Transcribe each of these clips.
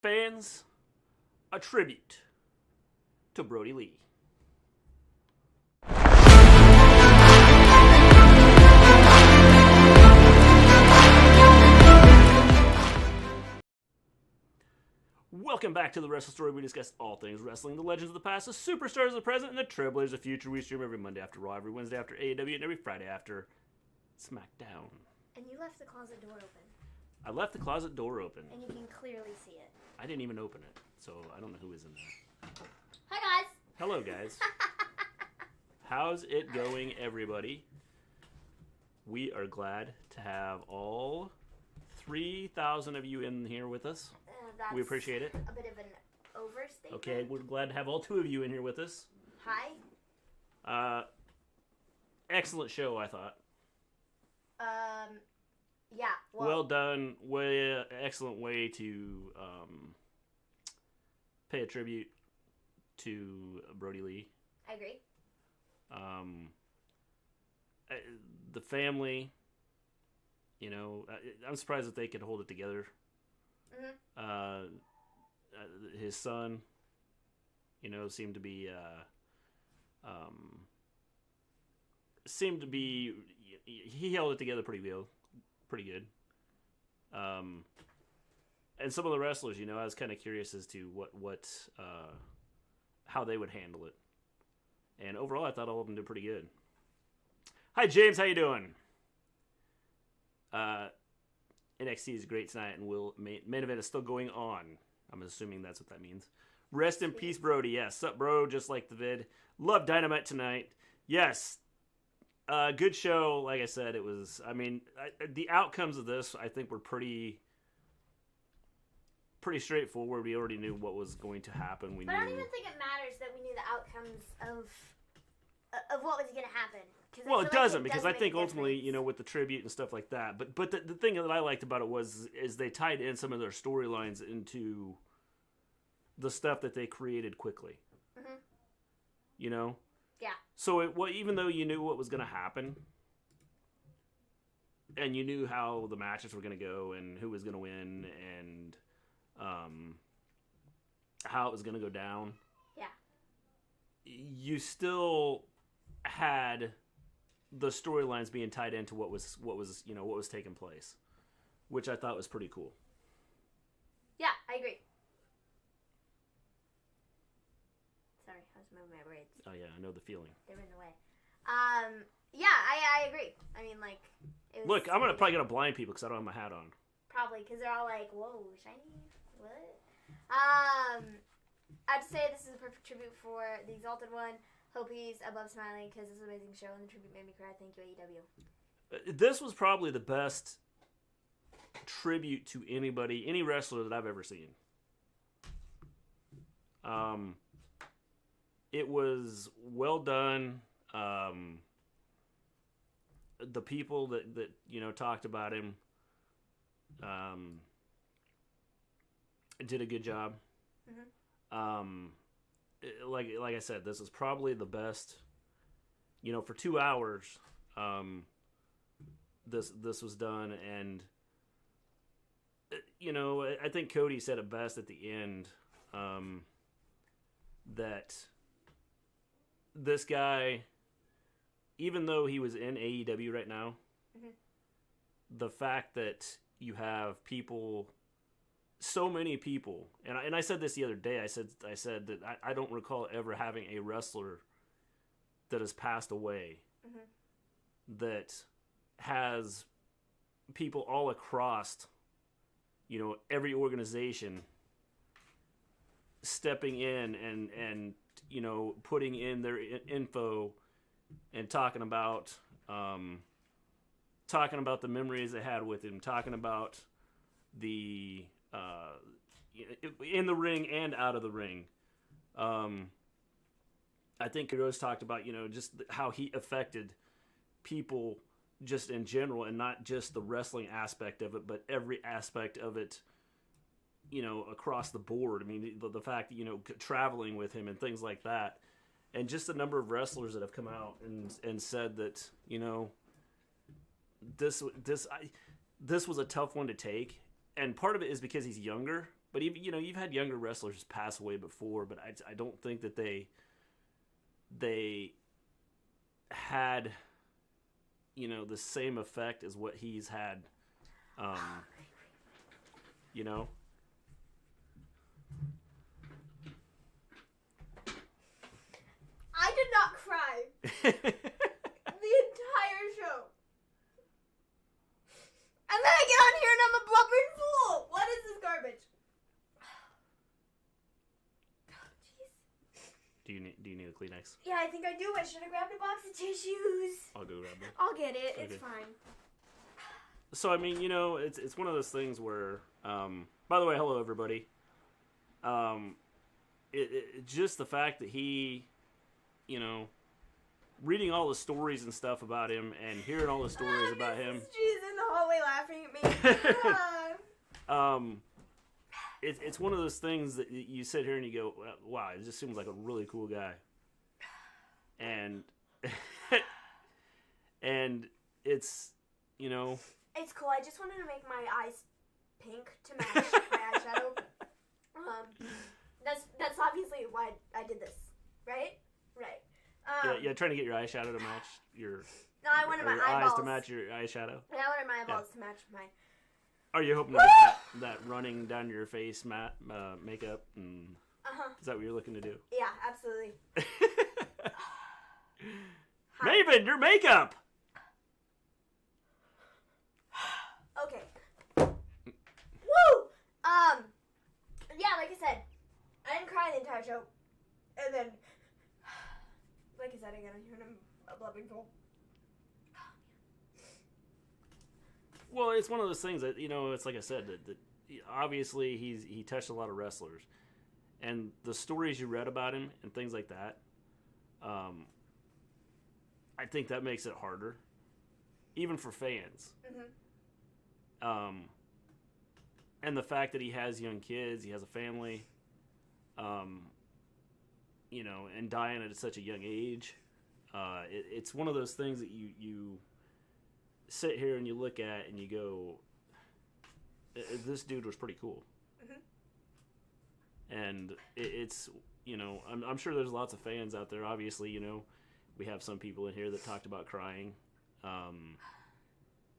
Fans, a tribute to Brody Lee. Welcome back to the Wrestle Story. We discuss all things wrestling, the legends of the past, the superstars of the present, and the trailblazers of the future. We stream every Monday after Raw, every Wednesday after AEW, and every Friday after SmackDown. And you left the closet door open. I left the closet door open. And you can clearly see it. I didn't even open it, so I don't know who is in there. Hi, guys. Hello, guys. How's it going, everybody? We are glad to have all 3,000 of you in here with us. We appreciate it. A bit of an overstatement. Okay, we're glad to have all 2 of you in here with us. Hi. Excellent show, I thought. Yeah. Well done. Excellent way to pay a tribute to Brody Lee. I agree. The family, you know, I'm surprised that they could hold it together. Mm-hmm. His son, you know, seemed to be he held it together pretty good. And some of the wrestlers, you know, I was kind of curious as to how they would handle it. And overall, I thought all of them did pretty good. Hi, James. How you doing? NXT is great tonight, and main event is still going on. I'm assuming that's what that means. Rest in peace, Brodie. Yes, sup, bro? Just like the vid. Love Dynamite tonight. Yes. Good show. Like I said, it was. I mean, the outcomes of this, I think, were pretty straightforward. We already knew what was going to happen. But I don't even think it matters that we knew the outcomes of what was going to happen. Well, it doesn't, because I think ultimately, you know, with the tribute and stuff like that. But the thing that I liked about it is they tied in some of their storylines into the stuff that they created quickly. Mm-hmm. You know? Yeah. So even though you knew what was going to happen, and you knew how the matches were going to go, and who was going to win, and how it was going to go down. Yeah. You still had the storylines being tied into what was taking place, which I thought was pretty cool. Yeah, I agree. Sorry, I was moving my braids. Oh yeah, I know the feeling. They were in the way. Yeah, I agree. I mean, like, it was. Look, I'm probably gonna blind people because I don't have my hat on. Probably because they're all like, "Whoa, shiny, what?" I'd say this is a perfect tribute for the Exalted One. Hope he's above smiling because this is an amazing show and the tribute made me cry. Thank you, AEW. This was probably the best tribute to any wrestler that I've ever seen. It was well done. The people that you know talked about him did a good job. Mm-hmm. Like I said, this is probably the best. You know, for 2 hours, this was done, and you know, I think Cody said it best at the end, that this guy, even though he was in AEW right now, mm-hmm. the fact that you have people. So many people, and I said this the other day. I said that I don't recall ever having a wrestler that has passed away mm-hmm. that has people all across, you know, every organization stepping in and you know putting in their info and talking about the memories they had with him, talking about the in the ring and out of the ring. I think Rose talked about, you know, just how he affected people just in general, and not just the wrestling aspect of it, but every aspect of it, you know, across the board. I mean, the fact that, you know, traveling with him and things like that, and just the number of wrestlers that have come out and said that, you know, this was a tough one to take, and part of it is because he's younger, but even, you've had younger wrestlers pass away before, but I don't think that they had, the same effect as what he's had, I did not cry the entire show. And then I get on here and I'm a blubbering fool. What is this garbage? Jeez. Do you need a Kleenex? Yeah, I think I do. I should have grabbed a box of tissues. I'll go grab it. I'll get it. Okay. It's fine. So, I mean, it's one of those things where, by the way, hello, everybody. Just the fact that he, reading all the stories and stuff about him and hearing all the stories about him. She's in the hallway laughing at me. It's one of those things that you sit here and you go, wow, it just seems like a really cool guy. And, and it's, It's cool. I just wanted to make my eyes pink to match my eyeshadow. That's obviously why I did this, right? Right. Yeah, trying to get your eyeshadow to match your. No, I wanted my your eyeballs eyes to match your eyeshadow. Yeah, I wanted my eyeballs to match my. Are you hoping to get that running down your face makeup? And is that what you're looking to do? Yeah, absolutely. Maven, your makeup. Okay. Woo! Yeah, like I said, I didn't cry the entire show. And then, like I said, I got on here and I'm a blubbering fool. Well, it's one of those things that, it's like I said, that obviously he touched a lot of wrestlers. And the stories you read about him and things like that, I think that makes it harder, even for fans. Mm-hmm. And the fact that he has young kids, he has a family, and dying at such a young age, it's one of those things that you sit here and you look at and you go, this dude was pretty cool. Mm-hmm. And it's, I'm sure there's lots of fans out there. Obviously, we have some people in here that talked about crying.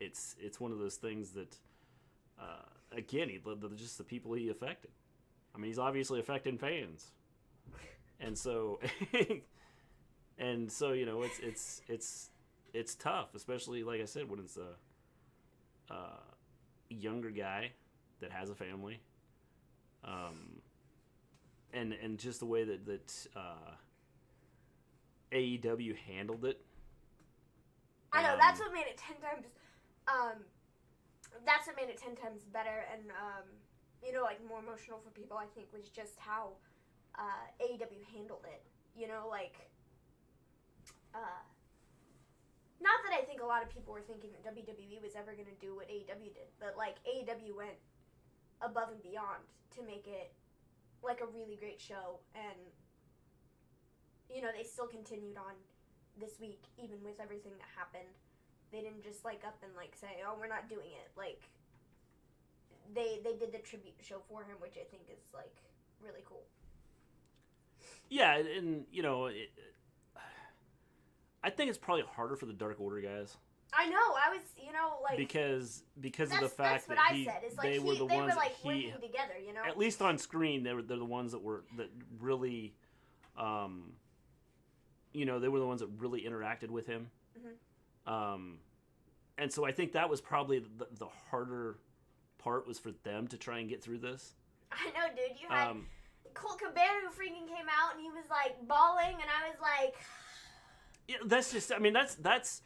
It's one of those things that, again, just the people he affected. I mean, he's obviously affecting fans. And so, it's tough, especially, like I said, when it's a younger guy that has a family, and just the way that AEW handled it. I know, that's what made it 10 times. That's what made it 10 times better, and more emotional for people. I think was just how AEW handled it. Not that I think a lot of people were thinking that WWE was ever going to do what AEW did, but AEW went above and beyond to make it a really great show, and they still continued on this week even with everything that happened. They didn't just up and say, oh, we're not doing it. They did the tribute show for him, which I think is really cool. Yeah, and I think it's probably harder for the Dark Order guys. I know. I was, because of the fact that they were working together. At least on screen, they're the ones that really, they were the ones that really interacted with him. Mm-hmm. And so I think that was probably the harder part, was for them to try and get through this. I know, dude. You had Colt Cabana who freaking came out and he was bawling, and I was like, yeah, that's just. I mean, that's. Because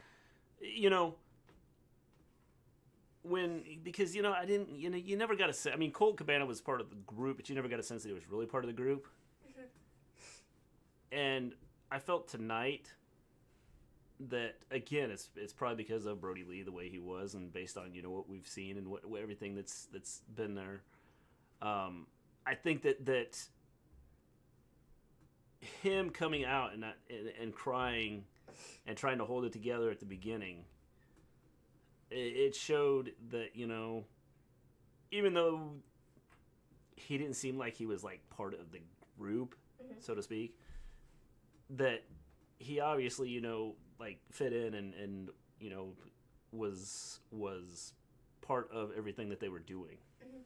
I didn't. You never got a sense. I mean, Colt Cabana was part of the group, but you never got a sense that he was really part of the group. Mm-hmm. And I felt tonight that, again, it's probably because of Brody Lee, the way he was, and based on what we've seen and what everything that's been there. I think that him coming out and crying and trying to hold it together at the beginning, it showed that even though he didn't seem like he was like part of the group, Mm-hmm. so to speak. That he obviously, you know, like fit in and you know, was part of everything that they were doing. Mm-hmm.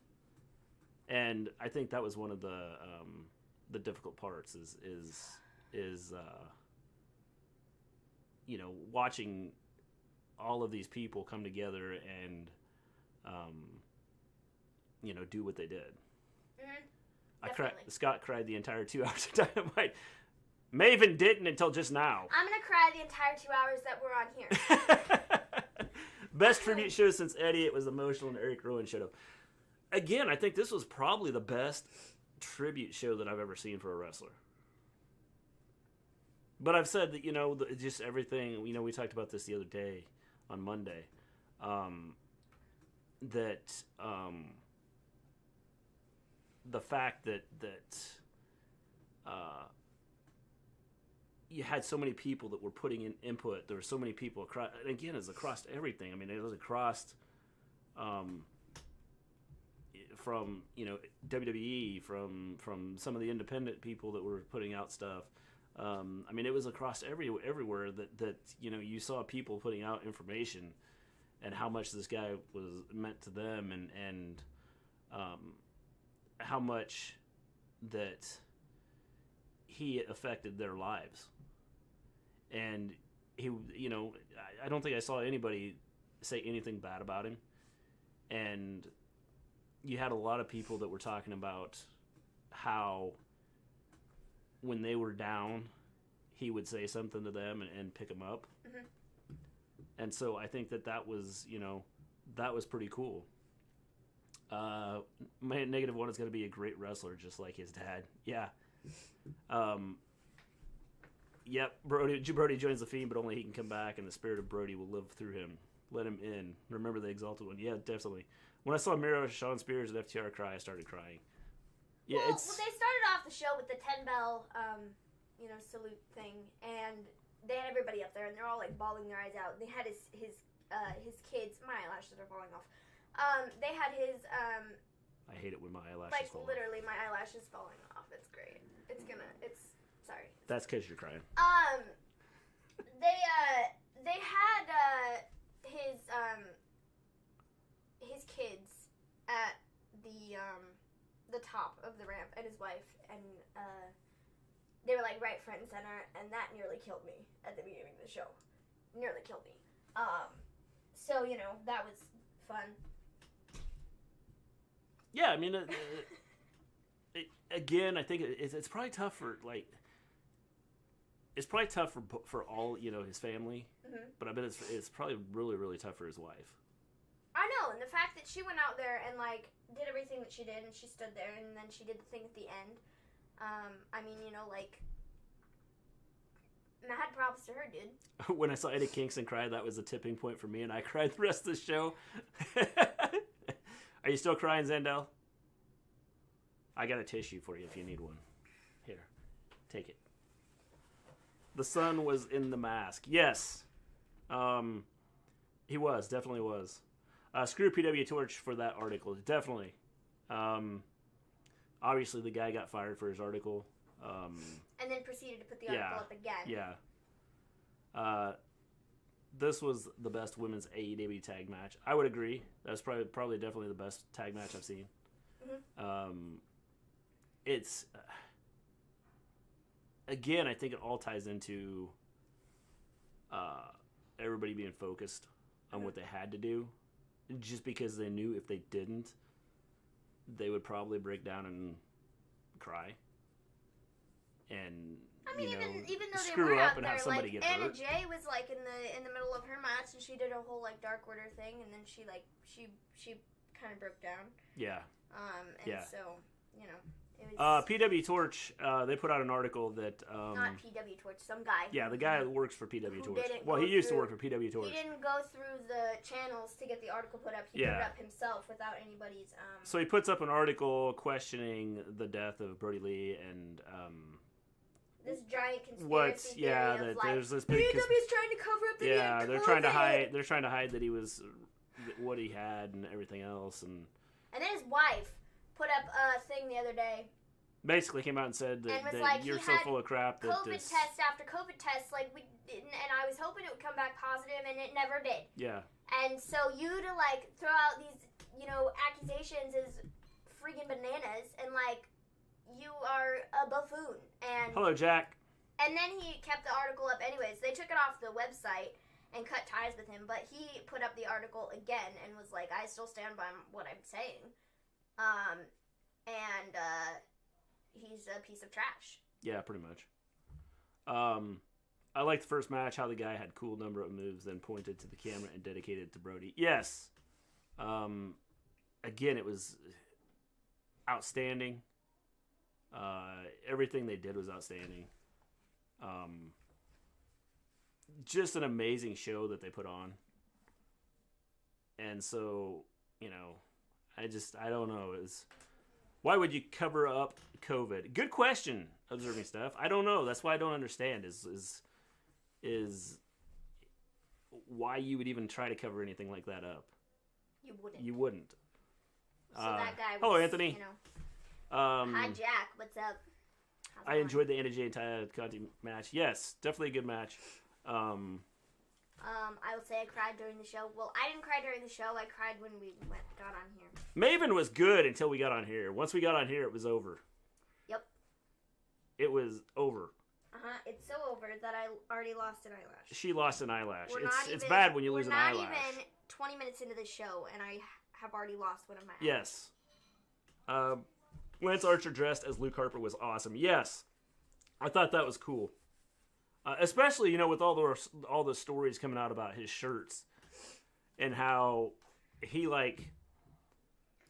And I think that was one of the difficult parts is you know, watching all of these people come together and you know, do what they did. Mm-hmm. Scott cried the entire 2 hours of Dynamite. Maven didn't until just now. I'm gonna cry the entire 2 hours that we're on here. Best tribute show since Eddie. It was emotional, and Eric Rowan showed up. Again, I think this was probably the best tribute show that I've ever seen for a wrestler. But I've said that, you know, just everything, you know, we talked about this the other day on Monday, that the fact that you had so many people that were putting in input. There were so many people across, and again, it's across everything. I mean, it was across from, you know, WWE, from some of the independent people that were putting out stuff. I mean, it was across everywhere that you know, you saw people putting out information and how much this guy was meant to them, and how much that he affected their lives. And he, you know, I don't think I saw anybody say anything bad about him. And you had a lot of people that were talking about how when they were down, he would say something to them and pick them up. Mm-hmm. And so I think that was, you know, that was pretty cool. My -1 is going to be a great wrestler, just like his dad. Yeah. Yep, Brodie joins the Fiend, but only he can come back, and the spirit of Brodie will live through him. Let him in. Remember the Exalted One. Yeah, definitely. When I saw Miro, Sean Spears, and FTR cry, I started crying. Yeah, well, they started off the show with the Tnt Belt, you know, salute thing, and they had everybody up there, and they're all like bawling their eyes out. They had his kids. My eyelashes are falling off. They had his. I hate it when my eyelashes like fall literally, my eyelashes falling off. It's great. Sorry. That's because you're crying. They had his kids at the top of the ramp, and his wife, and they were like right front and center, and that nearly killed me at the beginning of the show. Nearly killed me. So you know, that was fun. Yeah, I mean, again, I think it's probably tough for like. It's probably tough for all, you know, his family, Mm-hmm. but I bet it's probably really, really tough for his wife. I know, and the fact that she went out there and like did everything that she did, and she stood there, and then she did the thing at the end. I mean, you know, like, mad props to her, dude. When I saw Eddie Kingston cry, that was a tipping point for me, and I cried the rest of the show. Are you still crying, Zandel? I got a tissue for you if you need one. Here, take it. The son was in the mask. Yes. He definitely was. Screw PW Torch for that article. Definitely. Obviously, the guy got fired for his article. And then proceeded to put the article up again. Yeah. This was the best women's AEW tag match. I would agree. That's probably definitely the best tag match I've seen. Mm-hmm. It's... Again, I think it all ties into everybody being focused on what they had to do, just because they knew if they didn't, they would probably break down and cry. And I mean, even though they screw were up out and there, have somebody like get Anna hurt. Jay was like in the middle of her match, and she did a whole like Dark Order thing, and then she kind of broke down. Yeah. So you know. It was PW Torch, they put out an article that... not PW Torch, some guy. Yeah, the guy that works for PW Torch. Didn't Well, go he used to through- work for PW Torch. He didn't go through the channels to get the article put up. He put it up himself without anybody's... So he puts up an article questioning the death of Brady Lee and... this giant conspiracy theory of that like, there's this big... AEW is trying to cover up that he had they're trying to hide that he was... what he had and everything else. And then his wife put up a thing the other day. Basically came out and said that, And was like, you're he so had full of crap that COVID this... test after COVID test, like, we didn't, and I was hoping it would come back positive, and it never did. Yeah. And so you to, like, throw out these, you know, accusations is freaking bananas, and, like, you are a buffoon. And Hello, Jack. And then he kept the article up anyways. They took it off the website and cut ties with him, but he put up the article again and was like, I still stand by what I'm saying. He's a piece of trash. Yeah, pretty much. I liked the first match, how the guy had cool number of moves, then pointed to the camera and dedicated it to Brodie. Yes. Again, it was outstanding. Everything they did was outstanding. Just an amazing show that they put on. And so, you know, I don't know. Why would you cover up COVID? Good question, Observing Stuff. I don't know. That's why I don't understand is why you would even try to cover anything like that up. You wouldn't. So that guy was, hello, Anthony. You know, hi, Jack. What's up? I enjoyed the Anna Jay and Conti match. Yes, definitely a good match. I would say I cried during the show. Well, I didn't cry during the show. I cried when we got on here. Maven was good until we got on here. Once we got on here, it was over. Yep. It was over. It's so over that I already lost an eyelash. She lost an eyelash. It's bad when you lose an eyelash. We're not even 20 minutes into the show, and I have already lost one of my eyelashes. Yes. Lance Archer dressed as Luke Harper was awesome. Yes. I thought that was cool. Especially, you know, with all the stories coming out about his shirts and how he, like,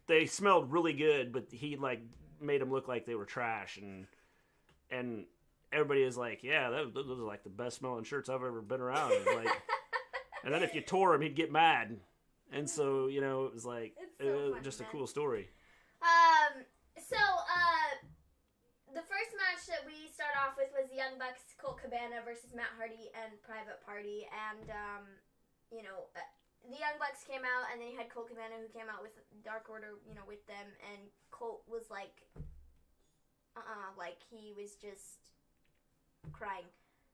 they smelled really good, but he, like, made them look like they were trash. And everybody is like, yeah, those are, like, the best smelling shirts I've ever been around. Like, and then if you tore him, he'd get mad. And so, you know, it was like, it was just a cool story. The first match that we start off with was the Young Bucks, Colt Cabana versus Matt Hardy and Private Party, and you know, the Young Bucks came out, and then you had Colt Cabana who came out with Dark Order, you know, with them, and Colt was like, like he was just crying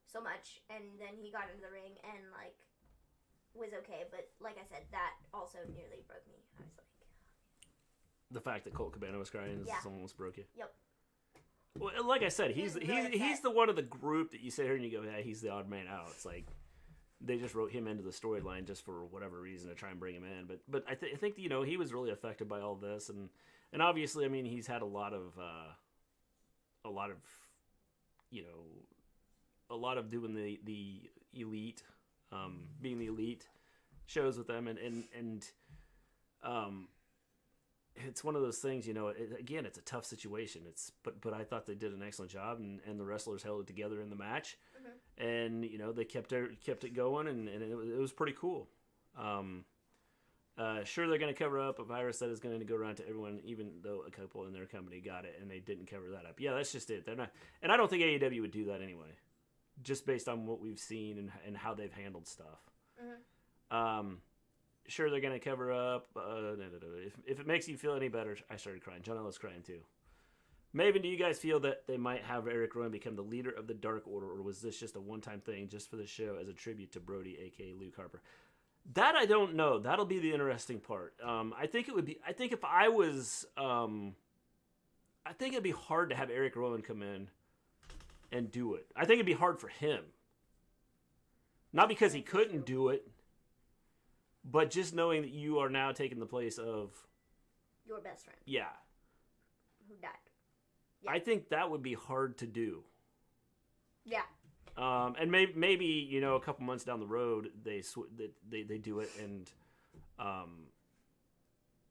so much, and then he got into the ring and like was okay, but like I said, that also nearly broke me. I was like, the fact that Colt Cabana was crying almost broke you. Yep. Well, like I said, he's the one of the group that you sit here and you go, yeah, he's the odd man out. It's like they just wrote him into the storyline just for whatever reason to try and bring him in. But I think you know, he was really affected by all this, and obviously, I mean, he's had a lot of you know, a lot of doing the elite, being the elite shows with them, and it's one of those things, you know, again, it's a tough situation. But I thought they did an excellent job, and the wrestlers held it together in the match. Mm-hmm. And, you know, they kept it going, and it was pretty cool. Sure, they're going to cover up a virus that is going to go around to everyone, even though a couple in their company got it, and they didn't cover that up. Yeah, that's just it. They're not, and I don't think AEW would do that anyway, just based on what we've seen and how they've handled stuff. Mm-hmm. Sure, they're going to cover up. If it makes you feel any better, I started crying. John Ellis crying too. Maven, do you guys feel that they might have Eric Rowan become the leader of the Dark Order, or was this just a one-time thing just for the show as a tribute to Brodie, a.k.a. Luke Harper? That I don't know. That'll be the interesting part. I think it would be. I think if I was, I think it'd be hard to have Eric Rowan come in and do it. I think it'd be hard for him. Not because he couldn't do it, but just knowing that you are now taking the place of your best friend. Yeah. Who died. Yeah. I think that would be hard to do. Yeah. And maybe you know, a couple months down the road they do it, and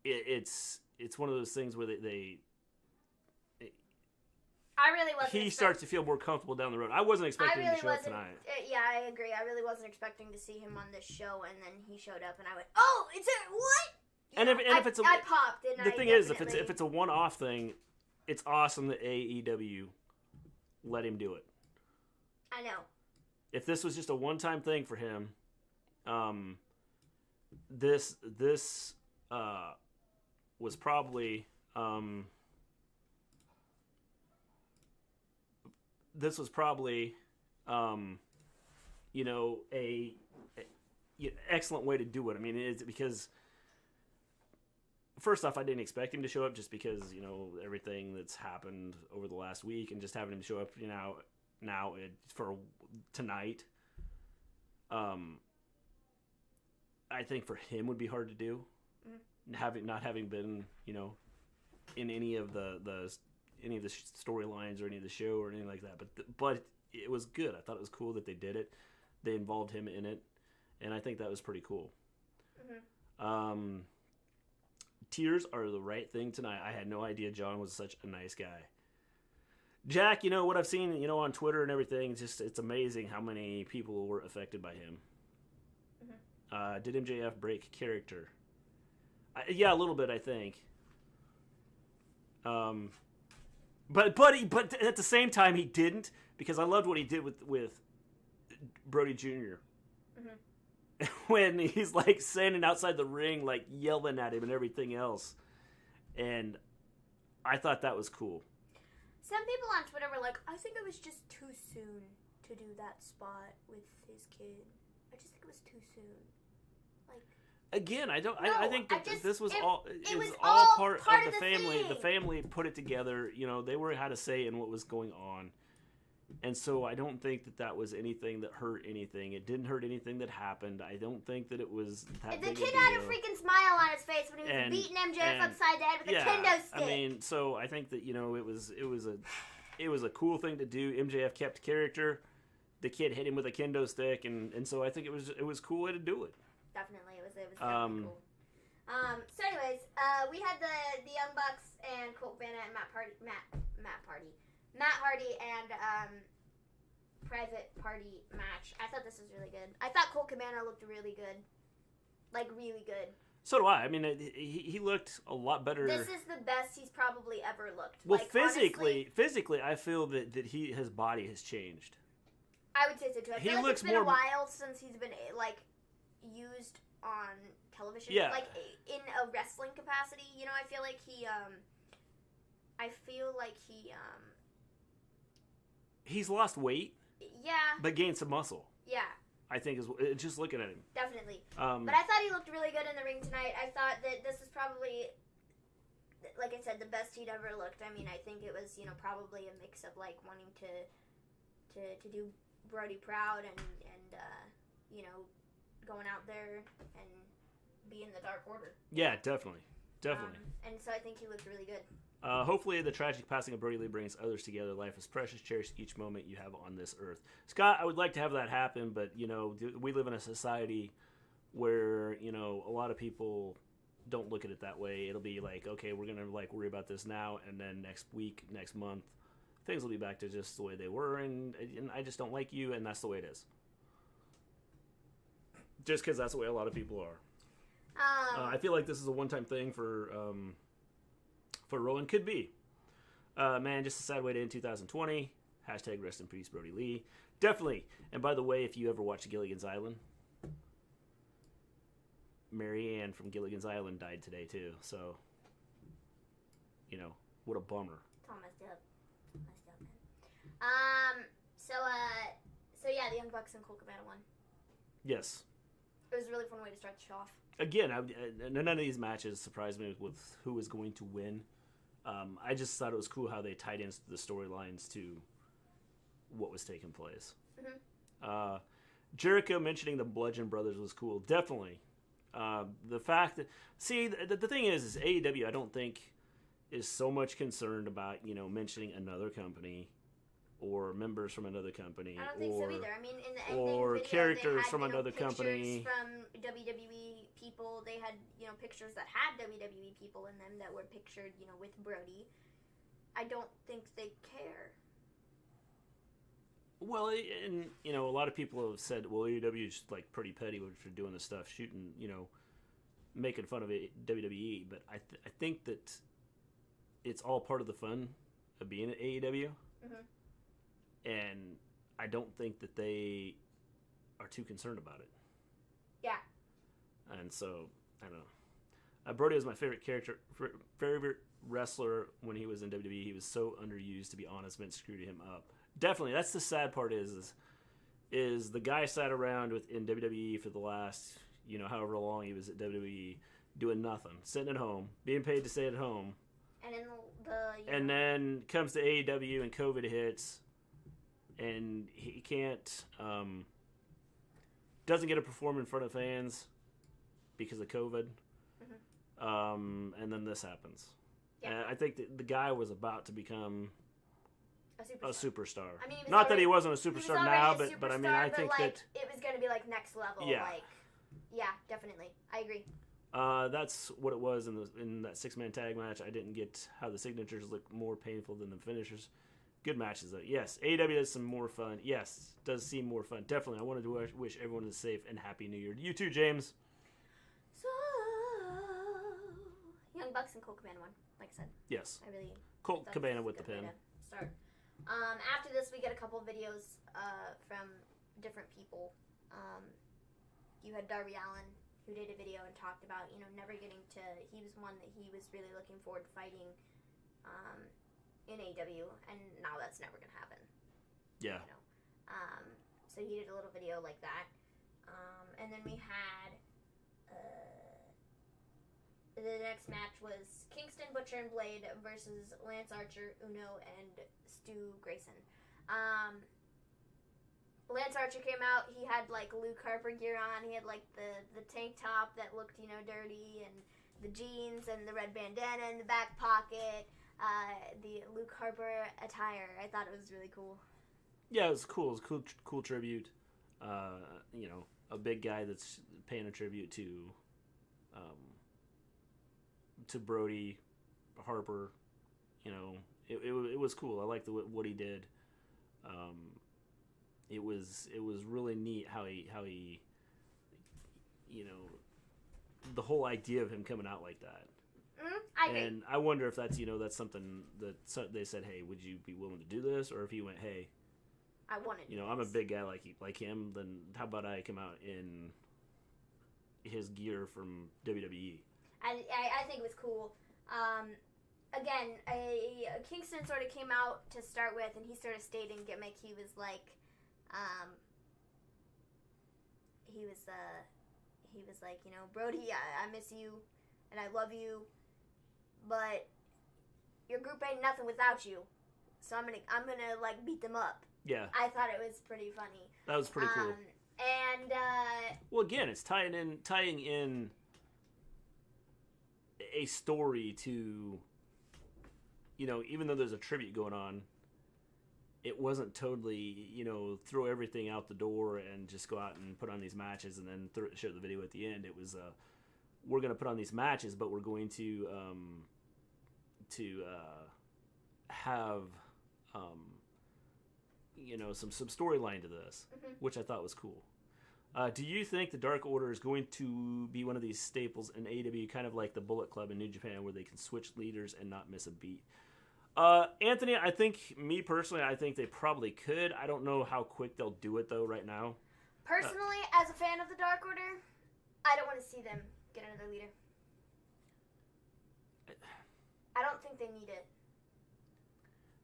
it's one of those things where they I really wasn't. He starts to feel more comfortable down the road. I wasn't expecting him to show up tonight. Yeah, I agree. I really wasn't expecting to see him on this show, and then he showed up, and I went, "Oh, it's a what?" If it's I popped. And the thing is, if it's a one-off thing, it's awesome that AEW let him do it. I know. If this was just a one-time thing for him, this was probably this was probably, you know, a excellent way to do it. I mean, it's because first off, I didn't expect him to show up just because, you know, everything that's happened over the last week, and just having him show up, you know, now for tonight. I think for him would be hard to do, not having been, you know, in any of the storylines or any of the show or anything like that. But it was good. I thought it was cool that they did it. They involved him in it, and I think that was pretty cool. Tears are the right thing tonight. I had no idea John was such a nice guy. Jack, you know, what I've seen, you know, on Twitter and everything, it's amazing how many people were affected by him. Did MJF break character? Yeah, a little bit, I think. But at the same time, he didn't, because I loved what he did with Brodie Jr. When he's like standing outside the ring, like yelling at him and everything else, and I thought that was cool. Some people on Twitter were like, "I think it was just too soon to do that spot with his kid. I just think it was too soon." Like, again, I think that this was it all part of the family. thing. The family put it together. You know, they had a say in what was going on. And so I don't think that was anything that hurt anything. It didn't hurt anything that happened. I don't think that it was that big a deal. The kid had a freaking smile on his face when he was beating MJF upside the head with a kendo stick. I mean, so I think that, you know, it was a cool thing to do. MJF kept character. The kid hit him with a kendo stick, and so I think it was a cool way to do it. Definitely, it was definitely cool. So anyways, we had the Young Bucks and Colt Cabana and Matt Hardy and Private Party match. I thought this was really good. I thought Colt Cabana looked really good. Like, really good. So do I. I mean, he looked a lot better. This is the best he's probably ever looked. Well, like, physically, I feel that his body has changed. I would say so, too. I feel like it's been a while since he's been, like, used on television. Yeah. Like, in a wrestling capacity. You know, I feel like he, he's lost weight. Yeah. But gained some muscle. Yeah. I think is just looking at him. Definitely. But I thought he looked really good in the ring tonight. I thought that this was probably, like I said, the best he'd ever looked. I mean, I think it was, you know, probably a mix of, like, wanting to do Brodie proud and you know, going out there and be in the Dark Order. Yeah, definitely. And so I think he looked really good. Hopefully the tragic passing of Brady Lee brings others together. Life is precious. Cherish each moment you have on this earth. Scott, I would like to have that happen, but, you know, we live in a society where, you know, a lot of people don't look at it that way. It'll be like, okay, we're going to, like, worry about this now, and then next week, next month, things will be back to just the way they were, and I just don't like you, and that's the way it is. Just because that's the way a lot of people are. I feel like this is a one-time thing for Rowan. Could be. Man, just a sad way to end 2020. Hashtag rest in peace, Brody Lee. Definitely. And by the way, if you ever watched Gilligan's Island, Mary Ann from Gilligan's Island died today, too. So, you know, what a bummer. It's all messed up. Man. So yeah, the Young Bucks and Colt Cabana won. Yes. It was a really fun way to start the show off. Again, none of these matches surprised me with who was going to win. I just thought it was cool how they tied in the storylines to what was taking place. Jericho mentioning the Bludgeon Brothers was cool. Definitely. The fact that... See, the thing is AEW, I don't think, is so much concerned about, you know, mentioning another company or members from another company. I don't think so either. I mean, in the or video, characters they had, from another company. company. From WWE people, they had, you know, pictures that had WWE people in them that were pictured, you know, with Brodie. I don't think they care. Well, and, you know, a lot of people have said, well, AEW is, like, pretty petty for doing this stuff, shooting, you know, making fun of it, WWE. But I think that it's all part of the fun of being at AEW. And I don't think that they are too concerned about it. Yeah. And so, I don't know. Brodie was my favorite character, favorite wrestler when he was in WWE. He was so underused, to be honest. Vince screwed him up. Definitely. That's the sad part is the guy sat around in WWE for the last, however long he was at WWE, doing nothing, sitting at home, being paid to stay at home. And in and then comes to AEW and COVID hits, and he can't, doesn't get to perform in front of fans because of COVID. Mm-hmm. And then this happens. Yeah. And I think the guy was about to become a superstar. I mean, not that he wasn't a superstar now, but I mean, I think that it was going to be like next level. Yeah. Yeah, definitely. I agree. That's what it was in that 6-man tag match. I didn't get how the signatures look more painful than the finishers. Good matches, though. Yes, AEW does some more fun. Yes, does seem more fun. Definitely. I wanted to wish everyone a safe and happy New Year. You too, James. So, Young Bucks and Colt Cabana won, like I said. Yes. I really. Colt Cabana with the pin. Start. After this, we get a couple videos from different people. You had Darby Allin, who did a video and talked about, never getting to. He was one that he was really looking forward to fighting. In AEW, and now that's never gonna happen. Yeah. So he did a little video like that, and then we had the next match was Kingston, Butcher, and Blade versus Lance Archer, Uno, and Stu Grayson. Lance Archer came out. He had like Luke Harper gear on. He had like the tank top that looked dirty, and the jeans, and the red bandana in the back pocket. The Luke Harper attire. I thought it was really cool. Yeah, it was cool. It was cool tribute. A big guy that's paying a tribute to Brodie, Harper. It was cool. I liked what he did. It was really neat how he the whole idea of him coming out like that. I agree. And I wonder if that's that's something that they said, hey, would you be willing to do this? Or if he went, hey, I wanted to I'm a big guy like him, then how about I come out in his gear from WWE? I think it was cool. Again, Kingston sort of came out to start with, and he sort of stayed in gimmick. He was like, Brodie, I miss you, and I love you. But your group ain't nothing without you, so I'm gonna like beat them up. Yeah, I thought it was pretty funny. That was pretty cool. And well, again, it's tying in a story to, even though there's a tribute going on, it wasn't totally throw everything out the door and just go out and put on these matches and then show the video at the end. It was we're going to put on these matches, but we're going to have some storyline to this, which I thought was cool. Do you think the Dark Order is going to be one of these staples in AEW, kind of like the Bullet Club in New Japan, where they can switch leaders and not miss a beat? Anthony, I think they probably could. I don't know how quick they'll do it though right now. Personally, as a fan of the Dark Order, I don't want to see them get another leader. I don't think they need it.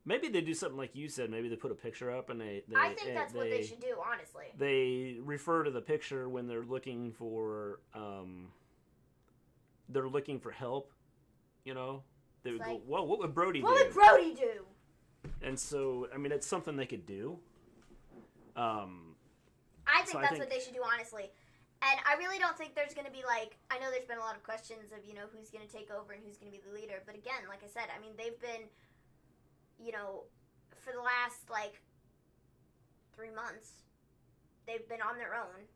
Maybe they do something like you said. Maybe they put a picture up and they I think that's what they should do, honestly. They refer to the picture when they're looking for help. They would go, "Whoa, what would Brodie do?" What would Brodie do? And so, I mean, it's something they could do. I think that's what they should do, honestly. And I really don't think there's going to be, I know there's been a lot of questions of, who's going to take over and who's going to be the leader. But again, like I said, I mean, they've been, for the last, 3 months, they've been on their own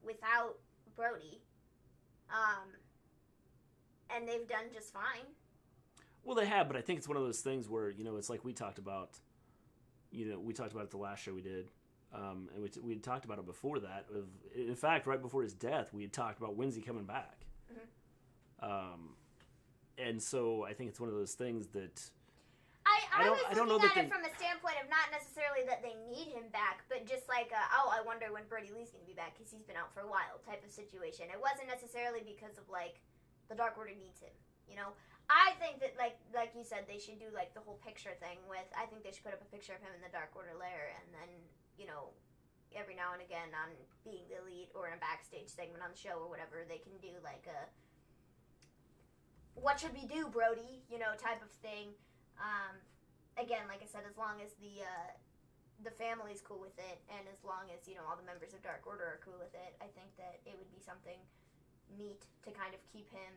without Brodie. And they've done just fine. Well, they have, but I think it's one of those things where, it's like we talked about, we talked about it the last show we did. And we had talked about it before that. In fact, right before his death, we had talked about when's he coming back. Mm-hmm. And so I think it's one of those things that I was looking at it from a standpoint of not necessarily that they need him back, but just I wonder when Brady Lee's going to be back because he's been out for a while type of situation. It wasn't necessarily because of the Dark Order needs him. I think that, like you said, they should do, like, the whole picture thing with, I think they should put up a picture of him in the Dark Order lair, and then, you know, every now and again on Being the Elite or in a backstage segment on the show or whatever, they can do, like, a, what should we do, Brodie, you know, type of thing. Again, like I said, as long as the family's cool with it, and as long as, you know, all the members of Dark Order are cool with it, I think that it would be something neat to kind of keep him,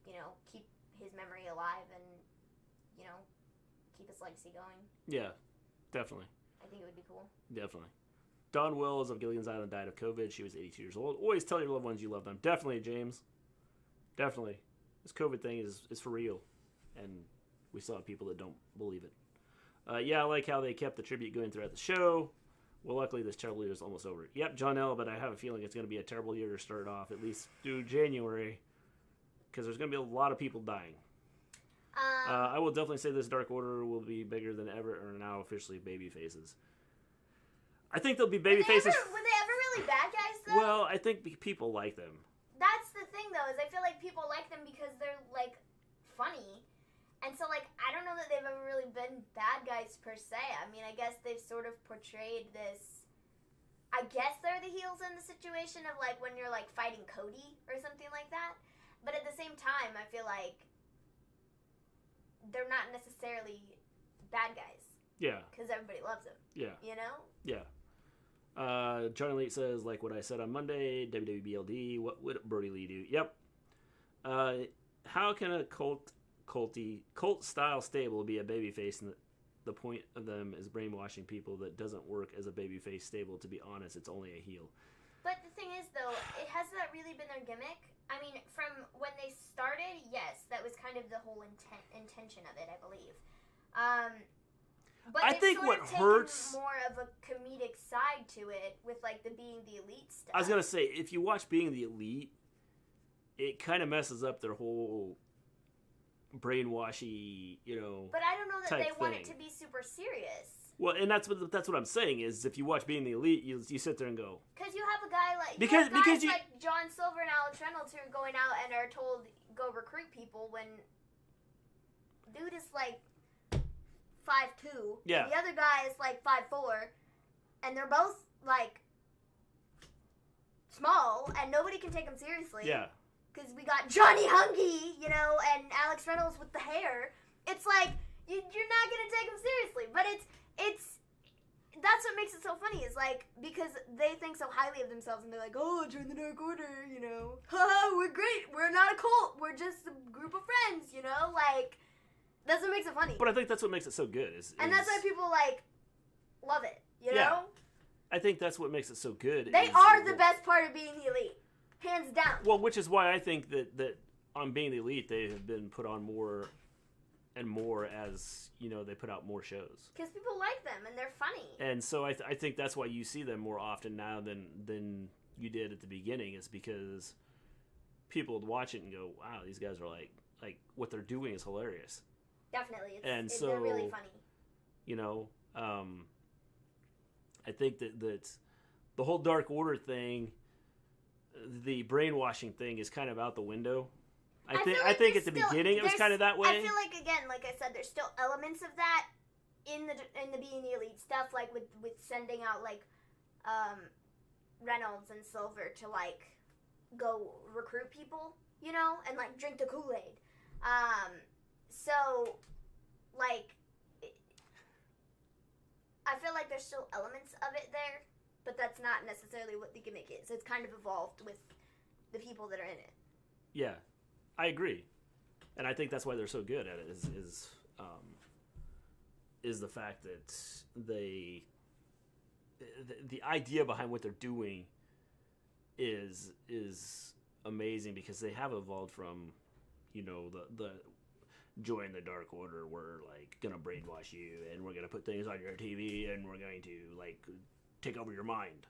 you know, keep his memory alive and, you know, keep his legacy going. Yeah, definitely. I think it would be cool. Definitely. Dawn Wills of Gilligan's Island died of COVID. She was 82 years old. Always tell your loved ones you love them. Definitely, James. Definitely. This COVID thing is for real. And we still have people that don't believe it. Yeah, I like how they kept the tribute going throughout the show. Well, luckily, this terrible year is almost over. Yep, John L., but I have a feeling it's going to be a terrible year to start off, at least through January, because there's going to be a lot of people dying. I will definitely say this Dark Order will be bigger than ever, or now officially baby faces. I think they'll be baby faces. Were they ever really bad guys, though? Well, I think people like them. That's the thing, though, is I feel like people like them because they're, like, funny. And so, like, I don't know that they've ever really been bad guys per se. I mean, I guess they've sort of portrayed this... I guess they're the heels in the situation of, like, when you're, like, fighting Cody or something like that. But at the same time, I feel like they're not necessarily bad guys. Yeah. Because everybody loves them. Yeah. You know? Yeah. John Elite says, like what I said on Monday, WWBLD, what would Brody Lee do? Yep. How can a cult-style stable be a babyface, and the point of them is brainwashing people that doesn't work as a babyface stable? To be honest, it's only a heel. But the thing is, though, has that really been their gimmick? I mean, from when they started, yes, that was kind of the whole intention of it, I believe. But I think what hurts more of a comedic side to it with, like, the Being the Elite stuff. I was gonna say, if you watch Being the Elite, it kind of messes up their whole brainwashy, you know. But I don't know that they want it to be super serious. Well, and that's what I'm saying is, if you watch Being the Elite, you sit there and go. Because you have a guy like like John Silver and Alex Reynolds who are going out and are told go recruit people when dude is like 5'2". Yeah. The other guy is like 5'4", and they're both like small, and nobody can take them seriously. Yeah. Because we got Johnny Hungy, you know, and Alex Reynolds with the hair. It's like you're not gonna take them seriously, but it's that's what makes it so funny, is like, because they think so highly of themselves and they're like, oh, join the Dark Order, you know, haha, we're great, we're not a cult, we're just a group of friends, you know, like, that's what makes it funny. But I think that's what makes it so good, and that's why people, like, love it, you know? I think that's what makes it so good. They are the best part of Being the Elite, hands down. Well, which is why I think that on Being the Elite, they have been put on more and more as, you know, they put out more shows. Because people like them, and they're funny. And so I think that's why you see them more often now than you did at the beginning, is because people would watch it and go, wow, these guys are like what they're doing is hilarious. Definitely. So, they're really funny. You know, I think that the whole Dark Order thing, the brainwashing thing, is kind of out the window. I think at the beginning it was kind of that way. I feel like, again, like I said, there's still elements of that in the Being the Elite stuff, like with sending out like Reynolds and Silver to like go recruit people, you know, and like drink the Kool-Aid. So like I feel like there's still elements of it there, but that's not necessarily what the gimmick is. It's kind of evolved with the people that are in it. Yeah. I agree, and I think that's why they're so good at it. Is the fact that the idea behind what they're doing is amazing, because they have evolved from, you know, the join the Dark Order, we're like gonna brainwash you and we're gonna put things on your TV and we're going to like take over your mind,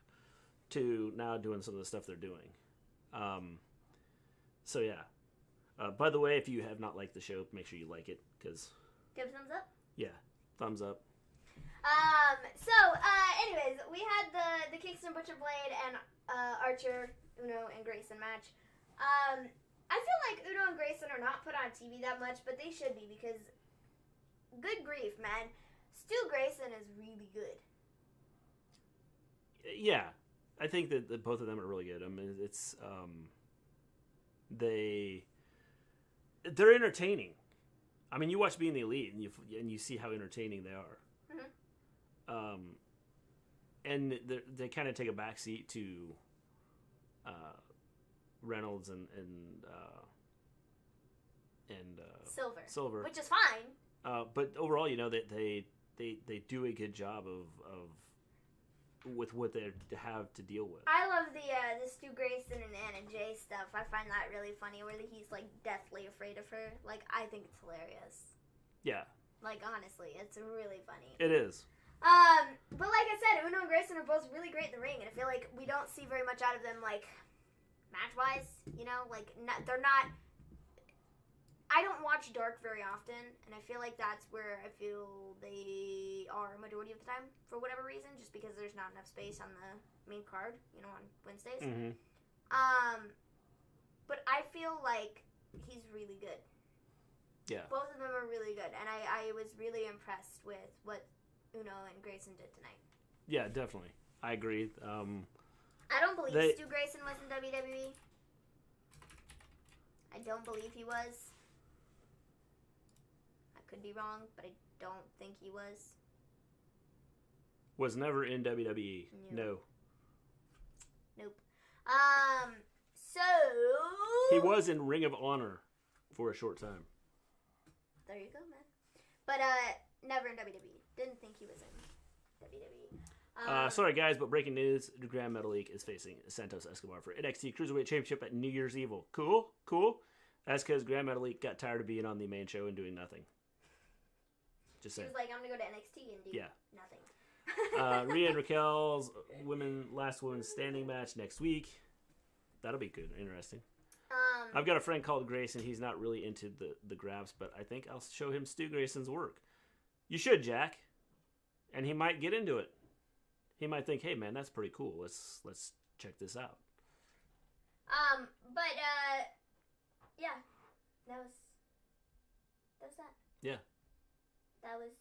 to now doing some of the stuff they're doing. So yeah. By the way, if you have not liked the show, make sure you like it, because... Give a thumbs up? Yeah, thumbs up. Anyways, we had the Kingston Butcher Blade and Archer, Uno, and Grayson match. I feel like Uno and Grayson are not put on TV that much, but they should be because, good grief, man, Stu Grayson is really good. Yeah, I think that both of them are really good. I mean, it's they're entertaining. I mean, you watch Being the Elite and you see how entertaining they are. Mm-hmm. And they kind of take a backseat to Reynolds and Silver, which is fine. But overall, you know, they do a good job of with what they have to deal with. I love the Stu Grayson and Anna Jay stuff. I find that really funny, where he's like deathly afraid of her. Like, I think it's hilarious. Yeah. Like, honestly, it's really funny. It is. But like I said, Uno and Grayson are both really great in the ring, and I feel like we don't see very much out of them, like, match-wise, you know? Like, they're not... I don't watch Dark very often, and I feel like that's where I feel they are majority of the time, for whatever reason, just because there's not enough space on the main card, you know, on Wednesdays. Mm-hmm. But I feel like he's really good. Yeah. Both of them are really good, and I was really impressed with what Uno and Grayson did tonight. Yeah, definitely. I agree. I don't believe Stu Grayson was in WWE. I don't believe he was. I could be wrong, but I don't think he was. Was never in WWE. No. Nope. So... He was in Ring of Honor for a short time. There you go, man. But, never in WWE. Didn't think he was in WWE. Sorry, guys, but breaking news. The Grand Metalik is facing Santos Escobar for NXT Cruiserweight Championship at New Year's Evil. Cool. That's because Grand Metalik got tired of being on the main show and doing nothing. Just saying. He was like, I'm going to go to NXT and do nothing. Rhea and Raquel's last women's standing match next week. That'll be good. Interesting. I've got a friend called Grayson. He's not really into the grabs, but I think I'll show him Stu Grayson's work. You should, Jack. And he might get into it. He might think, hey, man, that's pretty cool. Let's check this out. Yeah. That was that. Yeah. That was...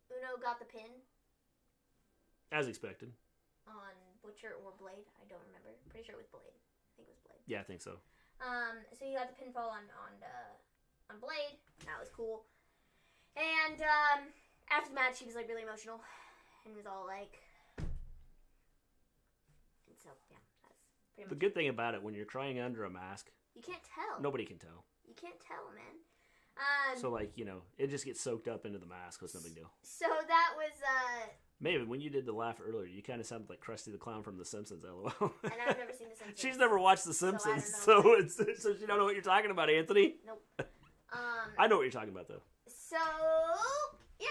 Uno got the pin. As expected. On Butcher or Blade. I don't remember. Pretty sure it was Blade. I think it was Blade. Yeah, I think so. So you got the pinfall on Blade. That was cool. And after the match, he was like really emotional and was all like... And so, yeah, that's pretty much The good thing about it, when you're crying under a mask... You can't tell. Nobody can tell. You can't tell, man. So, like, you know, it just gets soaked up into the mask. It's no big deal. So that was... Maybe when you did the laugh earlier, you kind of sounded like Krusty the Clown from The Simpsons, LOL. And I've never seen The Simpsons. She's never watched The Simpsons, so she don't know what you're talking about, Anthony. Nope. I know what you're talking about, though. So, yeah,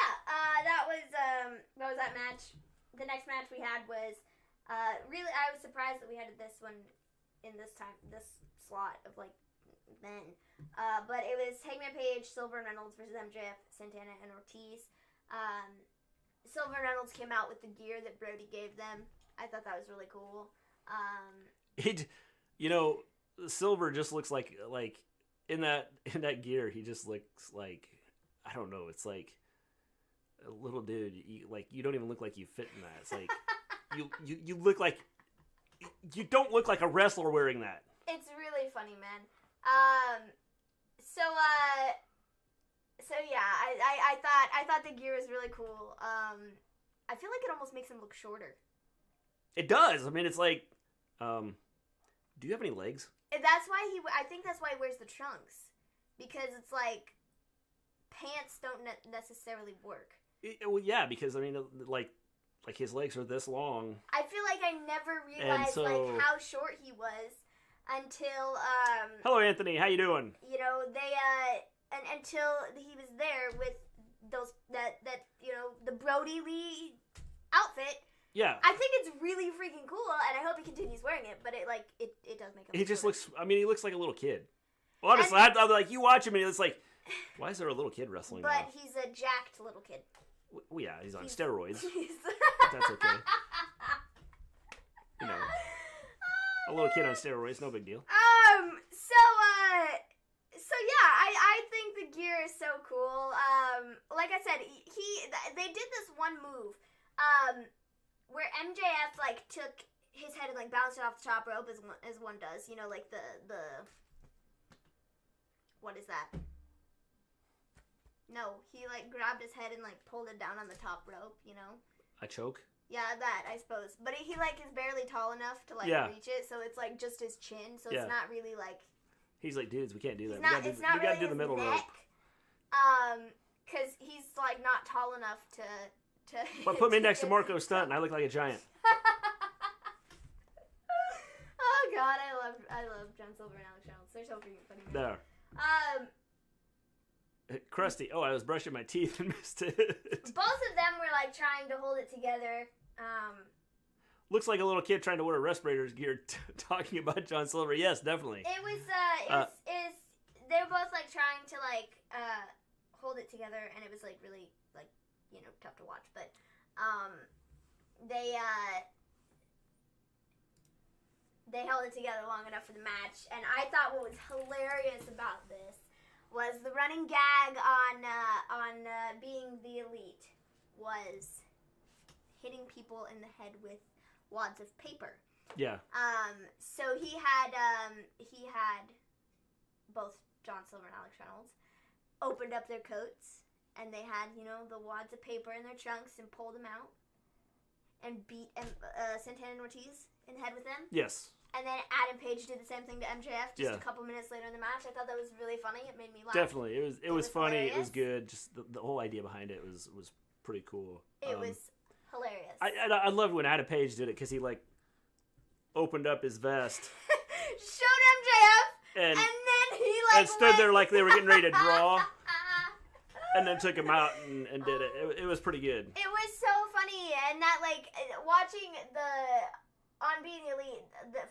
that was that match. The next match we had was, really, I was surprised that we had this one in this slot of, like, men. But it was Hangman Page, Silver and Reynolds versus MJF, Santana, and Ortiz. Silver and Reynolds came out with the gear that Brodie gave them. I thought that was really cool. You know, Silver just looks like in that gear, he just looks like, I don't know, it's like a little dude. You don't even look like you fit in that. It's like you look like you don't look like a wrestler wearing that. It's really funny, man. So yeah, I thought the gear was really cool. I feel like it almost makes him look shorter. It does. I mean, it's like, do you have any legs? That's why I think that's why he wears the trunks, because it's like pants don't necessarily work. Well, yeah, because I mean, like his legs are this long. I feel like I never realized like how short he was until Hello, Anthony. How you doing? You know, they and until he was there with those that you know, the Brody Lee outfit. Yeah. I think it's really freaking cool, and I hope he continues wearing it, but it does make him He just shorter. looks, I mean, he looks like a little kid. Honestly, I'm like, you watch him and it's like, why is there a little kid wrestling But now? he's a jacked little kid. Well, yeah, he's on steroids. That's okay. You know, a little kid on steroids, no big deal. So yeah, I think the gear is so cool. Like I said, they did this one move, where MJF like took his head and like bounced it off the top rope as one does. You know, like the what is that? No, he like grabbed his head and like pulled it down on the top rope. You know. A choke. Yeah, that I suppose, but he like is barely tall enough to like reach it, so it's like just his chin, so it's not really like. He's like, dudes, we can't do that. We gotta do the middle rope. Because he's like not tall enough to. But put me next to Marco Stunt, and I look like a giant. Oh God, I love John Silver and Alex Reynolds. They're so freaking funny. There. Krusty. Oh, I was brushing my teeth and missed it. Both of them were like trying to hold it together. Looks like a little kid trying to wear a respirator's gear talking about John Silver. Yes, definitely. It was they were both like trying to like hold it together, and it was like really like tough to watch, but they held it together long enough for the match. And I thought what was hilarious about this was the running gag on being the elite was hitting people in the head with wads of paper. Yeah. So he had both John Silver and Alex Reynolds opened up their coats, and they had the wads of paper in their trunks and pulled them out and beat Santana and Ortiz in the head with them. Yes. And then Adam Page did the same thing to MJF just a couple minutes later in the match. I thought that was really funny. It made me laugh. Definitely, it was funny. Hilarious. It was good. Just the whole idea behind it was pretty cool. It was hilarious. I loved when Adam Page did it because he like opened up his vest, showed MJF, and then he like and stood there like they were getting ready to draw, and then took him out and did it. It was pretty good. It was so funny, and that like watching on Being the Elite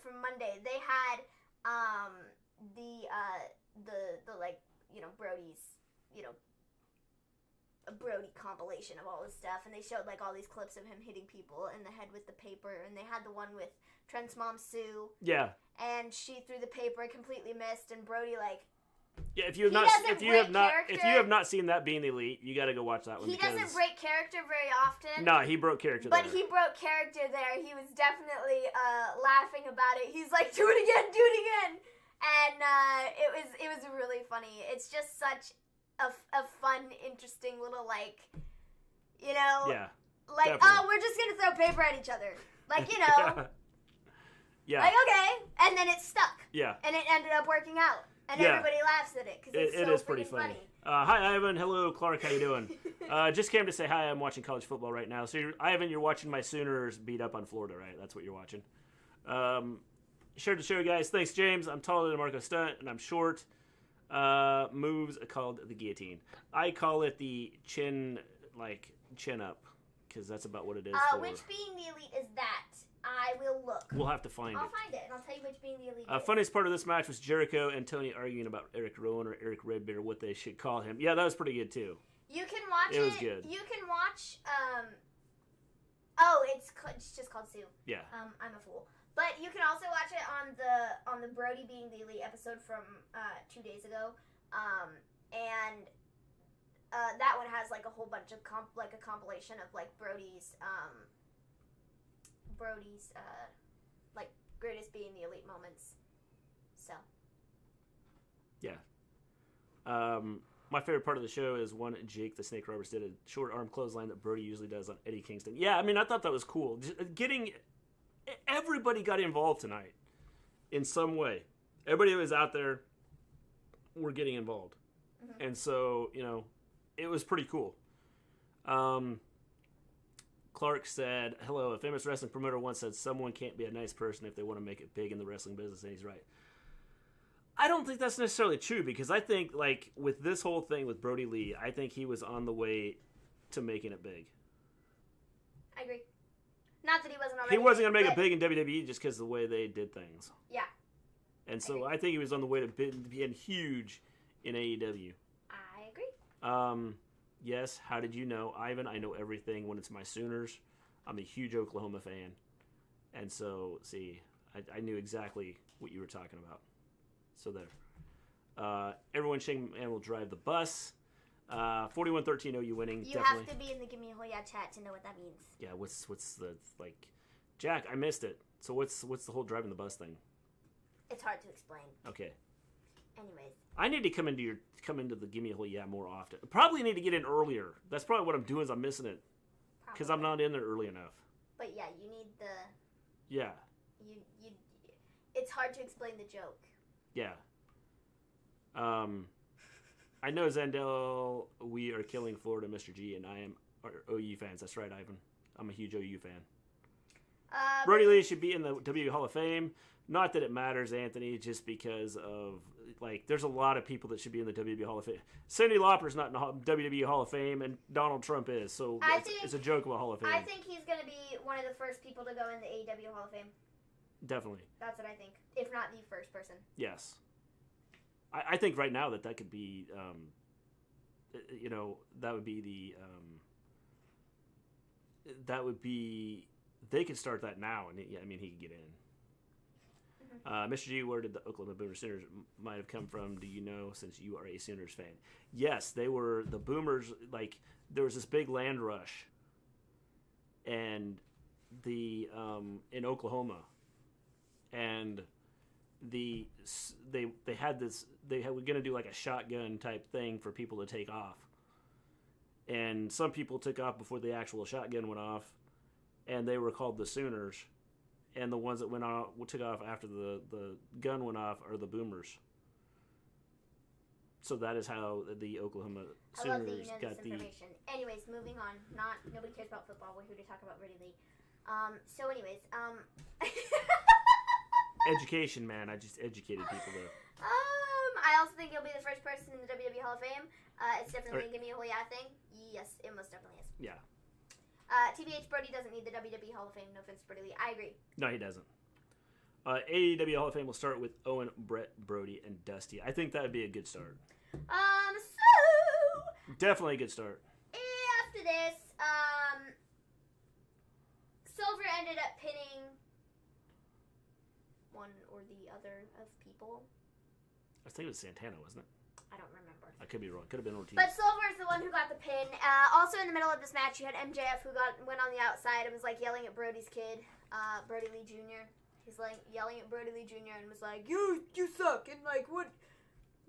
from Monday, they had the like Brodie's a Brodie compilation of all this stuff, and they showed like all these clips of him hitting people in the head with the paper, and they had the one with Trent's mom Sue. Yeah. And she threw the paper, completely missed, and Brodie like. Yeah, if you have not seen that Being the Elite, you got to go watch that one. He doesn't break character very often. No, he broke character there. But he broke character there. He was definitely laughing about it. He's like, do it again. And it was really funny. It's just such a fun, interesting little like, yeah, like definitely. We're just gonna throw paper at each other, like yeah, like okay, and then it stuck. Yeah, and it ended up working out. And everybody laughs at it because it is pretty funny. Hi, Ivan. Hello, Clark. How you doing? Just came to say hi. I'm watching college football right now. So, Ivan, you're watching my Sooners beat up on Florida, right? That's what you're watching. Shared the show, guys. Thanks, James. I'm taller than Marco Stunt, and I'm short. Moves called the guillotine. I call it the chin up, because that's about what it is. Which Being the Elite is that? I will look. We'll have to find it. I'll find it, and I'll tell you which Being the Elite is. Funniest part of this match was Jericho and Tony arguing about Eric Rowan or Eric Redbeard, what they should call him. Yeah, that was pretty good, too. You can watch it. It was good. You can watch, it's just called Sue. Yeah. I'm a fool. But you can also watch it on the Brodie Being the Elite episode from 2 days ago. And that one has like a whole bunch of a compilation of like Brodie's like greatest Being the Elite moments. So. Yeah. My favorite part of the show is one Jake the Snake Roberts did a short arm clothesline that Brodie usually does on Eddie Kingston. Yeah, I mean, I thought that was cool. Everybody got involved tonight in some way. Everybody that was out there were getting involved. Mm-hmm. And so, it was pretty cool. Clark said, hello, a famous wrestling promoter once said someone can't be a nice person if they want to make it big in the wrestling business, and he's right. I don't think that's necessarily true, because I think, like, with this whole thing with Brody Lee, I think he was on the way to making it big. I agree. Not that he wasn't already. He wasn't going to make it big in WWE just because of the way they did things. Yeah. And so I think he was on the way to being huge in AEW. I agree. Yes, how did you know? Ivan, I know everything when it's my Sooners. I'm a huge Oklahoma fan. And so, see, I knew exactly what you were talking about. So there. Everyone Shane McMahon will drive the bus. 41-13 OU winning. You definitely. have to be in the Gimme a Hoya chat to know what that means. Yeah, what's the, like... Jack, I missed it. So what's the whole driving the bus thing? It's hard to explain. Okay. Anyways. I need to come into the Gimme a Hoya more often. Probably need to get in earlier. That's probably what I'm doing is I'm missing it. Because I'm not in there early enough. But yeah, you need the... Yeah. You. It's hard to explain the joke. Yeah. I know Zandel, we are killing Florida, Mr. G, and I am OU fans. That's right, Ivan. I'm a huge OU fan. Brady Lee should be in the WWE Hall of Fame. Not that it matters, Anthony, just because of, like, there's a lot of people that should be in the WWE Hall of Fame. Cyndi Lauper's not in the WWE Hall of Fame, and Donald Trump is, so it's a joke about Hall of Fame. I think he's going to be one of the first people to go in the AEW Hall of Fame. Definitely. That's what I think, if not the first person. Yes. I think right now that could be, that would be, they could start that now, and he could get in. Mm-hmm. Mr. G, where did the Oklahoma Boomers Sooners might have come from? Do you know, since you are a Sooners fan? Yes, they were the Boomers. Like, there was this big land rush, and in Oklahoma, and they had this. They were going to do like a shotgun type thing for people to take off, and some people took off before the actual shotgun went off, and they were called the Sooners. And the ones that took off after the gun went off are the Boomers. So that is how the Oklahoma Sooners got the information. Anyways, moving on. Nobody cares about football. We're here to talk about Brady Lee. So anyways, education, man. I just educated people there. I also think he'll be the first person in the WWE Hall of Fame. It's definitely a Gimme a Hoya thing. Yes, it most definitely is. Yeah. TBH, Brodie doesn't need the WWE Hall of Fame. No offense, Brady Lee. I agree. No, he doesn't. AEW Hall of Fame will start with Owen, Brett, Brodie, and Dusty. I think that would be a good start. Definitely a good start. After this, Silver ended up pinning one or the other of people. I think it was Santana, wasn't it? I don't remember. I could be wrong. Could have been Ortiz. But Silver is the one who got the pin. Also in the middle of this match, you had MJF who went on the outside and was like yelling at Brodie's kid, Brady Lee Jr. He's like yelling at Brody Lee Jr. and was like, "You suck," and like, "What?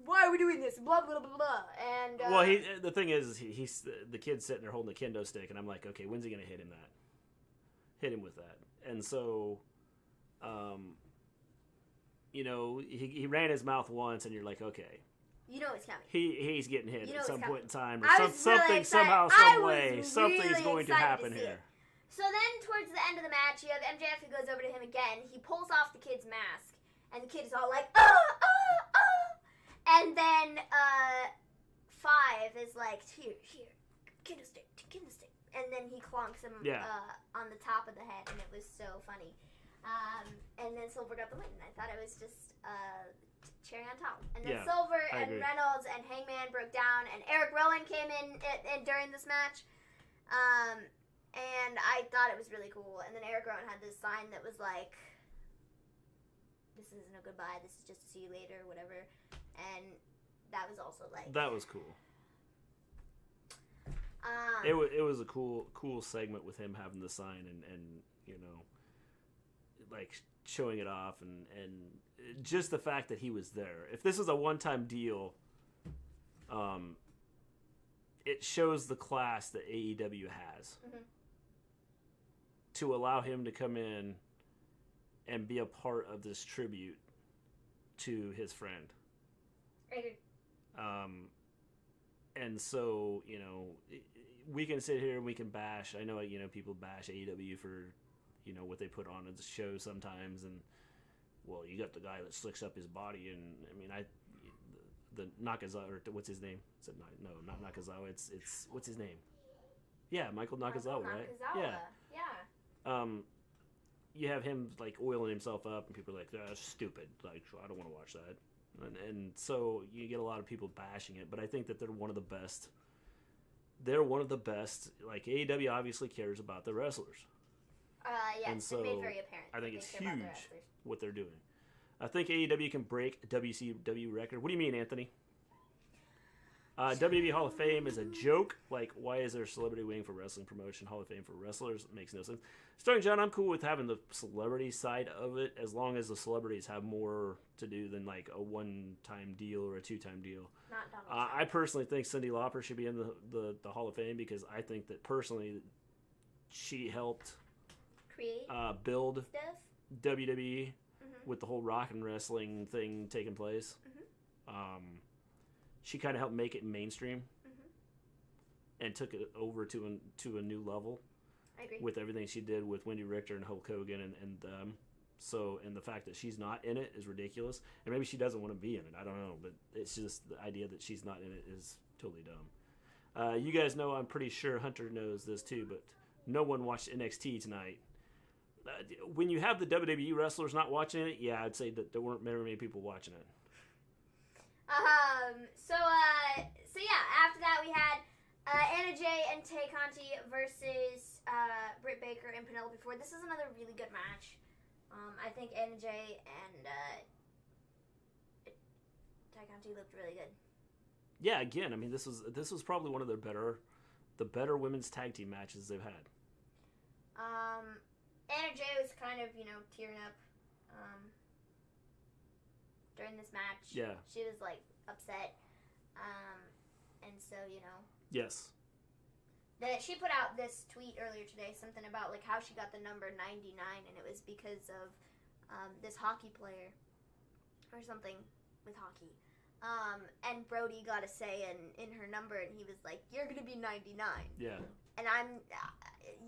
Why are we doing this?" Blah blah blah blah. And well, the thing is, he's the kid's sitting there holding the kendo stick, and I'm like, okay, when's he gonna hit him with that? And so, he ran his mouth once, and you're like, okay. You know it's coming. He's getting hit at some point in time, or something's going to happen here. So then, towards the end of the match, you have MJF who goes over to him again. He pulls off the kid's mask, and the kid is all like, and then Five is like, here, kendo stick, and then he clonks him on the top of the head, and it was so funny. And then Silver got the win, and I thought it was just cherry on top. And then Silver and Reynolds and Hangman broke down, and Eric Rowan came in during this match. And I thought it was really cool. And then Eric Rowan had this sign that was like, "This isn't a goodbye, this is just a see you later," whatever. And that was also like... That was cool. It was a cool segment with him having the sign and like showing it off and just the fact that he was there. If this was a one-time deal, it shows the class that AEW has. Mm-hmm. To allow him to come in and be a part of this tribute to his friend. I agree. And so, we can sit here and we can bash. I know, people bash AEW for, what they put on the show sometimes. And, well, you got the guy that slicks up his body. And, the Nakazawa, or what's his name? Not Nakazawa. It's what's his name? Yeah, Michael Nakazawa, right? Yeah. You have him like oiling himself up, and people are like, "That's stupid. Like, I don't want to watch that." And so you get a lot of people bashing it, but I think that they're one of the best. They're one of the best. Like, AEW obviously cares about the wrestlers. Yes, and so it made very apparent. I think it's huge what they're doing. I think AEW can break a WCW record. What do you mean, Anthony? WWE Hall of Fame is a joke. Like, why is there a celebrity wing for wrestling promotion? Hall of Fame for wrestlers? It makes no sense. Starting John, I'm cool with having the celebrity side of it as long as the celebrities have more to do than like a one-time deal or a two-time deal. Not Donald Trump. I personally think Cyndi Lauper should be in the Hall of Fame because I think that personally she helped create build stuff. WWE with the whole rock and wrestling thing taking place. She kind of helped make it mainstream and took it over to a new level. I agree. With everything she did with Wendy Richter and Hulk Hogan and the fact that she's not in it is ridiculous. And maybe she doesn't want to be in it. I don't know, but it's just the idea that she's not in it is totally dumb. You guys know, I'm pretty sure Hunter knows this too, but no one watched NXT tonight. When you have the WWE wrestlers not watching it, yeah, I'd say that there weren't very many people watching it. So yeah, after that we had Anna Jay and Tay Conti versus Britt Baker and Penelope Ford. This is another really good match. I think Anna Jay and Tay Conti looked really good. Yeah, again, I mean, this was probably one of the better women's tag team matches they've had. Anna Jay was kind of, tearing up during this match. Yeah. She was, upset. And so, Yes. She put out this tweet earlier today, something about, how she got the number 99, and it was because of this hockey player or something with hockey. And Brodie got a say in her number, and he was like, "You're going to be 99. Yeah. And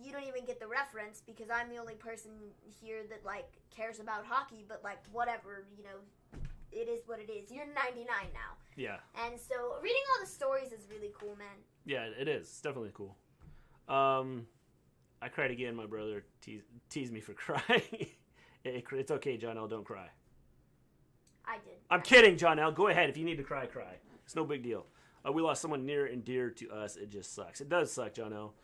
you don't even get the reference because I'm the only person here that, cares about hockey, but, whatever, it is what it is. You're 99 now. Yeah. And so reading all the stories is really cool, man. Yeah, it is. It's definitely cool. I cried again. My brother teased me for crying. It's okay, John L. Don't cry. I did. I'm kidding, John L. Go ahead. If you need to cry, cry. It's no big deal. We lost someone near and dear to us. It just sucks. It does suck, John L.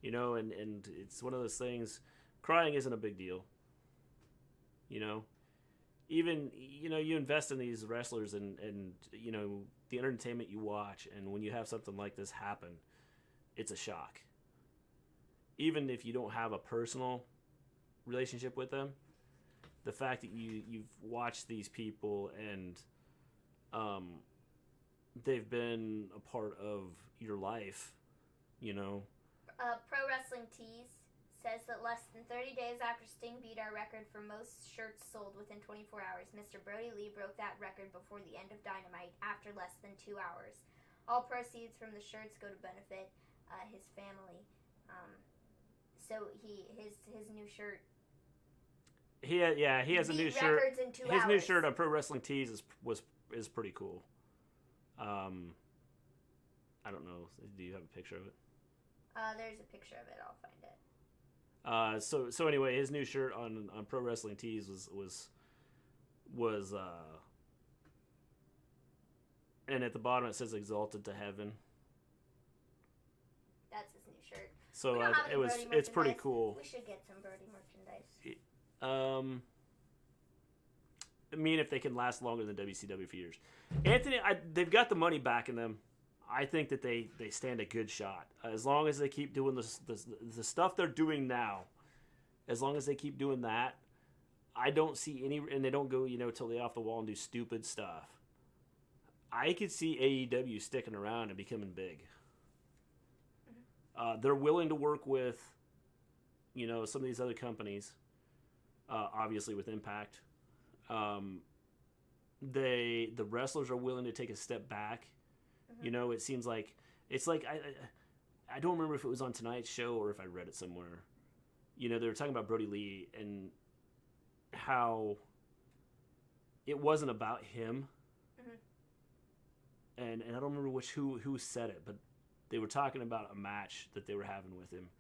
And it's one of those things. Crying isn't a big deal. Even, you invest in these wrestlers and the entertainment you watch, and when you have something like this happen, it's a shock. Even if you don't have a personal relationship with them, the fact that you've watched these people and they've been a part of your life, Pro Wrestling Tees says that less than 30 days after Sting beat our record for most shirts sold within 24 hours, Mr. Brody Lee broke that record before the end of Dynamite after less than 2 hours. All proceeds from the shirts go to benefit his family. So his new shirt. He has a new shirt. His hours. New shirt on Pro Wrestling Tees is pretty cool. I don't know. Do you have a picture of it? There's a picture of it. I'll find it. So anyway, his new shirt on Pro Wrestling Tees was and at the bottom it says "Exalted to Heaven." That's his new shirt. So it's pretty cool. We should get some Brody merchandise. I mean, if they can last longer than WCW for years. Anthony, they've got the money back in them. I think that they stand a good shot. As long as they keep doing the stuff they're doing now, as long as they keep doing that, I don't see any, and they don't go, totally off the wall and do stupid stuff. I could see AEW sticking around and becoming big. They're willing to work with, some of these other companies, obviously with Impact. The wrestlers are willing to take a step back. It seems like I don't remember if it was on tonight's show or if I read it somewhere. They were talking about Brody Lee and how it wasn't about him. And I don't remember who said it, but they were talking about a match that they were having with him,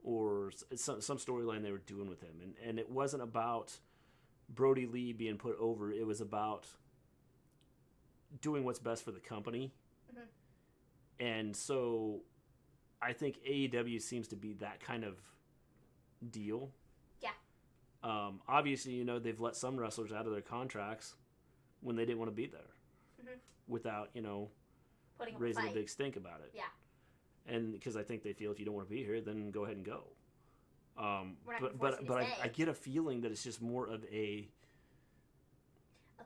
or some storyline they were doing with him, and it wasn't about Brody Lee being put over. It was about doing what's best for the company. And so I think AEW seems to be that kind of deal. Yeah. Obviously, you know, they've let some wrestlers out of their contracts when they didn't want to be there without, you know, raising a big stink about it. Yeah. And because I think they feel if you don't want to be here, then go ahead and go. But I get a feeling that it's just more of a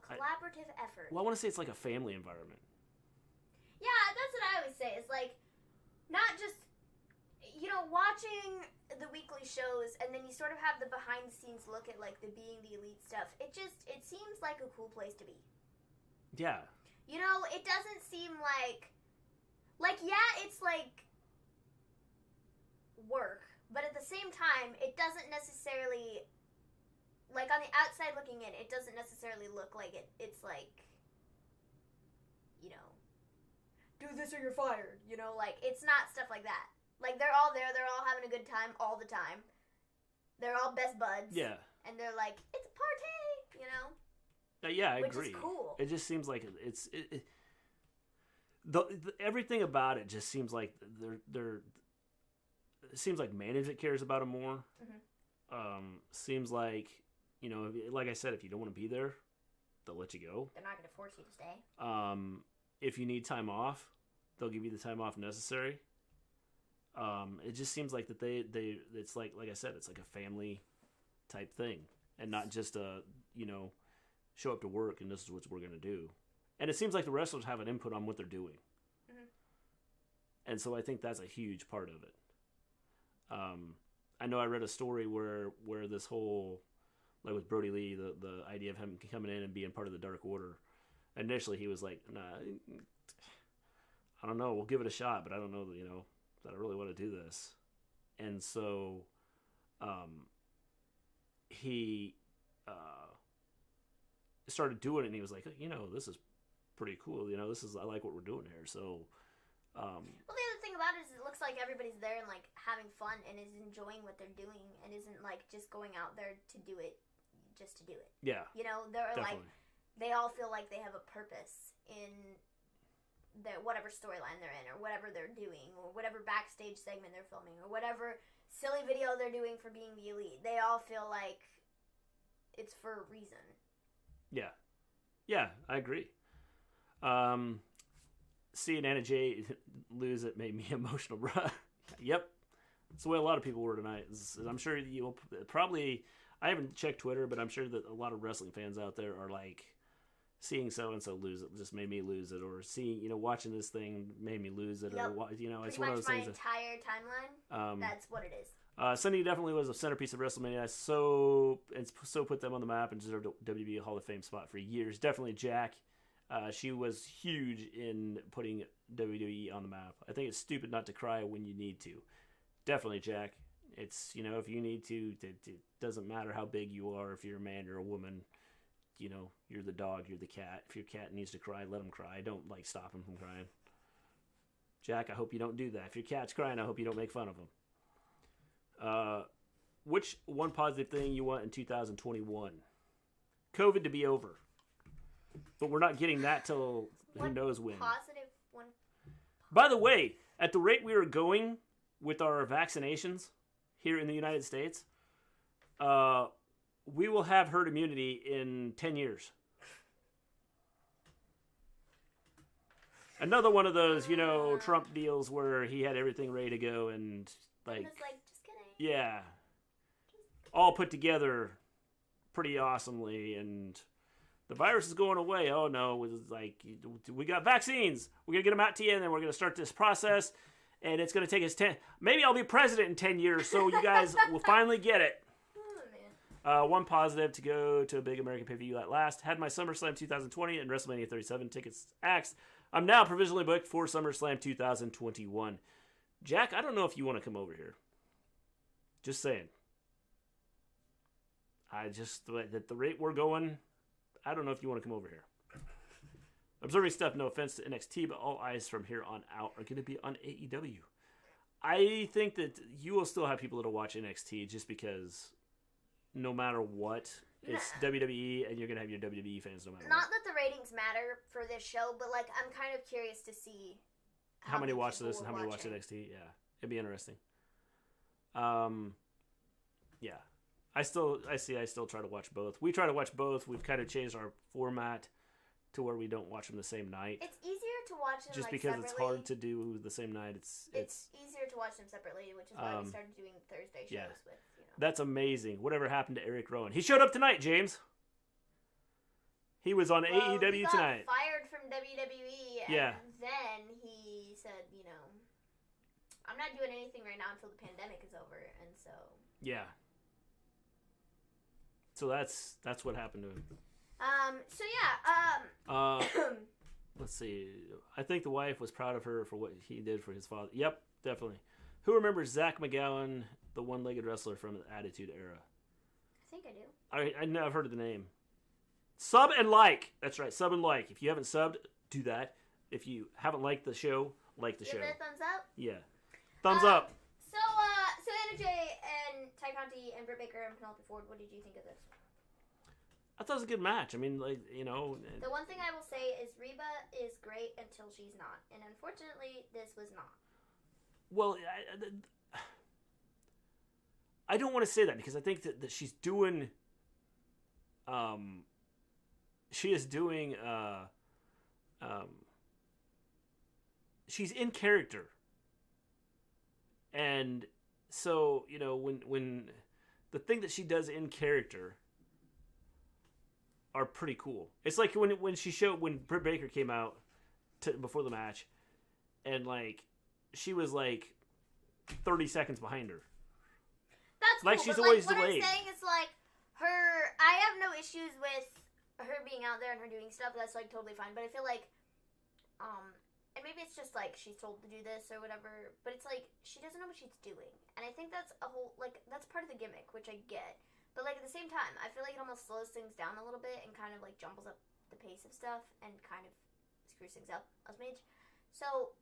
collaborative effort. Well, I want to say it's like a family environment. Yeah, that's what I always say. It's like not just, you know, watching the weekly shows and then you sort of have the behind the scenes look at like the being the elite stuff. It seems like a cool place to be. Yeah. You know, it doesn't seem like yeah, it's like work, but at the same time, it doesn't necessarily, like on the outside looking in, it doesn't necessarily look like it's like, you know, do this or you're fired, you know, like it's not stuff like that. Like they're all there, they're all having a good time all the time. They're all best buds. Yeah. And they're like, it's a party, you know? Yeah, I agree. Which is cool. It just seems like everything about it just seems like it seems like management cares about it more. Seems like, you know, like I said, if you don't want to be there, they'll let you go. They're not going to force you to stay. If you need time off, they'll give you the time off necessary. It just seems like that it's like I said, it's like a family type thing, and not just a, you know, show up to work and this is what we're going to do. And it seems like the wrestlers have an input on what they're doing. And so I think that's a huge part of it. I know I read a story where this whole, like with Brody Lee, the idea of him coming in and being part of the Dark Order, initially he was like, nah, I don't know, we'll give it a shot, but I don't know that, you know, that I really want to do this. And so he started doing it, and he was like, you know, this is pretty cool. You know, I like what we're doing here. So, well, the other thing about it is it looks like everybody's there and like having fun and is enjoying what they're doing and isn't like just going out there to do it just to do it. Yeah. You know, they're definitely. Like, they all feel like they have a purpose in their whatever storyline they're in or whatever they're doing or whatever backstage segment they're filming or whatever silly video they're doing for being the elite. They all feel like it's for a reason. Yeah. Yeah, I agree. Seeing Anna Jay lose it made me emotional, bro. Yep. That's the way a lot of people were tonight. I'm sure you'll probably, I haven't checked Twitter, but I'm sure that a lot of wrestling fans out there are like, seeing so-and-so lose it just made me lose it, or seeing, you know, watching this thing made me lose it, yep. Or, you know, it's pretty one of those things. My entire timeline, that's what it is. Sunday definitely was a centerpiece of WrestleMania. So put them on the map and deserved a WWE Hall of Fame spot for years. Definitely Jack. She was huge in putting WWE on the map. I think it's stupid not to cry when you need to. Definitely Jack. It's, you know, if you need to, it doesn't matter how big you are, if you're a man or a woman. You know, you're the dog, you're the cat. If your cat needs to cry, let him cry. Don't, like, stop him from crying. Jack, I hope you don't do that. If your cat's crying, I hope you don't make fun of him. Which one positive thing you want in 2021? COVID to be over. But we're not getting that till who knows when. Positive one. By the way, at the rate we are going with our vaccinations here in the United States, we will have herd immunity in 10 years. Another one of those, you know, Trump deals where he had everything ready to go and like, just kidding. Yeah, all put together pretty awesomely, and the virus is going away. Oh no, it's like, we got vaccines. We're gonna get them out to you, and then we're gonna start this process, and it's gonna take us 10. Maybe I'll be president in 10 years, so you guys will finally get it. One positive to go to a big American pay-per-view at last. Had my SummerSlam 2020 and WrestleMania 37 tickets axed. I'm now provisionally booked for SummerSlam 2021. Jack, I don't know if you want to come over here. Just saying. At the rate we're going, I don't know if you want to come over here. Observing stuff, no offense to NXT, but all eyes from here on out are going to be on AEW. I think that you will still have people that'll watch NXT just because no matter what, it's WWE, and you're going to have your WWE fans no matter what. Not that the ratings matter for this show, but like I'm kind of curious to see how many watch this and how many watch NXT. Yeah, it'd be interesting. Yeah. I still try to watch both. We try to watch both. We've kind of changed our format to where we don't watch them the same night. It's easier to watch them just like because separately. it's hard to do the same night. It's easier to watch them separately, which is why we started doing Thursday shows with. That's amazing. Whatever happened to Eric Rowan? He showed up tonight, James. He was on AEW he got tonight. Fired from WWE, and then he said, I'm not doing anything right now until the pandemic is over, and so. Yeah. So that's what happened to him. Let's see. I think the wife was proud of her for what he did for his father. Yep, definitely. Who remembers Zach McGowan, the one-legged wrestler from the Attitude Era? I think I do. I know I've heard of the name. Sub and like. That's right, sub and like. If you haven't subbed, do that. If you haven't liked the show, like the show. Give it a thumbs up? Yeah. Thumbs up. So Anna Jay and Ty Conti and Britt Baker and Penelope Ford, what did you think of this? I thought it was a good match. I mean, The one thing I will say is Reba is great until she's not. And unfortunately, this was not. Well, I don't want to say that because I think that she's doing... she is doing... she's in character. And so, when the thing that she does in character are pretty cool. It's like when Britt Baker came out before the match, and she was 30 seconds behind her. That's like cool, she's but always what delayed. I'm saying is her. I have no issues with her being out there and her doing stuff. That's totally fine. But I feel and maybe it's just she's told to do this or whatever. But it's she doesn't know what she's doing, and I think that's a whole that's part of the gimmick, which I get. But at the same time, I feel it almost slows things down a little bit and kind of jumbles up the pace of stuff and kind of screws things up a smidge. So,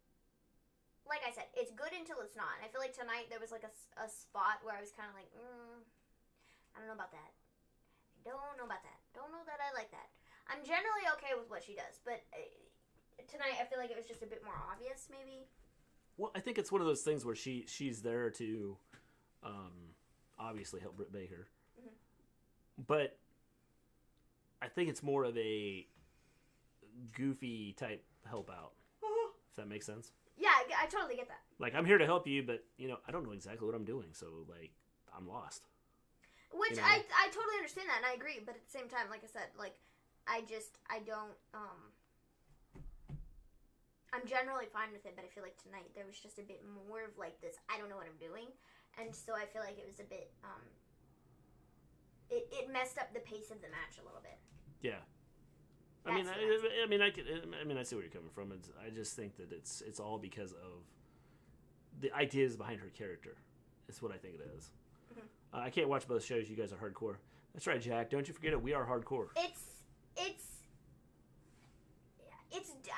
like I said, it's good until it's not. And I feel tonight there was a spot where I was kind of I don't know about that. I don't know about that. Don't know that I like that. I'm generally okay with what she does, but tonight I feel it was just a bit more obvious, maybe. Well, I think it's one of those things where she's there to obviously help Britt Baker. But I think it's more of a goofy type help out. If that makes sense. Yeah, I totally get that. I'm here to help you, but I don't know exactly what I'm doing, so I'm lost. Which I totally understand that, and I agree. But at the same time, like I said, I don't. I'm generally fine with it, but I feel tonight there was just a bit more of this. I don't know what I'm doing, and so I feel it was a bit. It messed up the pace of the match a little bit. Yeah. I see where you're coming from. I just think that it's all because of the ideas behind her character. Is what I think it is. Mm-hmm. I can't watch both shows. You guys are hardcore. That's right, Jack. Don't you forget it. We are hardcore.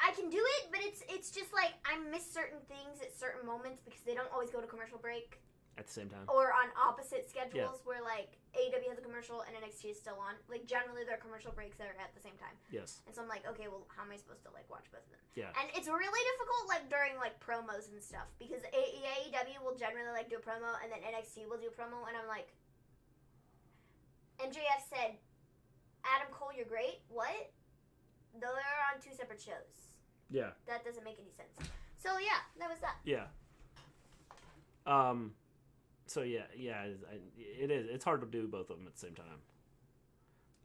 I can do it, but it's just I miss certain things at certain moments because they don't always go to commercial break. At the same time. Or on opposite schedules where AEW has a commercial and NXT is still on. Generally their commercial breaks are at the same time. Yes. And so I'm okay, well, how am I supposed to watch both of them? Yeah. And it's really difficult during promos and stuff because AEW will generally do a promo and then NXT will do a promo and I'm MJF said, Adam Cole, you're great. What? They're on two separate shows. Yeah. That doesn't make any sense. So yeah, that was that. Yeah. So yeah, it is. It's hard to do both of them at the same time.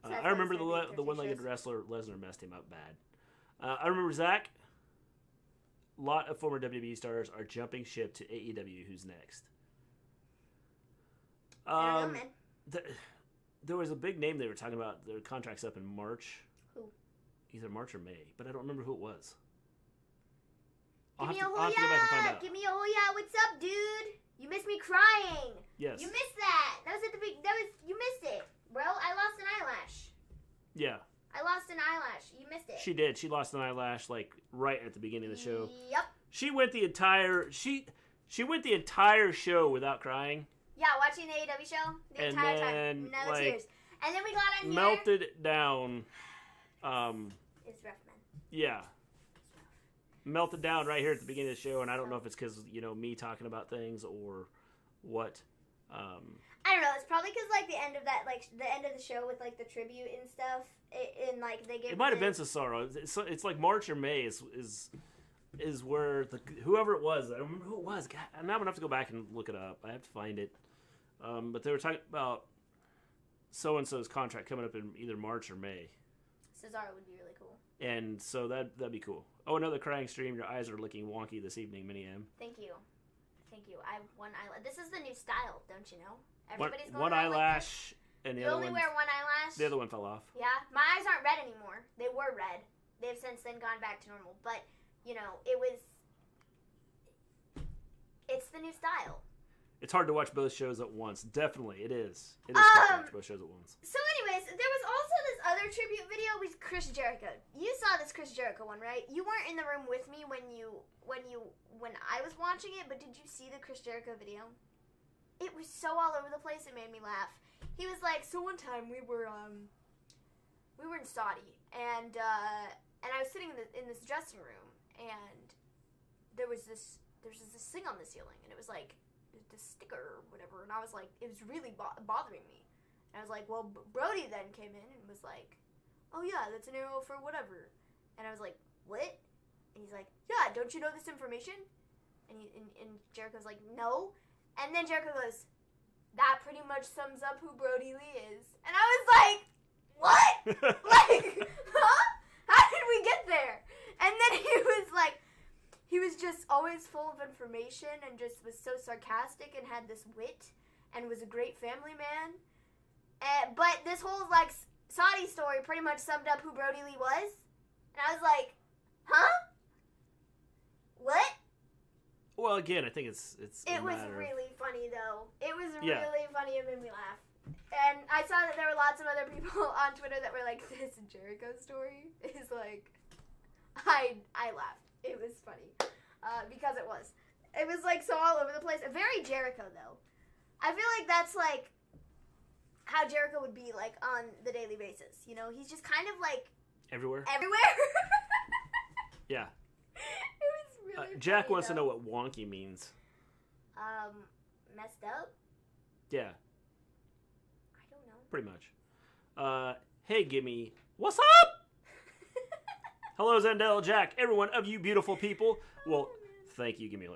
So I remember the one-legged wrestler Lesnar messed him up bad. I remember Zach. A lot of former WWE stars are jumping ship to AEW. Who's next? I don't know, man. There was a big name they were talking about. Their contract's up in March. Who? Either March or May, but I don't remember who it was. Give me a Hoya! Give me a Hoya! What's up, dude? You missed me crying. Yes. You missed that. That was at the big. You missed it, bro. I lost an eyelash. Yeah. I lost an eyelash. You missed it. She did. She lost an eyelash right at the beginning of the show. Yep. She went the entire show without crying. Yeah, watching the AEW show the entire time. No tears. And then we got on here. Melted down. It's rough, man. Yeah. Melted down right here at the beginning of the show, and I don't know if it's because me talking about things or what. I don't know. It's probably because like the end of that, like the end of the show with like the tribute and stuff, and like they give. It might have been Cesaro. It's like March or May is where whoever it was. I don't remember who it was. God, I'm gonna have to go back and look it up. I have to find it. But they were talking about so and so's contract coming up in either March or May. Cesaro would be really cool. And so that'd be cool. Oh, another crying stream. Your eyes are looking wonky this evening, Minnie M. Thank you. I have one eyelash. This is the new style, don't you know? Everybody's one eyelash, like and the other one. You only wear one eyelash? The other one fell off. Yeah. My eyes aren't red anymore. They were red. They've since then gone back to normal. But, you know, it's the new style. It's hard to watch both shows at once. Definitely, it is. It is hard to watch both shows at once. So anyways, there was also this other tribute video with Chris Jericho. You saw this Chris Jericho one, right? You weren't in the room with me when I was watching it, but did you see the Chris Jericho video? It was so all over the place, it made me laugh. He was like, so one time we were in Saudi, and I was sitting in this dressing room, and there was this thing on the ceiling, and it was like this sticker or whatever, and I was like, it was really bothering me. And I was like, well, Brodie then came in and was like, oh yeah, that's an arrow for whatever. And I was like, what? And he's like, yeah, don't you know this information? And Jericho's like, no. And then Jericho goes, that pretty much sums up who Brady Lee is. And I was like, what? Like, huh? How did we get there? And then he was just always full of information and just was so sarcastic and had this wit and was a great family man. But this whole, like, Saudi story pretty much summed up who Brady Lee was. And I was like, huh? What? Well, again, I think it's It was really funny, though. It was really funny. It made me laugh. And I saw that there were lots of other people on Twitter that were like, this Jericho story is like, I laughed. It was funny. Because it was. It was like so all over the place. Very Jericho, though. I feel like that's like how Jericho would be like on the daily basis. You know, he's just kind of like everywhere. Yeah. It was really Jack funny, wants though. to know what wonky means. Messed up? Yeah. I don't know. Pretty much. Hey, Gimme. What's up? Hello, Zendel, Jack, every one of you beautiful people. Well, thank you, Gimme.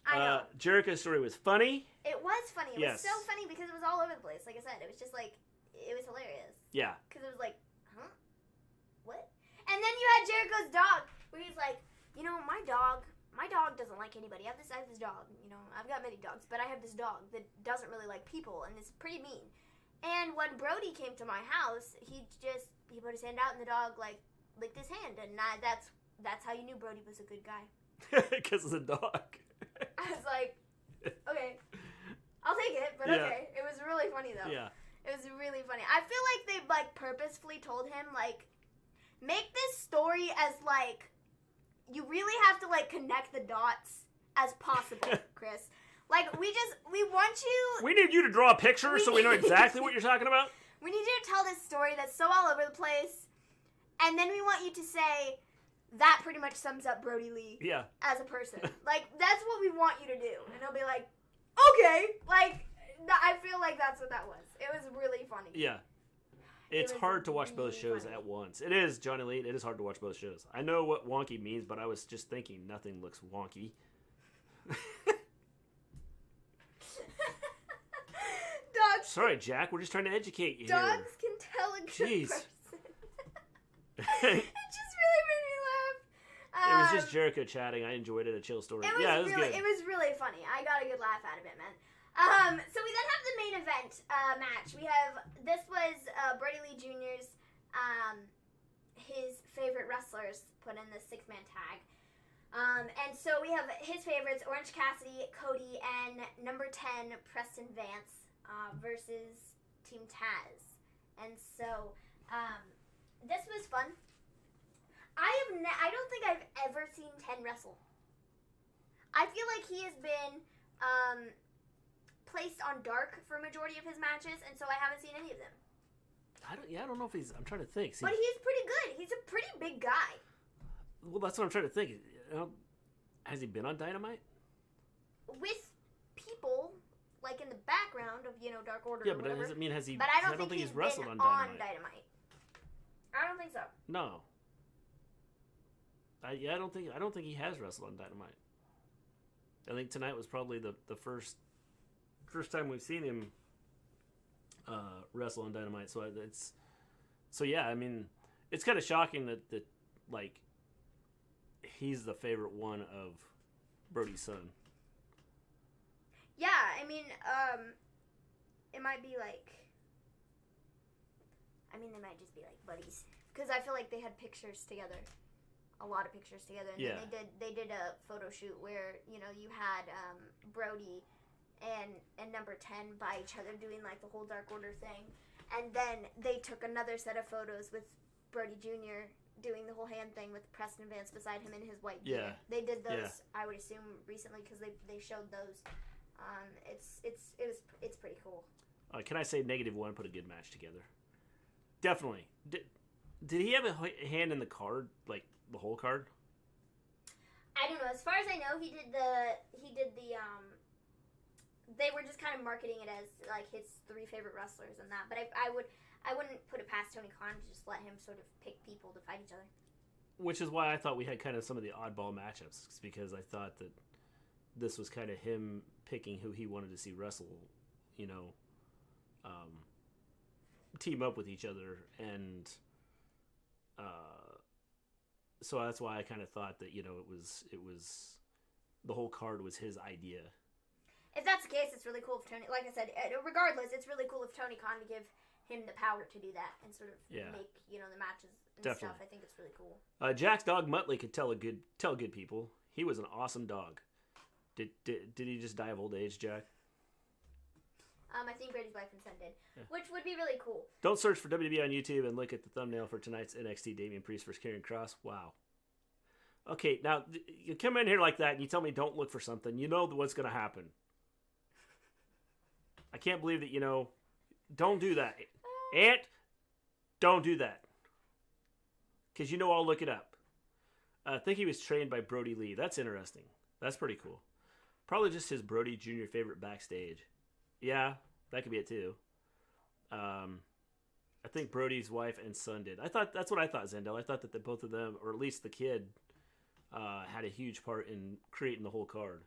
I know. Jericho's story was funny. It was funny. It Yes. was so funny because it was all over the place. Like I said, it was just like, it was hilarious. Yeah. Because it was like, huh? What? And then you had Jericho's dog, where he's like, you know, my dog doesn't like anybody. I have this dog, you know, I've got many dogs, but I have this dog that doesn't really like people and is pretty mean. And when Brodie came to my house, he put his hand out and the dog, like, licked his hand. And that's how you knew Brodie was a good guy. Because of the dog. I was like, okay, I'll take it, but Yeah. okay. It was really funny, though. Yeah. It was really funny. I feel like they, like, purposefully told him, like, make this story as, like, you really have to, like, connect the dots as possible, Chris. Like, we want you... We need you to draw a picture so we know exactly what you're talking about. We need you to tell this story that's so all over the place, and then we want you to say, that pretty much sums up Brady Lee as a person. Like, that's what we want you to do. And they'll be like, okay. Like, I feel like that's what that was. It was really funny. Yeah. It's hard to watch both shows at once. It is, Johnny Lee. It is hard to watch both shows. I know what wonky means, but I was just thinking nothing looks wonky. Dogs. Sorry, Jack. We're just trying to educate you Dogs here. can tell a good Jeez. person. It just really made me laugh. It was just Jericho chatting. I enjoyed it. A chill story. It was good. It was really funny. I got a good laugh out of it, man. So we then have the main event match. This was Brady Lee Jr.'s his favorite wrestlers put in the 6-man tag. And so we have his favorites, Orange Cassidy, Cody, and number 10, Preston Vance, versus Team Taz. And so this was fun. I don't think I've ever seen 10 wrestle. I feel like he has been placed on dark for a majority of his matches, and so I haven't seen any of them. I don't know if he's... I'm trying to think. See, but he's pretty good. He's a pretty big guy. Well, that's what I'm trying to think. Has he been on Dynamite? With people like in the background of Dark Order. Yeah, or but whatever. does it mean has he? But I don't think he's wrestled been on Dynamite. I don't think so. No. I don't think he has wrestled on Dynamite. I think tonight was probably the first time we've seen him wrestle on Dynamite. So yeah, I mean, it's kind of shocking that like he's the favorite one of Brodie's son. Yeah, I mean, it might be like, they might just be like buddies, because I feel like they had pictures together, a lot of pictures together, and yeah. then they did a photo shoot where you had Brodie and number 10 by each other doing like the whole Dark Order thing, and then they took another set of photos with Brodie Jr. doing the whole hand thing with Preston Vance beside him in his white gear. They did those, I would assume, recently because they showed those. It's pretty cool. Can I say -1 put a good match together? Definitely. Did he have a hand in the card, like the whole card? I don't know. As far as I know, he did the they were just kind of marketing it as like his 3 favorite wrestlers and that. But I wouldn't put it past Tony Khan to just let him sort of pick people to fight each other. Which is why I thought we had kind of some of the oddball matchups, because I thought that this was kind of him picking who he wanted to see wrestle, team up with each other, and so that's why I kind of thought that it was the whole card was his idea. If that's the case, it's really cool if Tony, like I said, regardless, it's really cool if Tony Khan to give him the power to do that and sort of make the matches and Definitely. Stuff. I think it's really cool. Jack's dog Muttley could tell good people. He was an awesome dog. Did he just die of old age, Jack? I think Brady's wife and son did, which would be really cool. Don't search for WWE on YouTube and look at the thumbnail for tonight's NXT Damian Priest vs. Karrion Kross. Wow. Okay, now you come in here like that and you tell me don't look for something. You know what's going to happen. I can't believe that, don't do that. Aunt, don't do that. Because I'll look it up. I think he was trained by Brody Lee. That's interesting. That's pretty cool. Probably just his Brodie Jr. favorite backstage. Yeah, that could be it too. I think Brodie's wife and son did. That's what I thought, Zendel. I thought that both of them, or at least the kid, had a huge part in creating the whole card.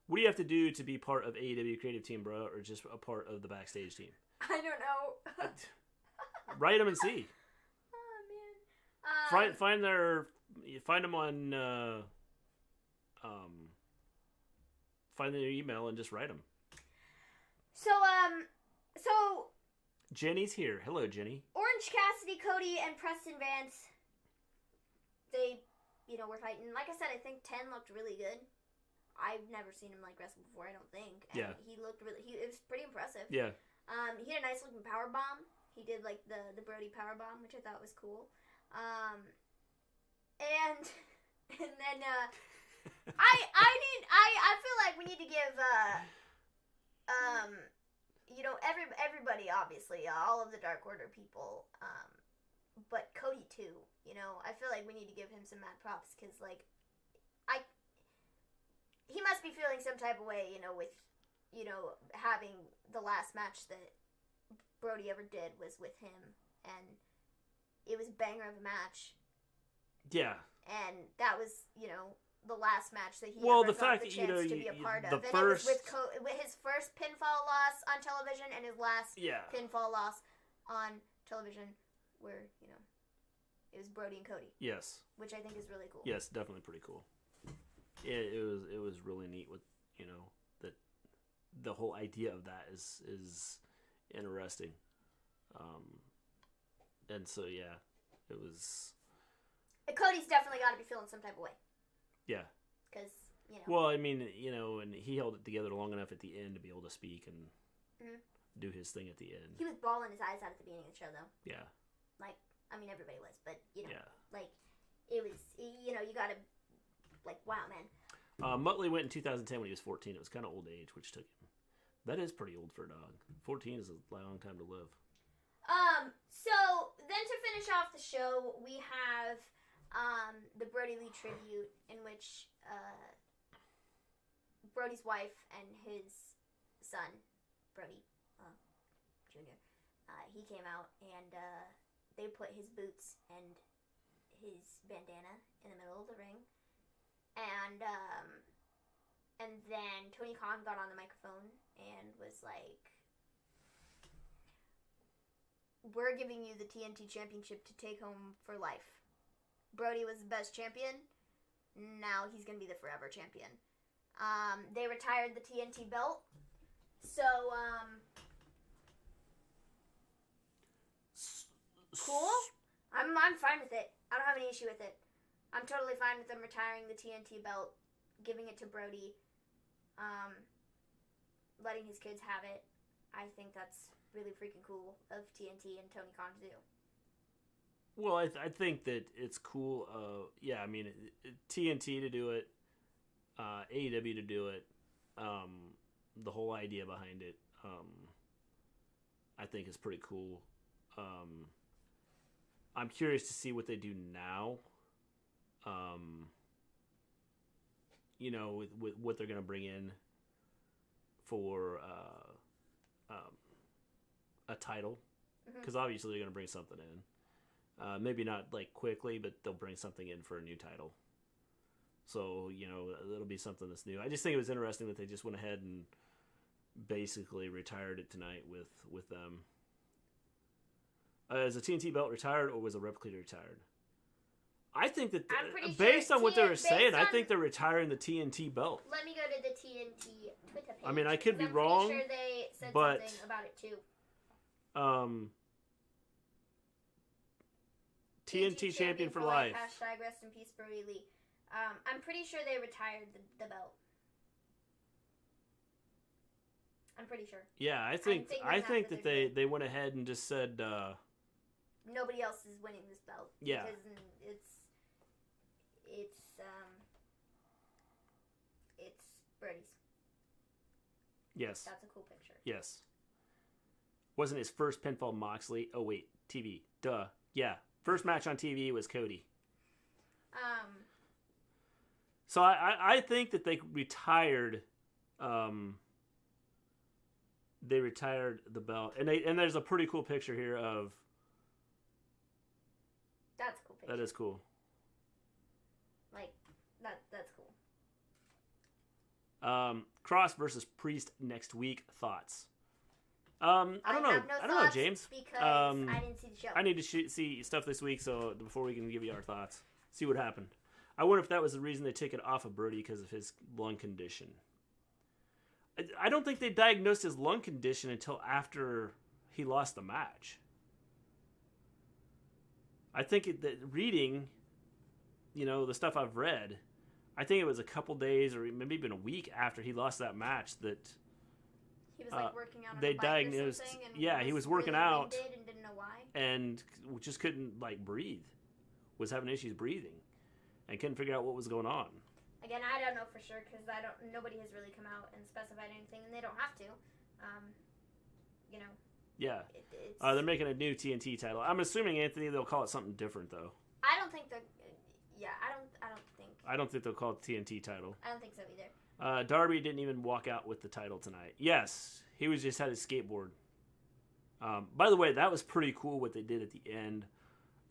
What do you have to do to be part of AEW creative team, bro, or just a part of the backstage team? I don't know. Write them and see. Oh man. Find them on. Find their email and just write them. So Jenny's here. Hello, Jenny. Orange Cassidy, Cody, and Preston Vance. They, were fighting. Like I said, I think 10 looked really good. I've never seen him wrestle before. I don't think. And he looked really. It was pretty impressive. Yeah. He had a nice looking power bomb. He did the Brodie power bomb, which I thought was cool. And then I feel like we need to give everybody, obviously, all of the Dark Order people, but Cody too. I feel like we need to give him some mad props because he must be feeling some type of way, with having the last match that Brodie ever did was with him, and it was a banger of a match. Yeah. And that was, the last match that he ever got the chance to be a part of. And it was with his first pinfall loss on television and his last pinfall loss on television where, it was Brodie and Cody. Yes. Which I think is really cool. Yes, definitely pretty cool. Yeah, it was really neat with, that the whole idea of that is interesting. And so, yeah, it was... Cody's definitely got to be feeling some type of way. Yeah. Because, Well, I mean, and he held it together long enough at the end to be able to speak and do his thing at the end. He was bawling his eyes out at the beginning of the show, though. Yeah. Everybody was, but, it was, you got to, wow, man. Muttley went in 2010 when he was 14. It was kind of old age, which took him. That is pretty old for a dog. 14 is a long time to live. So, then to finish off the show, we have... the Brady Lee Tribute, in which Brodie's wife and his son Brodie Jr. He came out and they put his boots and his bandana in the middle of the ring, and then Tony Khan got on the microphone and was like, "We're giving you the TNT Championship to take home for life. Brodie was the best champion. Now he's going to be the forever champion." They retired the TNT belt. So, cool. I'm fine with it. I don't have any issue with it. I'm totally fine with them retiring the TNT belt, giving it to Brodie, letting his kids have it. I think that's really freaking cool of TNT and Tony Khan to do. Well, I think that it's cool. Yeah, I mean, TNT to do it, AEW to do it, the whole idea behind it, I think is pretty cool. I'm curious to see what they do now. You know, with what they're going to bring in for a title, because obviously they're going to bring something in. Maybe not like quickly, but they'll bring something in for a new title. So, you know, it'll be something that's new. I just think it was interesting that they just went ahead and basically retired it tonight with them. Is a TNT belt retired or was a replica retired? I think that based on what they were saying, I think they're retiring the TNT belt. Let me go to the TNT Twitter page. I mean, I could be I'm wrong, pretty sure they said something about it too. TNT champion for life. Hashtag rest in peace, Brady Lee. I'm pretty sure they retired the belt. I'm pretty sure. Yeah, I think that they went ahead and just said nobody else is winning this belt. Yeah. Because it's Brodie's. Yes. That's a cool picture. Yes. Wasn't his first pinfall Moxley? Oh wait, TV. Duh. Yeah. First match on TV was Cody. So I think that they retired. They retired the belt, and there's a pretty cool picture here of. That's a cool picture. That is cool. Like that's cool. Cross versus Priest next week. Thoughts? I don't know. I don't know, James. Because I didn't see the show. I need to see stuff this week, so before we can give you our thoughts, see what happened. I wonder if that was the reason they took it off of Brodie because of his lung condition. I don't think they diagnosed his lung condition until after he lost the match. I think that reading, you know, the stuff I've read, I think it was a couple days or maybe even a week after he lost that match that he was like working out on they a bike diagnosed. or something, and he was working really out winded and didn't know why, and just couldn't like breathe. Was having issues breathing, and couldn't figure out what was going on. Again, I don't know for sure because nobody has really come out and specified anything, and they don't have to. You know. Yeah. They're making a new TNT title. I'm assuming, Anthony, they'll call it something different though. I don't think they're. Yeah, I don't think they'll call it the TNT title. I don't think so either. Darby didn't even walk out with the title tonight. Yes, he was just had his skateboard. By the way, that was pretty cool what they did at the end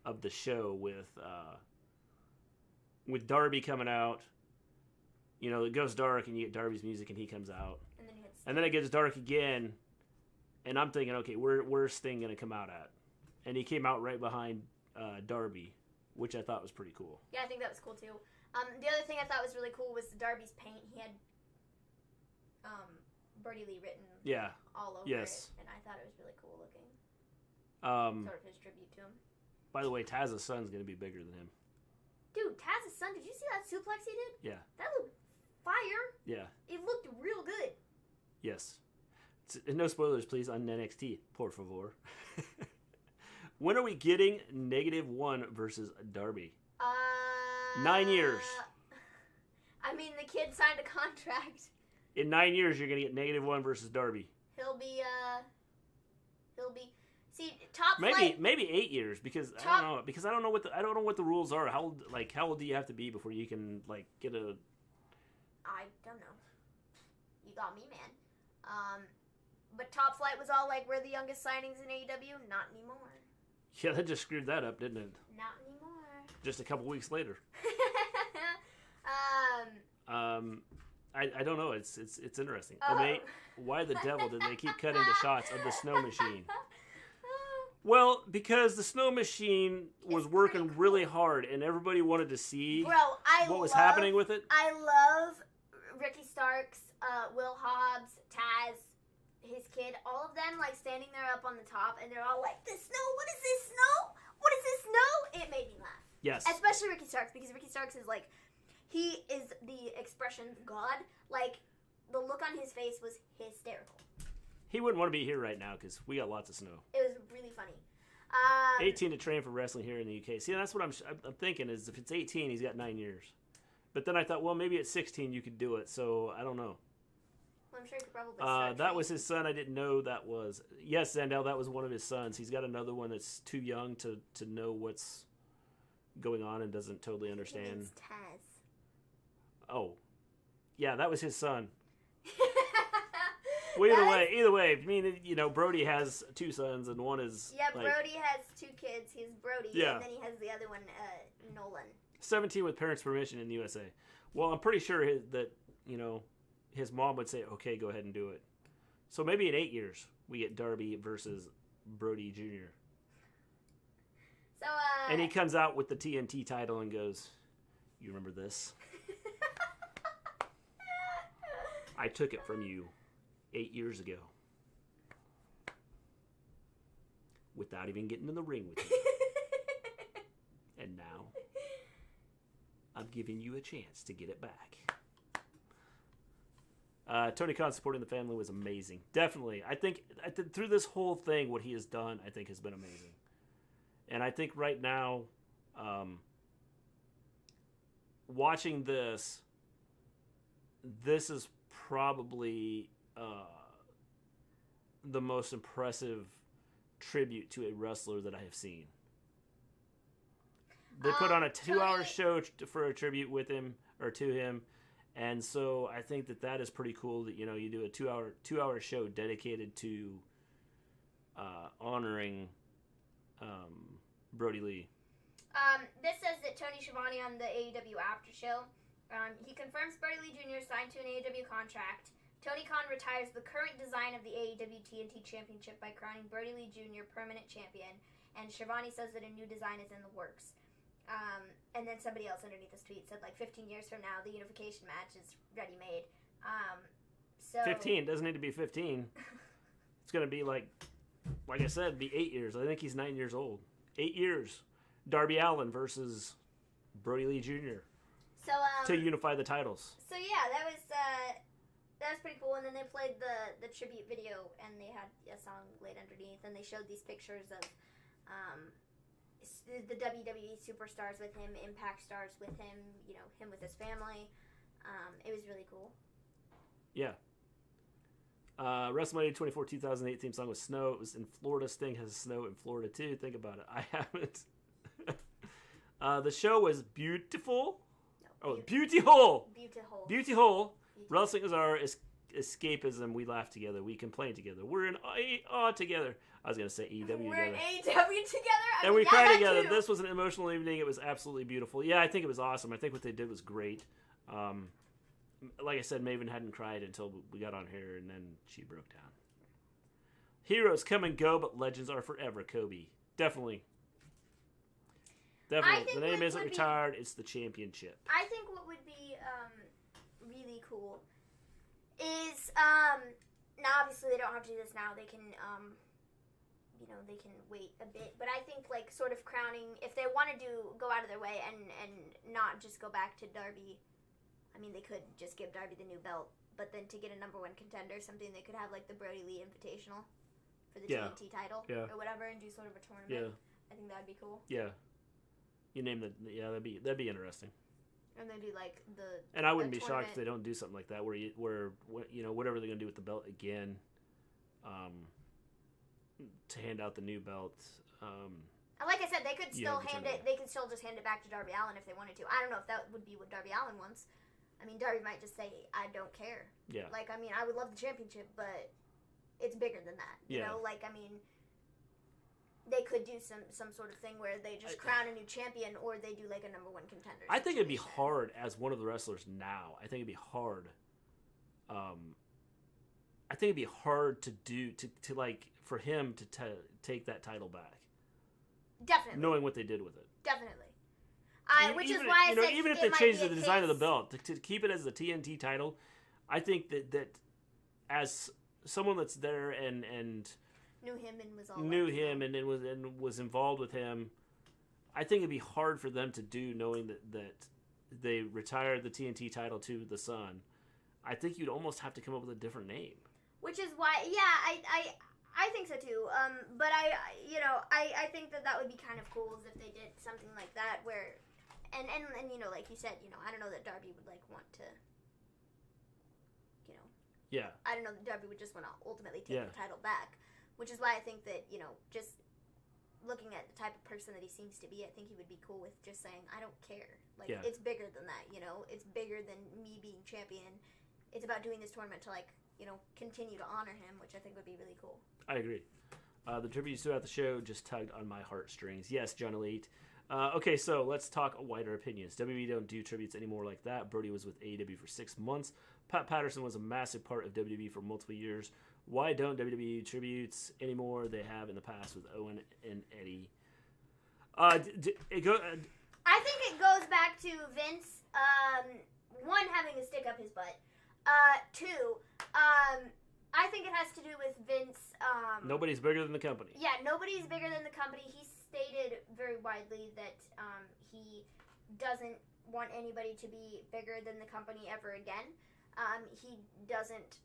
of the show with Darby coming out. You know, it goes dark and you get Darby's music and he comes out. And then it gets dark again. And I'm thinking, okay, where's Sting going to come out at? And he came out right behind Darby, which I thought was pretty cool. Yeah, I think that was cool too. The other thing I thought was really cool was Darby's paint. He had Brady Lee written all over it. And I thought it was really cool looking. Sort of his tribute to him. By the way, Taz's son's going to be bigger than him. Dude, Taz's son, did you see that suplex he did? Yeah. That looked fire. Yeah. It looked real good. Yes. No spoilers, please, on NXT, por favor. When are we getting -1 versus Darby? 9 years. I mean, the kid signed a contract. In 9 years, you're going to get -1 versus Darby. He'll be. See, top flight. Maybe 8 years because I don't know what the rules are. How old do you have to be before you can get a? I don't know. You got me, man. But top Flight was all like, we're the youngest signings in AEW. Not anymore. Yeah, that just screwed that up, didn't it? Not anymore. Just a couple weeks later. I don't know. It's interesting. Oh. Why the devil did they keep cutting the shots of the snow machine? Well, because the snow machine was working cool. really hard, and everybody wanted to see what was love, happening with it. I love Ricky Starks, Will Hobbs, Taz, his kid, all of them like standing there up on the top, and they're all like, "The snow? What is this snow? What is this snow?" It made me laugh. Yes. Especially Ricky Starks, because Ricky Starks is like, he is the expression god. Like, the look on his face was hysterical. He wouldn't want to be here right now because we got lots of snow. It was really funny. 18 to train for wrestling here in the UK. See, that's what I'm thinking is if it's 18, he's got 9 years. But then I thought, well, maybe at 16 you could do it. So I don't know. Well, I'm sure he could probably start that was his son. I didn't know that was. Yes, Zandel, that was one of his sons. He's got another one that's too young to know what's going on and doesn't totally understand. It's Taz. Oh. Yeah, that was his son. Well, either way, I mean, you know, Brodie has 2 sons, and one is... Yeah, like, Brodie has 2 kids. He's Brodie, yeah. And then he has the other one, Nolan. 17 with parents' permission in the USA. Well, I'm pretty sure that, you know, his mom would say, okay, go ahead and do it. So maybe in 8 years, we get Darby versus Brodie Jr. So, and he comes out with the TNT title and goes, you remember this? I took it from you 8 years ago. Without even getting in the ring with you. And now, I'm giving you a chance to get it back. Tony Khan supporting the family was amazing. Definitely. I think through this whole thing, what he has done, I think has been amazing. And I think right now, watching this is probably the most impressive tribute to a wrestler that I have seen. They put on a 2-hour show for a tribute with him or to him, and so I think that is pretty cool. That you know you do a 2-hour show dedicated to honoring Brody Lee. This says that Tony Schiavone on the AEW after show. He confirms Brady Lee Jr. signed to an AEW contract. Tony Khan retires the current design of the AEW TNT Championship by crowning Brady Lee Jr. permanent champion, and Schiavone says that a new design is in the works. And then somebody else underneath this tweet said, like, 15 years from now, the unification match is ready-made. So 15 doesn't need to be 15. It's going to be like I said, be 8 years. I think he's 9 years old. 8 years. Darby Allin versus Brody Lee Jr. So to unify the titles. So yeah, that was pretty cool. And then they played the tribute video, and they had a song laid underneath, and they showed these pictures of the WWE superstars with him, Impact stars with him, you know, him with his family. It was really cool. Yeah. WrestleMania 24 2008 theme song was Snow. It was in Florida. Sting has snow in Florida too. Think about it. I haven't. The show was beautiful. Beautiful. Wrestling is our escapism. We laugh together. We complain together. We're in awe together. I was going to say AEW together. We're in AEW together? And we cry together. Too. This was an emotional evening. It was absolutely beautiful. Yeah, I think it was awesome. I think what they did was great. Like I said, Maven hadn't cried until we got on here, and then she broke down. Heroes come and go, but legends are forever, Kobe. Definitely. The name isn't retired. It's the championship. I think what would be really cool is now obviously they don't have to do this now. They can they can wait a bit. But I think like sort of crowning, if they want to go out of their way and not just go back to Darby. I mean, they could just give Darby the new belt, but then to get a number 1 contender, something they could have like the Brody Lee Invitational for the TNT title or whatever, and do sort of a tournament. Yeah. I think that'd be cool. Yeah. You name that. Yeah, that'd be interesting. And then do like the. And I wouldn't be shocked if they don't do something like that, where whatever they're gonna do with the belt again, to hand out the new belt. Like I said, they could still hand it. They could still just hand it back to Darby Allin if they wanted to. I don't know if that would be what Darby Allin wants. I mean, Darby might just say, "I don't care." Yeah. Like, I mean, I would love the championship, but it's bigger than that. You know, like, I mean, they could do some sort of thing where they just crown a new champion, or they do like a number one contender. I think it'd be hard as one of the wrestlers now. I think it'd be hard. I think it'd be hard to do to like for him to take that title back. Definitely. Knowing what they did with it. Definitely. Which is why I said even if they change the design of the belt to keep it as the TNT title, I think that as someone that's there and knew him and was involved with him, I think it'd be hard for them to do, knowing that they retired the TNT title to the Sun. I think you'd almost have to come up with a different name. Which is why, I think so too. But I think that would be kind of cool if they did something like that where, and you know, like you said, you know, I don't know that Darby would like want to, you know. Yeah. I don't know that Darby would just want to ultimately take the title back, which is why I think that, you know, just looking at the type of person that he seems to be, I think he would be cool with just saying, I don't care. Like, it's bigger than that, you know? It's bigger than me being champion. It's about doing this tournament to, like, you know, continue to honor him, which I think would be really cool. I agree. The tributes throughout the show just tugged on my heartstrings. Yes, John Elite. Okay, so let's talk wider opinions. WWE don't do tributes anymore like that. Brodie was with AEW for 6 months. Pat Patterson was a massive part of WWE for multiple years. Why don't WWE do tributes anymore? They have in the past with Owen and Eddie. I think it goes back to Vince, one, having to stick up his butt. Two, I think it has to do with Vince. Nobody's bigger than the company. Yeah, nobody's bigger than the company. He stated very widely that he doesn't want anybody to be bigger than the company ever again. He doesn't.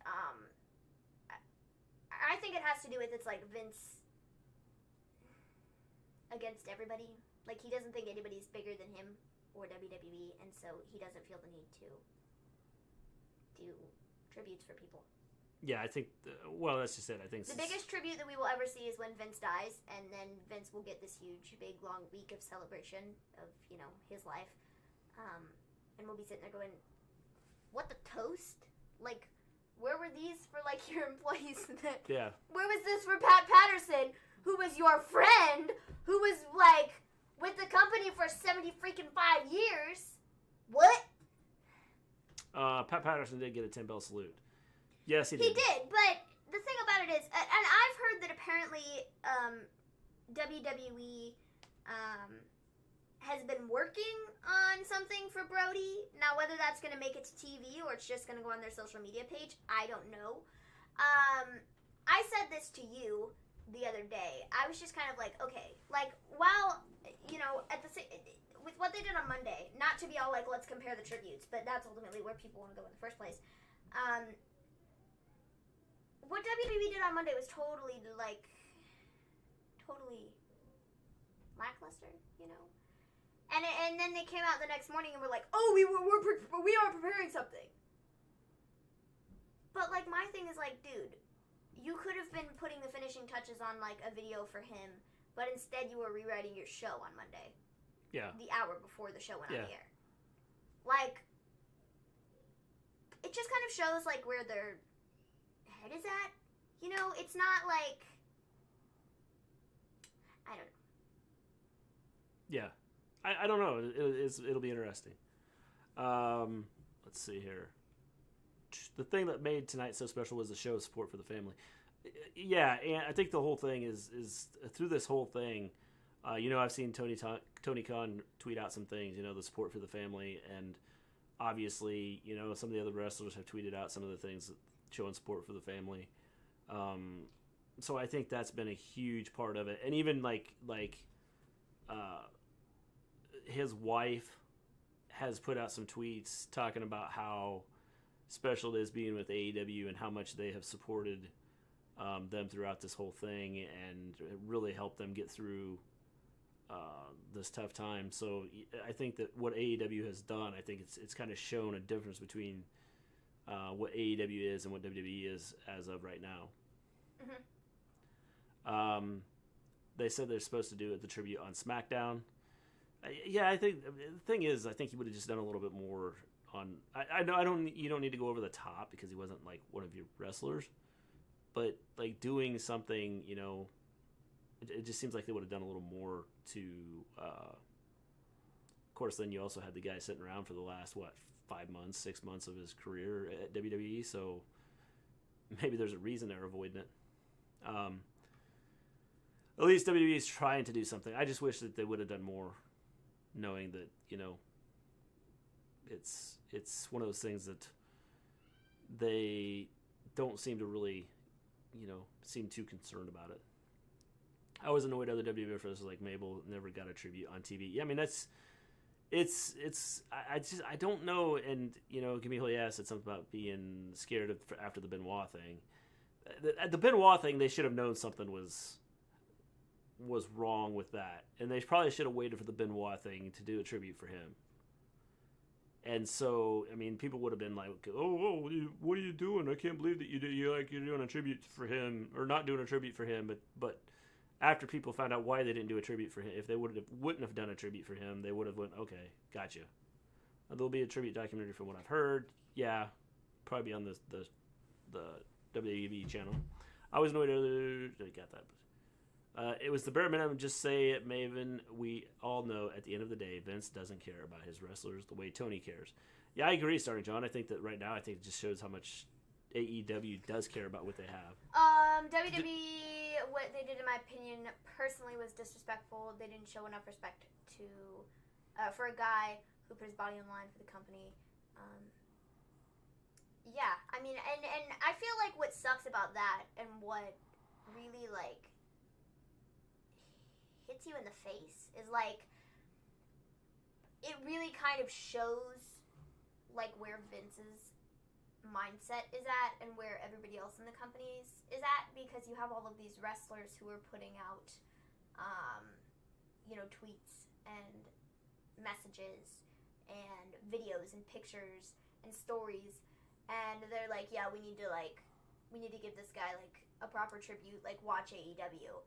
I think it has to do with it's like Vince against everybody. Like, he doesn't think anybody's bigger than him or WWE, and so he doesn't feel the need to do tributes for people. Yeah, I think, well, that's just it. I think the biggest tribute that we will ever see is when Vince dies, and then Vince will get this huge, big, long week of celebration of, you know, his life. And we'll be sitting there going, what, the toast? Like, where were these for, like, your employees? Yeah. Where was this for Pat Patterson, who was your friend, who was, like, with the company for 75 years? What? Pat Patterson did get a 10 bell salute. Yes, he did. He did, but the thing about it is, and I've heard that apparently WWE has been working on something for Brodie. Now, whether that's going to make it to TV or it's just going to go on their social media page, I don't know. I said this to you the other day. I was just kind of like, okay, like, while, you know, with what they did on Monday, not to be all like, let's compare the tributes, but that's ultimately where people want to go in the first place. What WWE did on Monday was totally lackluster, you know? And then they came out the next morning and were like, oh, we are preparing something. But, like, my thing is, like, dude, you could have been putting the finishing touches on, like, a video for him, but instead you were rewriting your show on Monday. Yeah. The hour before the show went on the air. Like, it just kind of shows, like, where their head is at. You know, it's not like, I don't know. Yeah. I don't know. It'll be interesting. Let's see here. The thing that made tonight so special was the show's support for the family. Yeah, and I think the whole thing is through this whole thing, you know, I've seen Tony Khan tweet out some things, you know, the support for the family, and obviously, you know, some of the other wrestlers have tweeted out some of the things showing support for the family. So I think that's been a huge part of it. And even like his wife has put out some tweets talking about how special it is being with AEW and how much they have supported them throughout this whole thing and really helped them get through this tough time. So I think that what AEW has done, I think it's kind of shown a difference between what AEW is and what WWE is as of right now. Mm-hmm. They said they're supposed to do the tribute on SmackDown. Yeah, I think the thing is, I think he would have just done a little bit more on. I know you don't need to go over the top because he wasn't like one of your wrestlers, but like doing something, it just seems like they would have done a little more to. Of course, then you also had the guy sitting around for the last 5 months, 6 months of his career at WWE, so maybe there's a reason they're avoiding it. At least WWE is trying to do something. I just wish that they would have done more, knowing that it's one of those things that they don't seem to really, seem too concerned about it. I was annoyed other WWE wrestlers like Mabel never got a tribute on TV. Yeah, I mean I don't know, and Camille said something about being scared after the Benoit thing. The Benoit thing, they should have known something was wrong with that, and they probably should have waited for the Benoit thing to do a tribute for him. And so, I mean, people would have been like, "Oh, what are you doing? I can't believe that you're doing a tribute for him, or not doing a tribute for him." But after people found out why they didn't do a tribute for him, if they wouldn't have done a tribute for him, they would have went, "Okay, gotcha." There'll be a tribute documentary from what I've heard. Yeah, probably on the WWE channel. I was annoyed I got that. It was the bare minimum. Just say it, Maven. We all know at the end of the day, Vince doesn't care about his wrestlers the way Tony cares. Yeah, I agree, Starting John. I think that right now, it just shows how much AEW does care about what they have. WWE, what they did, in my opinion, personally was disrespectful. They didn't show enough respect to for a guy who put his body on the line for the company. Yeah, I mean, and I feel like what sucks about that and what really, hits you in the face is, it really kind of shows, where Vince's mindset is at and where everybody else in the company is at, because you have all of these wrestlers who are putting out, tweets and messages and videos and pictures and stories, and they're like, yeah, we need to give this guy, a proper tribute, watch AEW.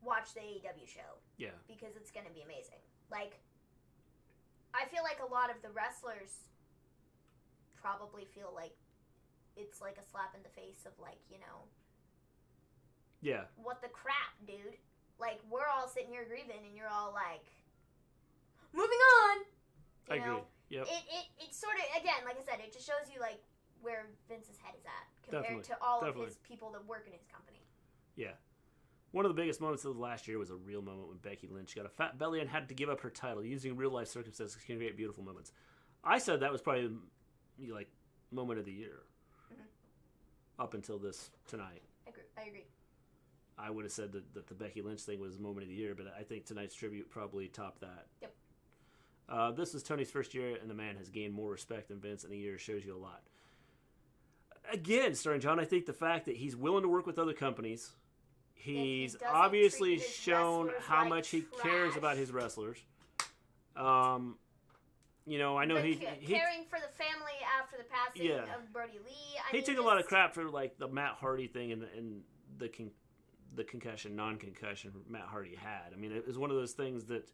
Watch the AEW show. Yeah. Because it's going to be amazing. I feel like a lot of the wrestlers probably feel like it's like a slap in the face of, Yeah. What the crap, dude? We're all sitting here grieving, and you're all moving on! I agree. Yep. It sort of, again, like I said, it just shows you, where Vince's head is at compared Definitely. to all Definitely. of his people that work in his company. Yeah. One of the biggest moments of the last year was a real moment when Becky Lynch got a fat belly and had to give up her title. Using real-life circumstances can create beautiful moments. I said that was probably, moment of the year. Mm-hmm. Up until this tonight. I agree. I would have said that the Becky Lynch thing was the moment of the year, but I think tonight's tribute probably topped that. Yep. This is Tony's first year, and the man has gained more respect than Vince in a year shows you a lot. Again, Starring John, I think the fact that he's willing to work with other companies... He's obviously shown how much he cares about his wrestlers. I know he caring for the family after the passing of Brody Lee. He took a lot of crap for the Matt Hardy thing and the concussion, non-concussion Matt Hardy had. I mean, it was one of those things that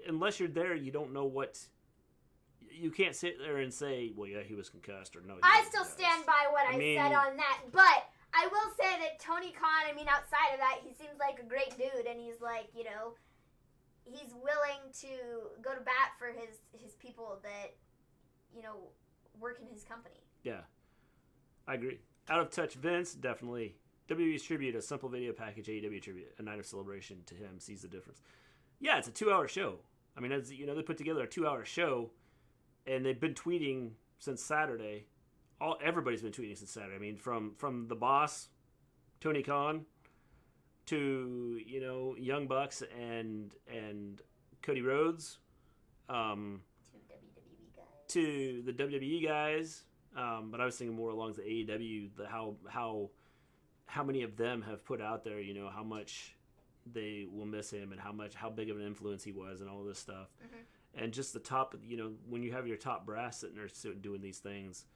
unless you're there, you don't know what. You can't sit there and say, "Well, yeah, he was concussed," or "No." I still stand by what I said on that, but. I will say that Tony Khan, outside of that, he seems like a great dude, and he's he's willing to go to bat for his people that, work in his company. Yeah, I agree. Out of touch Vince, definitely. WWE's tribute, a simple video package, AEW tribute, a night of celebration to him, sees the difference. Yeah, it's a 2-hour show. I mean, as they put together a 2-hour show, and they've been tweeting since Saturday. Everybody's been tweeting since Saturday. I mean, from the boss, Tony Khan, to Young Bucks and Cody Rhodes, to the WWE guys. But I was thinking more along the AEW, how many of them have put out there, how much they will miss him and how big of an influence he was and all this stuff, and just the top, when you have your top brass sitting there doing these things.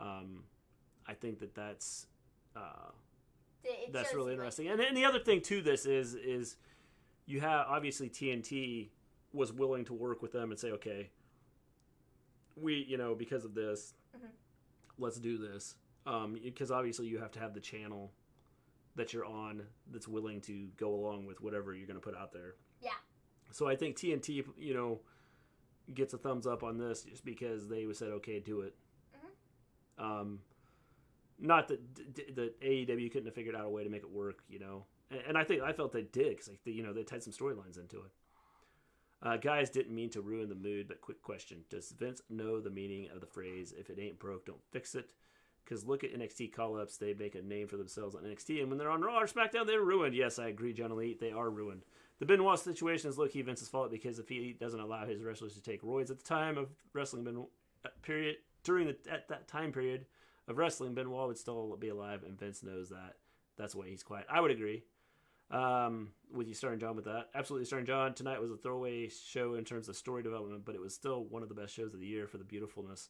I think that's really interesting. And the other thing to this is you have obviously TNT was willing to work with them and say, okay, we because of this, let's do this. Because obviously you have to have the channel that you're on that's willing to go along with whatever you're going to put out there. Yeah. So I think TNT, gets a thumbs up on this just because they said, okay, do it. Mm-hmm. Not that AEW couldn't have figured out a way to make it work, And I felt they did because they tied some storylines into it. Guys, didn't mean to ruin the mood, but quick question: does Vince know the meaning of the phrase "if it ain't broke, don't fix it"? Because look at NXT call-ups; they make a name for themselves on NXT, and when they're on Raw or SmackDown, they're ruined. Yes, I agree, John Elite. They are ruined. The Benoit situation is low-key Vince's fault because if he doesn't allow his wrestlers to take roids at the time of wrestling period at that time period of wrestling, Benoit would still be alive, and Vince knows that. That's why he's quiet. I would agree. With you starting John with that. Absolutely starting John. Tonight was a throwaway show in terms of story development, but it was still one of the best shows of the year for the beautifulness.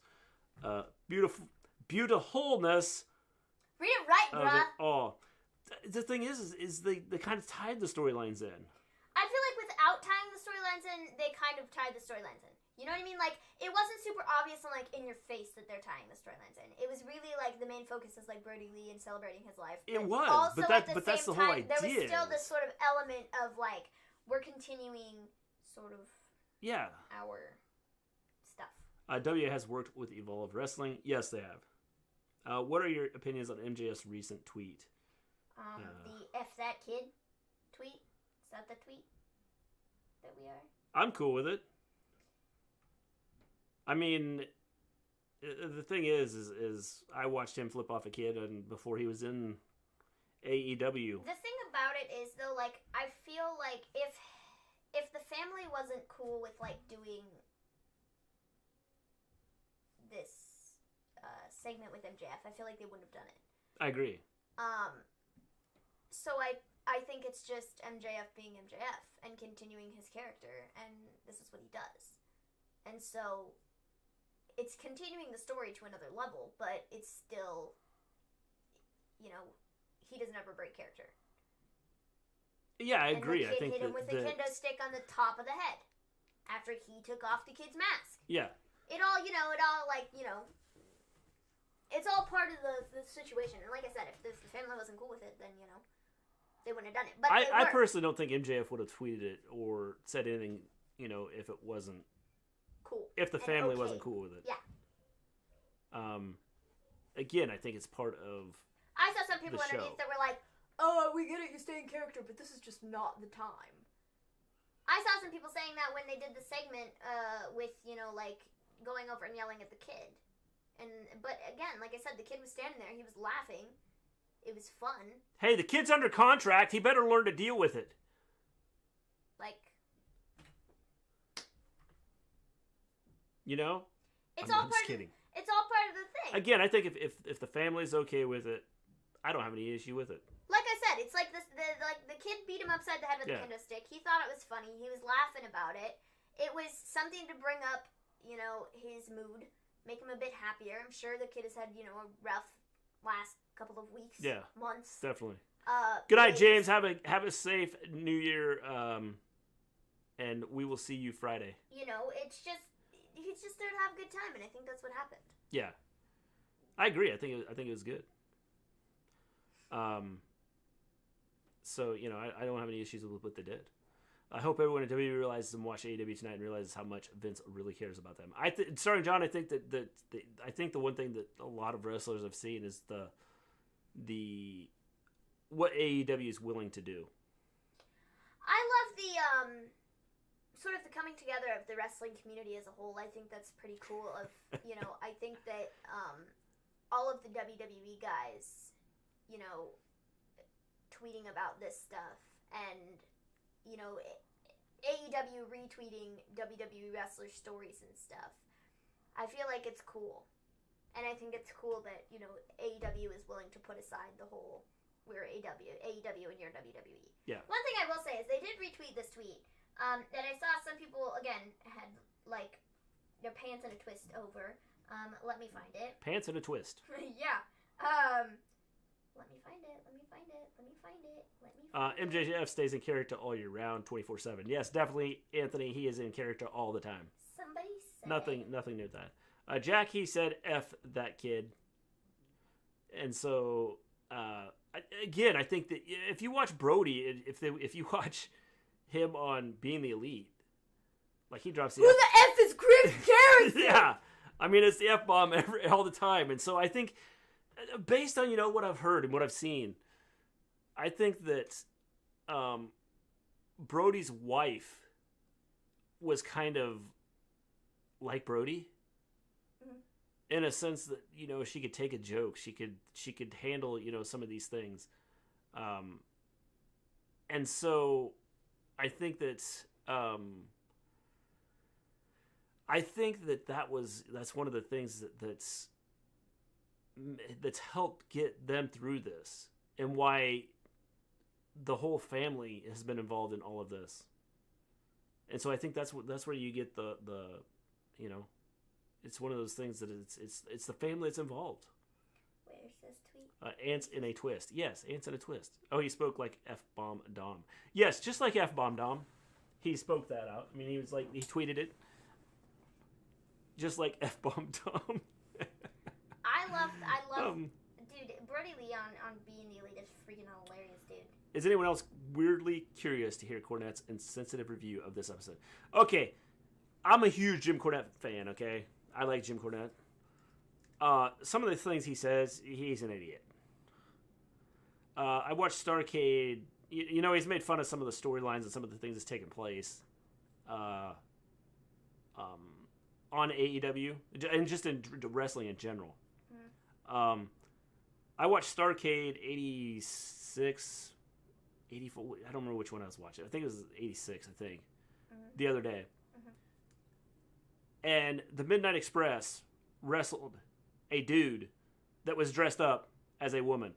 Beautifulness. Read it right, bruh. Oh. The thing is they kind of tied the storylines in. I feel like without tying the storylines in, they kind of tied the storylines in. You know what I mean? Like, it wasn't super obvious and, in your face that they're tying the storylines in. It was really, the main focus is, Brody Lee and celebrating his life. It was, also, but that's the whole idea. There was still this sort of element of, we're continuing sort of our stuff. W has worked with Evolve Wrestling. Yes, they have. What are your opinions on MJF's recent tweet? The F that kid tweet? Is that the tweet that we are? I'm cool with it. I mean, the thing is I watched him flip off a kid before he was in AEW. The thing about it is, though, I feel like if the family wasn't cool with, doing this segment with MJF, I feel like they wouldn't have done it. I agree. So I think it's just MJF being MJF and continuing his character, and this is what he does. And so it's continuing the story to another level, but it's still, he doesn't ever break character. Yeah, I agree. The kid hit him with a kendo stick on the top of the head after he took off the kid's mask. Yeah. It's all part of the situation. And like I said, if the family wasn't cool with it, then, they wouldn't have done it. But I personally don't think MJF would have tweeted it or said anything, if it wasn't cool. If the family wasn't cool with it. Yeah. Again, I think it's part of I saw some people underneath that were like, oh, we get it, you stay in character, but this is just not the time. I saw some people saying that when they did the segment with, going over and yelling at the kid. But again, like I said, the kid was standing there, he was laughing. It was fun. Hey, the kid's under contract, he better learn to deal with it. It's all part of the thing. Again, I think if the family's okay with it, I don't have any issue with it. Like I said, it's like this. The kid beat him upside the head with a kendo stick. He thought it was funny. He was laughing about it. It was something to bring up, his mood, make him a bit happier. I'm sure the kid has had, a rough last couple of weeks, months. Definitely. Good night, James. Have a safe New Year, and we will see you Friday. It's just. He's just there to have a good time, and I think that's what happened. Yeah, I agree. I think it was good. So I don't have any issues with what they did. I hope everyone at WWE realizes and watch AEW tonight and realizes how much Vince really cares about them. Starring John, I think the one thing that a lot of wrestlers have seen is the what AEW is willing to do. I love the sort of the coming together of the wrestling community as a whole. I think that's pretty cool. I think that all of the WWE guys, tweeting about this stuff, and AEW retweeting WWE wrestler stories and stuff. I feel like it's cool, and I think it's cool that AEW is willing to put aside the whole we're AEW and you're WWE. Yeah. One thing I will say is they did retweet this tweet. And I saw some people, again, had, their pants in a twist over. Let me find it. Pants in a twist. Yeah. Let me find it. MJF stays in character all year round, 24/7. Yes, definitely, Anthony, he is in character all the time. Somebody said. Nothing new with that. Jack, he said, F that kid. And so, again, I think that if you watch Brodie, if you watch him on Being the Elite, like he drops the Who the F is Chris Garrison? Yeah. I mean, it's the F-bomb all the time. And so I think, based on, what I've heard and what I've seen, I think that Brodie's wife was kind of like Brodie. In a sense that, she could take a joke. She could handle, some of these things. And so I think that that's one of the things that's helped get them through this, and why the whole family has been involved in all of this. And so I think that's where you get the it's one of those things that it's the family that's involved. Where's this tweet? Ants in a twist. Yes, ants in a twist. Oh, he spoke like F-bomb Dom. Yes, just like F-bomb Dom. He spoke that out. I mean, he tweeted it. Just like F-bomb Dom. I love, dude, Brady Lee on Being the Elite is freaking hilarious, dude. Is anyone else weirdly curious to hear Cornette's insensitive review of this episode? Okay, I'm a huge Jim Cornette fan, okay? I like Jim Cornette. Some of the things he says, he's an idiot. I watched Starrcade. He's made fun of some of the storylines and some of the things that's taken place on AEW and just in wrestling in general. I watched Starrcade 86, 84. I don't remember which one I was watching. I think it was 86, the other day. And the Midnight Express wrestled a dude that was dressed up as a woman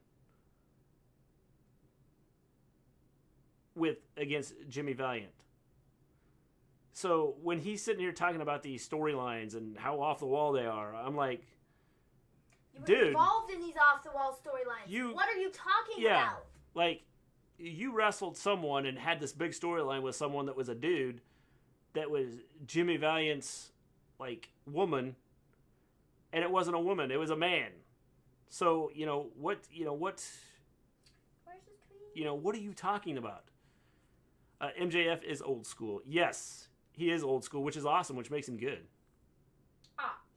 against Jimmy Valiant. So when he's sitting here talking about these storylines and how off the wall they are, I'm like, you were involved in these off the wall storylines. What are you talking about? Like, you wrestled someone and had this big storyline with someone that was a dude that was Jimmy Valiant's woman, and it wasn't a woman, it was a man. So, what Where's this tweet? What are you talking about? MJF is old school. Yes, he is old school, which is awesome, which makes him good.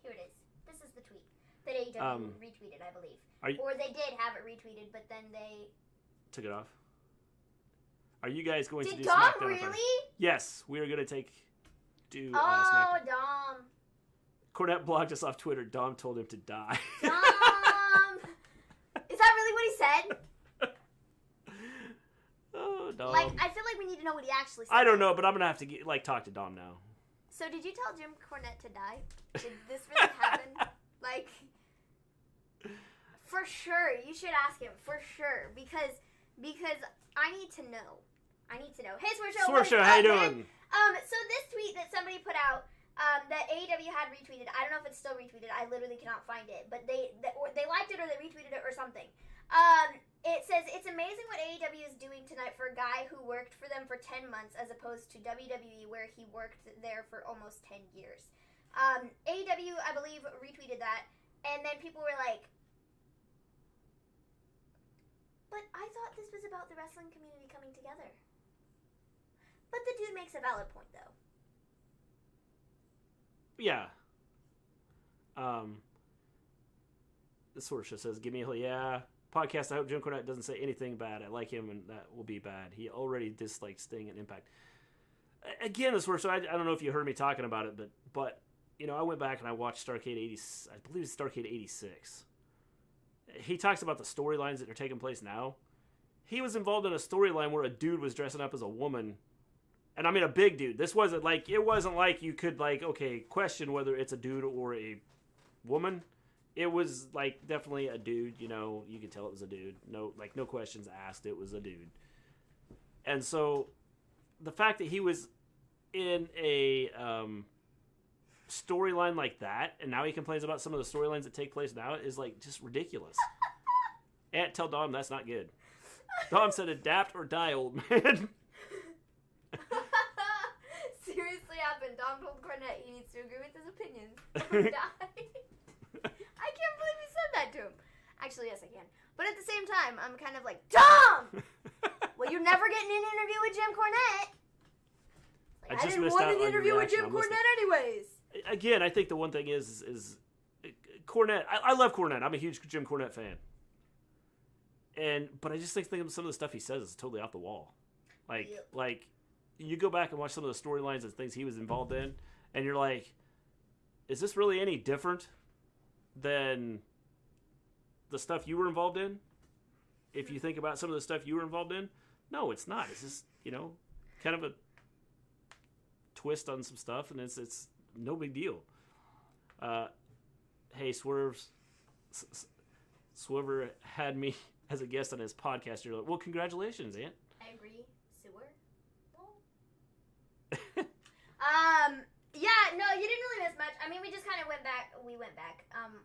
Here it is. This is the tweet that AEW retweeted, I believe. Or they did have it retweeted, but then they took it off. Are you guys going to do Dom SmackDown? Really? Yes, we are going to do SmackDown. Dom. Cornette blocked us off Twitter. Dom told him to die. Dom! Is that really what he said? Oh, Dom. I feel like we need to know what he actually said. I don't know, but I'm going to have to talk to Dom now. So did you tell Jim Cornette to die? Did this really happen? For sure. You should ask him. For sure. Because I need to know. Hey, Swercho, how you doing? So this tweet that somebody put out, that AEW had retweeted. I don't know if it's still retweeted. I literally cannot find it. But they liked it or they retweeted it or something. It says, it's amazing what AEW is doing tonight for a guy who worked for them for 10 months as opposed to WWE where he worked there for almost 10 years. AEW, I believe, retweeted that. And then people were like, but I thought this was about the wrestling community coming together. But the dude makes a valid point, though. Yeah. The source just says, give me a podcast. I hope Jim Cornette doesn't say anything bad. I like him, and that will be bad. He already dislikes Sting and Impact. Again, the source. So I don't know if you heard me talking about it, but I went back and I watched Starrcade 80. I believe it's Starrcade 86. He talks about the storylines that are taking place now. He was involved in a storyline where a dude was dressing up as a woman. And I mean a big dude. This wasn't like you could question whether it's a dude or a woman. It was definitely a dude, you could tell it was a dude. No questions asked, it was a dude. And so the fact that he was in a storyline like that, and now he complains about some of the storylines that take place now, is just ridiculous. And tell Dom that's not good. Dom said adapt or die, old man. Seriously happened. Dom told Cornette he needs to agree with his opinions or die. I can't believe he said that to him. I Actually, yes, I can. But at the same time, I'm kind of like, Tom! Well, you're never getting an interview with Jim Cornette. Like, I didn't want an interview with Jim Cornette anyways. Again, I think the one thing is Cornette. I love Cornette. I'm a huge Jim Cornette fan. But I just think some of the stuff he says is totally off the wall. Like you go back and watch some of the storylines and things he was involved in, and you're like, is this really any different than the stuff you were involved in? If you think about some of the stuff you were involved in, no, it's not. It's just, kind of a twist on some stuff, and it's no big deal. Hey, Swerver had me as a guest on his podcast. You're like, well, congratulations, Ant. I agree. Sewer? Yeah, no, you didn't really miss much. I mean, we just kind of went back.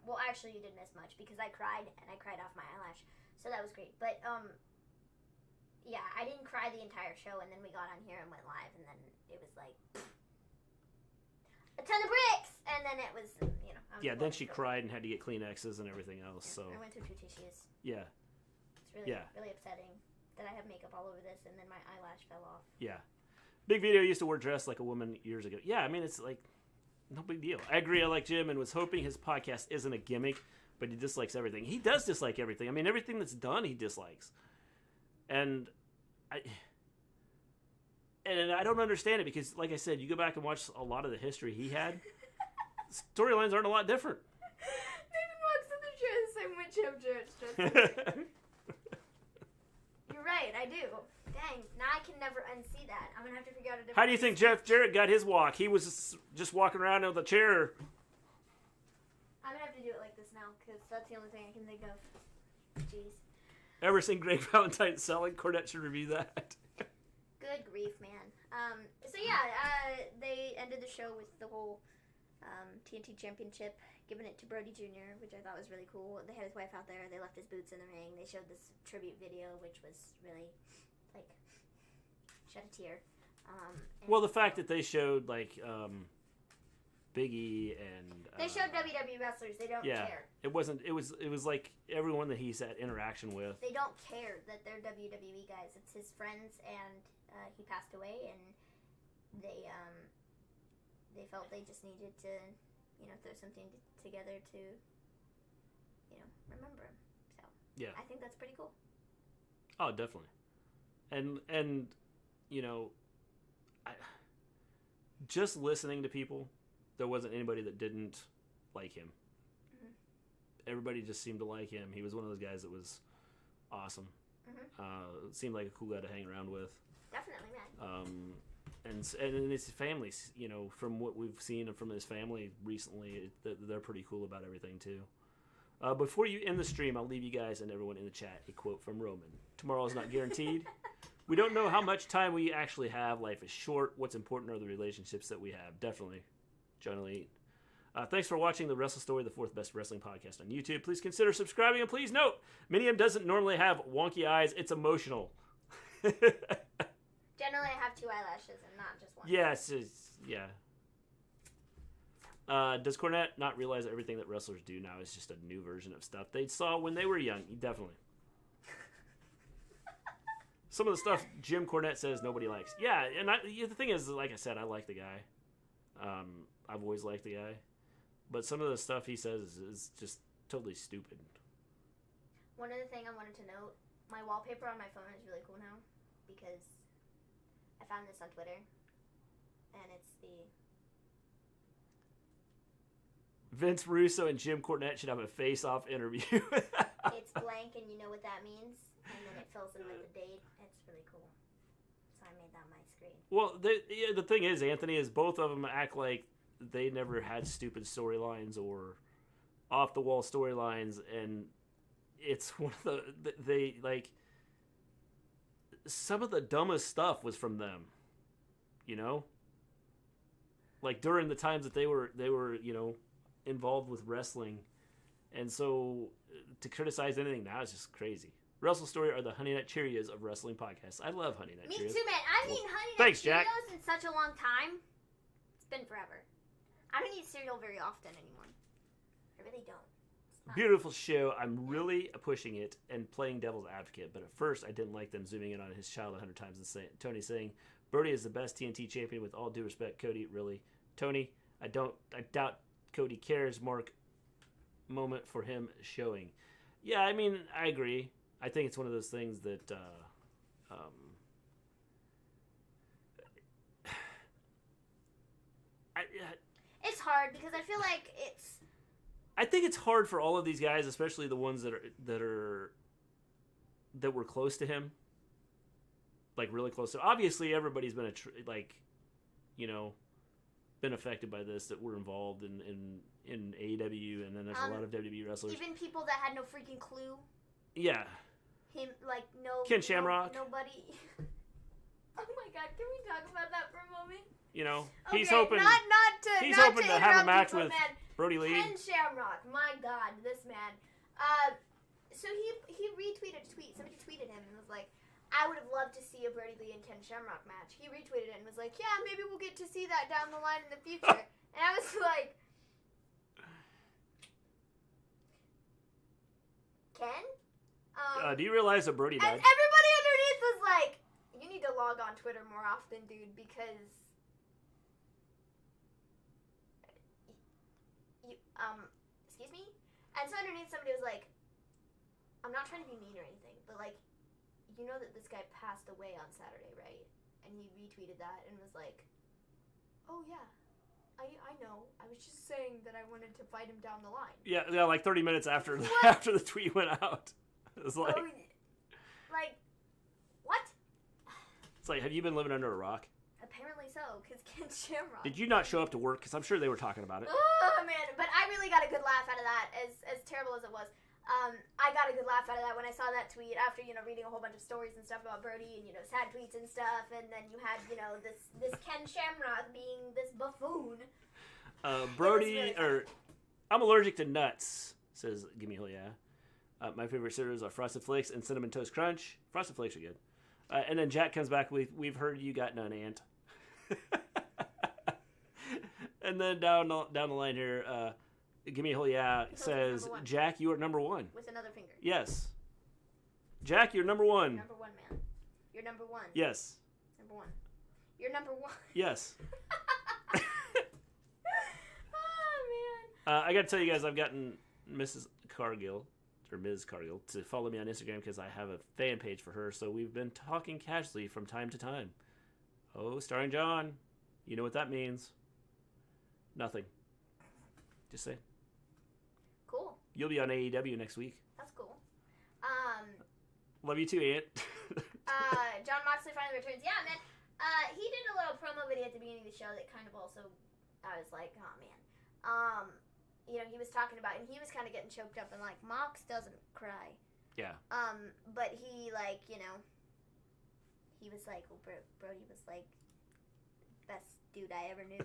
Well, actually, you didn't miss much because I cried, and I cried off my eyelash. So that was great. But, yeah, I didn't cry the entire show, and then we got on here and went live, and then it was like a ton of bricks, and then it was, Yeah, then she cried and had to get Kleenexes and everything else. Yeah, so I went through 2 tissues. Yeah. It's really upsetting that I have makeup all over this, and then my eyelash fell off. Yeah. Big Video used to wear dress like a woman years ago. Yeah, I mean, it's like, no big deal. I agree, I like Jim, and was hoping his podcast isn't a gimmick, but he dislikes everything. He does dislike everything. I mean, everything that's done, he dislikes. And I don't understand it because, like I said, you go back and watch a lot of the history he had, storylines aren't a lot different. Nathan walks in the chair the same way Jim Jarrett's. You're right, I do. Dang, now I can never unsee that. I'm going to have to figure out a different... How do you think Jeff Jarrett got his walk? He was just walking around with a chair. I'm going to have to do it like this now, because that's the only thing I can think of. Jeez. Ever seen Greg Valentine selling? Cornette should review that. Good grief, man. So yeah, they ended the show with the whole TNT Championship, giving it to Brodie Jr., which I thought was really cool. They had his wife out there. They left his boots in the ring. They showed this tribute video, which was really, shed a tear. Well, the fact that they showed, Big E and... they showed WWE wrestlers. They don't care. It was like everyone that he's had interaction with. They don't care that they're WWE guys. It's his friends, and he passed away, and they felt they just needed to, throw something together to, remember him. So, yeah. I think that's pretty cool. Oh, definitely. And just listening to people, there wasn't anybody that didn't like him. Mm-hmm. Everybody just seemed to like him. He was one of those guys that was awesome. Mm-hmm. Seemed like a cool guy to hang around with. Definitely, man. And his family, from what we've seen from his family recently, they're pretty cool about everything too. Before you end the stream, I'll leave you guys and everyone in the chat a quote from Roman. Tomorrow is not guaranteed. We don't know how much time we actually have. Life is short. What's important are the relationships that we have. Definitely. John Elite. Thanks for watching the Wrestle Story, the 4th best wrestling podcast on YouTube. Please consider subscribing, and please note, Minium doesn't normally have wonky eyes. It's emotional. Generally, I have 2 eyelashes and not just one. Yes, yeah. Does Cornette not realize that everything that wrestlers do now is just a new version of stuff they saw when they were young? Definitely. Some of the stuff Jim Cornette says nobody likes. Yeah, and the thing is, like I said, I like the guy. I've always liked the guy. But some of the stuff he says is just totally stupid. One other thing I wanted to note, my wallpaper on my phone is really cool now because I found this on Twitter, and it's the... Vince Russo and Jim Cornette should have a face-off interview. It's blank, and you know what that means, and then it fills in with the date. It's really cool. So I made that my screen. Well, the thing is, Anthony, is both of them act like they never had stupid storylines or off-the-wall storylines, and it's one of some of the dumbest stuff was from them, like during the times that they were involved with wrestling, and so to criticize anything now is just crazy. Wrestle Story are the Honey Nut Cheerios of wrestling podcasts. I love Honey Nut Cheerios. Me too, man. I haven't eaten Honey Nut Cheerios in such a long time. It's been forever. I don't eat cereal very often anymore. I really don't. It's Beautiful show. I'm really pushing it and playing devil's advocate, but at first I didn't like them zooming in on his child 100 times and Tony saying, Brodie is the best TNT champion with all due respect. Cody, really? Tony, I doubt Cody cares. Mark, moment for him showing. Yeah, I mean, I agree. I think it's one of those things that it's hard because I feel like I think it's hard for all of these guys, especially the ones that were close to him, like really close to. Obviously, everybody's been been affected by this that were involved in AEW, and then there's a lot of WWE wrestlers. Even people that had no freaking clue. Yeah. Him, like, no... Ken Shamrock. Nobody... Oh my god, can we talk about that for a moment? You know, okay, he's hoping to have a match with Brody Lee. Ken Shamrock, my god, this man. So he retweeted a tweet. Somebody tweeted him and was like, I would have loved to see a Brody Lee and Ken Shamrock match. He retweeted it and was like, yeah, maybe we'll get to see that down the line in the future. And I was like, Ken? Do you realize that Brody died? And everybody underneath was like, you need to log on Twitter more often, dude, because excuse me? And so underneath somebody was like, I'm not trying to be mean or anything, but like, you know that this guy passed away on Saturday, right? And he retweeted that and was like, oh yeah, I know. I was just saying that I wanted to fight him down the line. Yeah, like 30 minutes after the tweet went out. It was like... like, what? It's like, have you been living under a rock? Apparently so, because Ken Shamrock... Did you not show up to work? Because I'm sure they were talking about it. Oh, man. But I really got a good laugh out of that, as terrible as it was. I got a good laugh out of that when I saw that tweet after, reading a whole bunch of stories and stuff about Brodie and, sad tweets and stuff. And then you had, this Ken Shamrock being this buffoon. Brodie, really I'm allergic to nuts, says Gimme Hell Yeah. My favorite cereals are Frosted Flakes and Cinnamon Toast Crunch. Frosted Flakes are good. And then Jack comes back with, we've heard you got none, Ant. And then down the line here, Gimme Hell Yeah says, Jack, you are number one. With another finger. Yes. Jack, you're number one. Number one, man. You're number one. Yes. Number one. You're number one. Yes. Oh, man. I got to tell you guys, I've gotten Mrs. Cargill, or Ms. Cargill, to follow me on Instagram because I have a fan page for her. So we've been talking casually from time to time. Oh, starring John. You know what that means. Nothing. Just say. Cool. You'll be on AEW next week. That's cool. Love you too, Ant. John Moxley finally returns. Yeah, man. He did a little promo video at the beginning of the show that kind of also, I was like, oh, man. He was talking about, and he was kind of getting choked up, and like, Mox doesn't cry. Yeah. But he, like, he was like, well, Brodie was like, best dude I ever knew.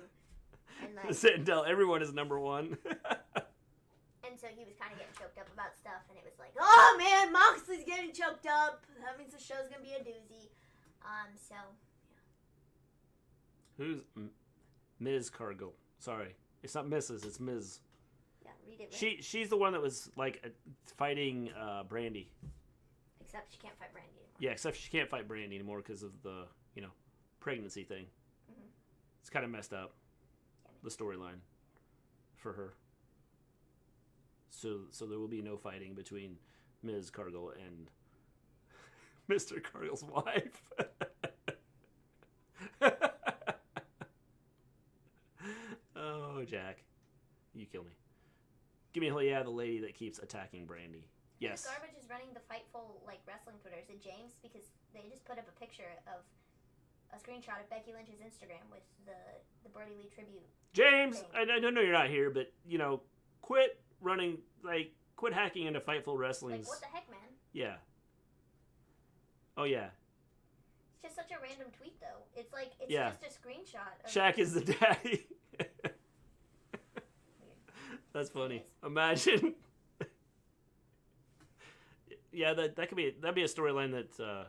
And like, sit and tell everyone is number one. And so he was kind of getting choked up about stuff, and it was like, oh man, Moxley's getting choked up. That means the show's gonna be a doozy. So yeah. Who's Ms. Cargill? Sorry, it's not Mrs. It's Ms. Yeah, read it. Right. She's the one that was like fighting Brandy. Except she can't fight Brandy anymore. Yeah, except she can't fight Brandy anymore because of the pregnancy thing. Mm-hmm. It's kind of messed up. The storyline for her. So there will be no fighting between Ms. Cargill and Mr. Cargill's wife. Oh, Jack. You kill me. Give me a hell yeah, the lady that keeps attacking Brandy. Yes. The Garbage is running the Fightful wrestling Twitter. Is it James? Because they just put up a picture of a screenshot of Becky Lynch's Instagram with the Brady Lee Tribute. James, I know you're not here, but, quit running, quit hacking into Fightful Wrestling's... Like, what the heck, man? Yeah. Oh, yeah. It's just such a random tweet, though. It's like, it's just a screenshot. Shaq is the daddy. That's funny. Imagine. Yeah, that'd be a storyline that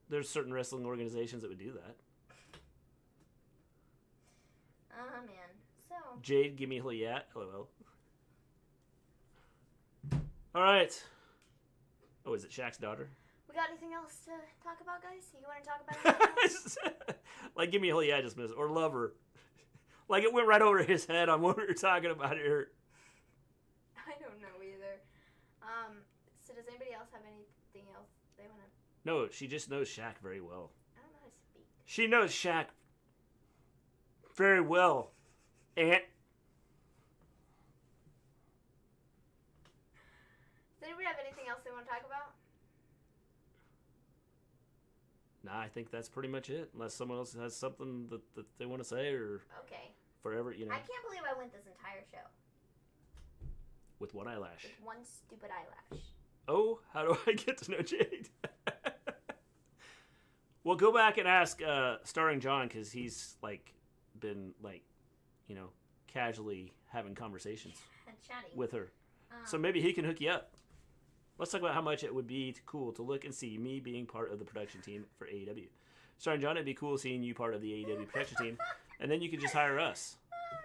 there's certain wrestling organizations that would do that. Man. So. Jade, give me a hell yeah. LOL. All right. Oh, is it Shaq's daughter? We got anything else to talk about, guys? You want to talk about anything else? Like, give me a whole just miss or Lover. Like, it went right over his head on what we were talking about here. I don't know either. So does anybody else have anything else they want to... No, she just knows Shaq very well. I don't know how to speak. She knows Shaq very well. Aunt. Does anybody have anything else they want to talk about? Nah, I think that's pretty much it. Unless someone else has something that they want to say or... Okay. Forever, you know. I can't believe I went this entire show. With one eyelash. With one stupid eyelash. Oh, how do I get to know Jade? Well, go back and ask Starring John, because he's, like, been, like, you know, casually having conversations and chatting with her. So maybe he can hook you up. Let's talk about how much it would be cool to look and see me being part of the production team for AEW. Starring John, it'd be cool seeing you part of the AEW production team. And then you could just hire us. Oh, man.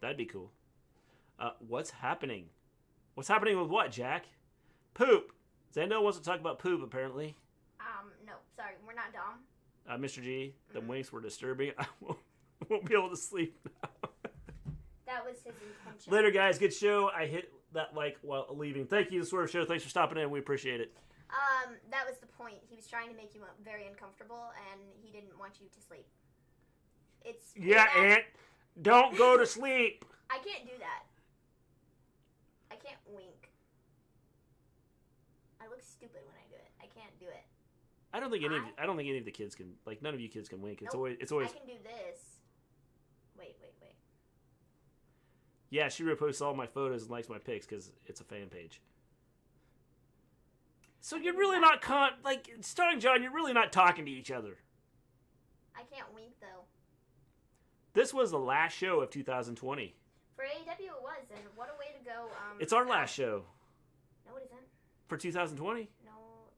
That'd be cool. What's happening? What's happening with what, Jack? Poop. Zando wants to talk about poop, apparently. No. Sorry. We're not dumb. Mr. G, the winks were disturbing. I won't be able to sleep now. That was his intention. Later, guys. Good show. I hit that like while leaving. Thank you, The Swerve Show. Thanks for stopping in. We appreciate it. That was the point. He was trying to make you very uncomfortable, and he didn't want you to sleep. It's Aunt. Don't go to sleep. I can't do that. I can't wink. I look stupid when I do it. I can't do it. I don't think any of the kids can. Like, none of you kids can wink. It's nope. always. I can do this. Wait. Yeah, she reposts all my photos and likes my pics because it's a fan page. So you're really not Starring John. You're really not talking to each other. I can't wink though. This was the last show of 2020. For AEW it was, and what a way to go. It's our last show. No, it isn't. For 2020? No.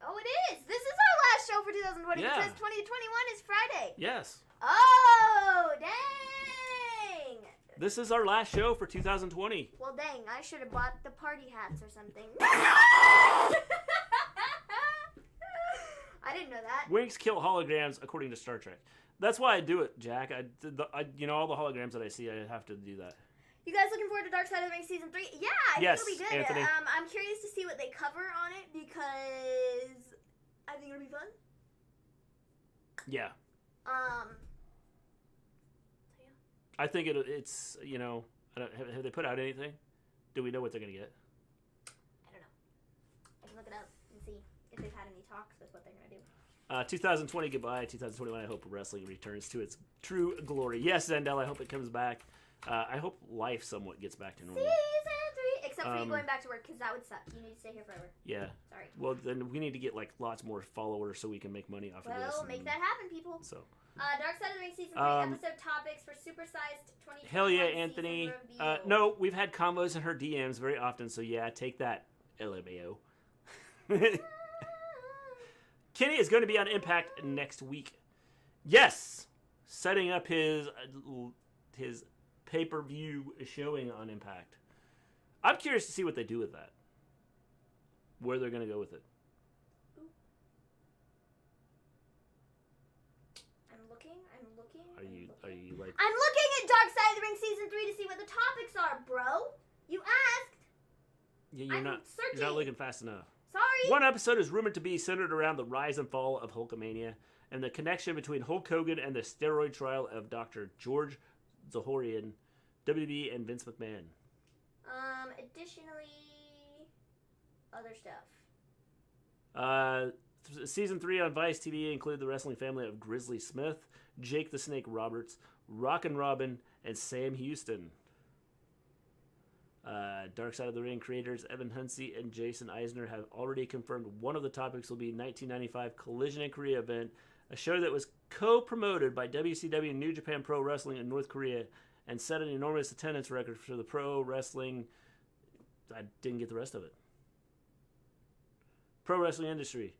Oh, it is! This is our last show for 2020 Yeah. because 2021 is Friday. Yes. Oh, dang! This is our last show for 2020. Well, dang, I should have bought the party hats or something. I didn't know that. Winks kill holograms according to Star Trek. That's why I do it, Jack. All the holograms that I see, I have to do that. You guys looking forward to Dark Side of the Ring Season 3? Yeah, I think it'll be good. Anthony. I'm curious to see what they cover on it because I think it'll be fun. Yeah. So yeah. I think it's have they put out anything? Do we know what they're going to get? I don't know. I can look it up and see if they've had any talks with what they're going to do. 2020 goodbye. 2021 I hope wrestling returns to its true glory. Yes, Zendel, I hope it comes back. I hope life somewhat gets back to normal. Season 3! Except for you going back to work, because that would suck. You need to stay here forever. Yeah. Sorry. Well, then we need to get lots more followers so we can make money off of this. Well, make that happen, people. So. Dark Side of the Ring Season 3 episode topics for supersized 2021 Hell yeah, Anthony. season review. No, we've had combos in her DMs very often, so yeah, take that, LMAO. Kenny is going to be on Impact next week. Yes! Setting up his pay-per-view showing on Impact. I'm curious to see what they do with that. Where they're going to go with it. I'm looking. Are you like... I'm looking at Dark Side of the Ring Season 3 to see what the topics are, bro. You asked. Yeah, You're not looking fast enough. Sorry. One episode is rumored to be centered around the rise and fall of Hulkamania and the connection between Hulk Hogan and the steroid trial of Dr. George Zahorian, WWE and Vince McMahon. Additionally, other stuff. Season 3 on Vice TV included the wrestling family of Grizzly Smith, Jake the Snake Roberts, Rockin' Robin, and Sam Houston. Dark Side of the Ring creators Evan Hunsey and Jason Eisner have already confirmed one of the topics will be 1995 Collision in Korea event, a show that was co-promoted by WCW and New Japan Pro Wrestling in North Korea and set an enormous attendance record for the pro wrestling. I didn't get the rest of it. Pro wrestling industry.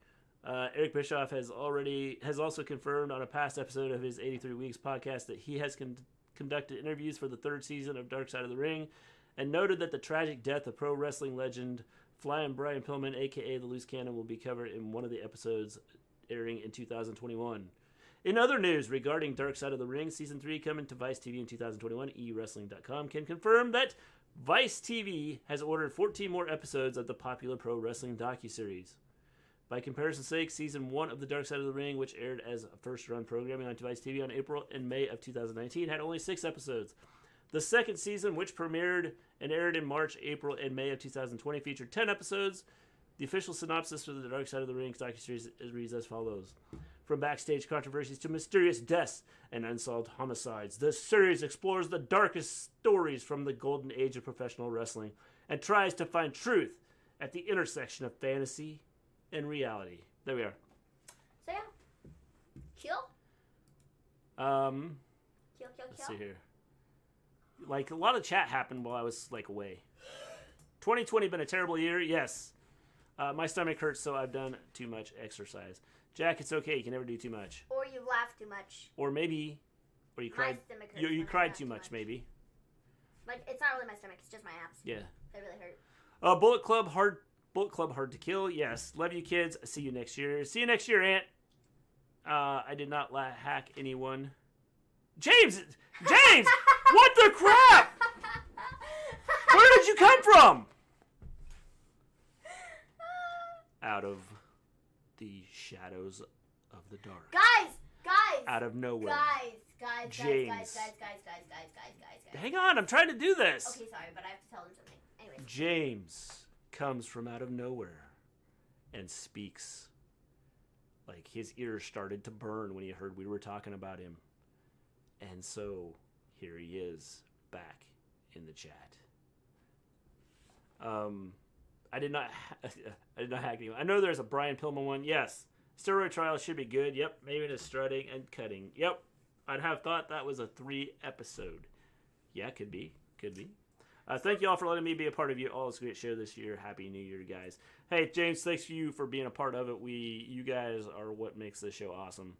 Eric Bischoff has also confirmed on a past episode of his 83 Weeks podcast that he has conducted interviews for the third season of Dark Side of the Ring and noted that the tragic death of pro wrestling legend Fly and Brian Pillman, a.k.a. The Loose Cannon, will be covered in one of the episodes airing in 2021. In other news regarding Dark Side of the Ring, Season 3 coming to Vice TV in 2021, eWrestling.com can confirm that Vice TV has ordered 14 more episodes of the popular pro wrestling docuseries. By comparison's sake, Season 1 of the Dark Side of the Ring, which aired as first-run programming on Vice TV on April and May of 2019, had only 6 episodes. The second season, which premiered and aired in March, April, and May of 2020, featured 10 episodes. The official synopsis for the Dark Side of the Ring docuseries reads as follows. From backstage controversies to mysterious deaths and unsolved homicides, this series explores the darkest stories from the golden age of professional wrestling and tries to find truth at the intersection of fantasy and reality. There we are. So yeah. Kill? Kill. Let's see here. Like, a lot of chat happened while I was, like, away. 2020 been a terrible year? Yes. My stomach hurts, so I've done too much exercise. Jack, it's okay. You can never do too much. Or you laugh too much. Or maybe, or you cried. My stomach hurts You cried too much, maybe. Like, it's not really my stomach. It's just my abs. Yeah. They really hurt. Bullet Club hard to kill. Yes. Love you, kids. See you next year. See you next year, Aunt. I did not hack anyone. James! What the crap? Where did you come from? Out of the shadows of the dark. Guys! Out of nowhere. Guys. James. Guys. Hang on, I'm trying to do this. Okay, sorry, but I have to tell them something. Anyways. James comes from out of nowhere and speaks like his ears started to burn when he heard we were talking about him. And so here he is back in the chat. I did not hack anyone. I know there's a Brian Pillman one. Yes. Steroid trial should be good. Yep. Maybe it's strutting and cutting. Yep. I'd have thought that was a 3 episode. Yeah, could be. Thank you all for letting me be a part of you all's great show this year. Happy New Year, guys. Hey, James, thanks to you for being a part of it. You guys are what makes this show awesome.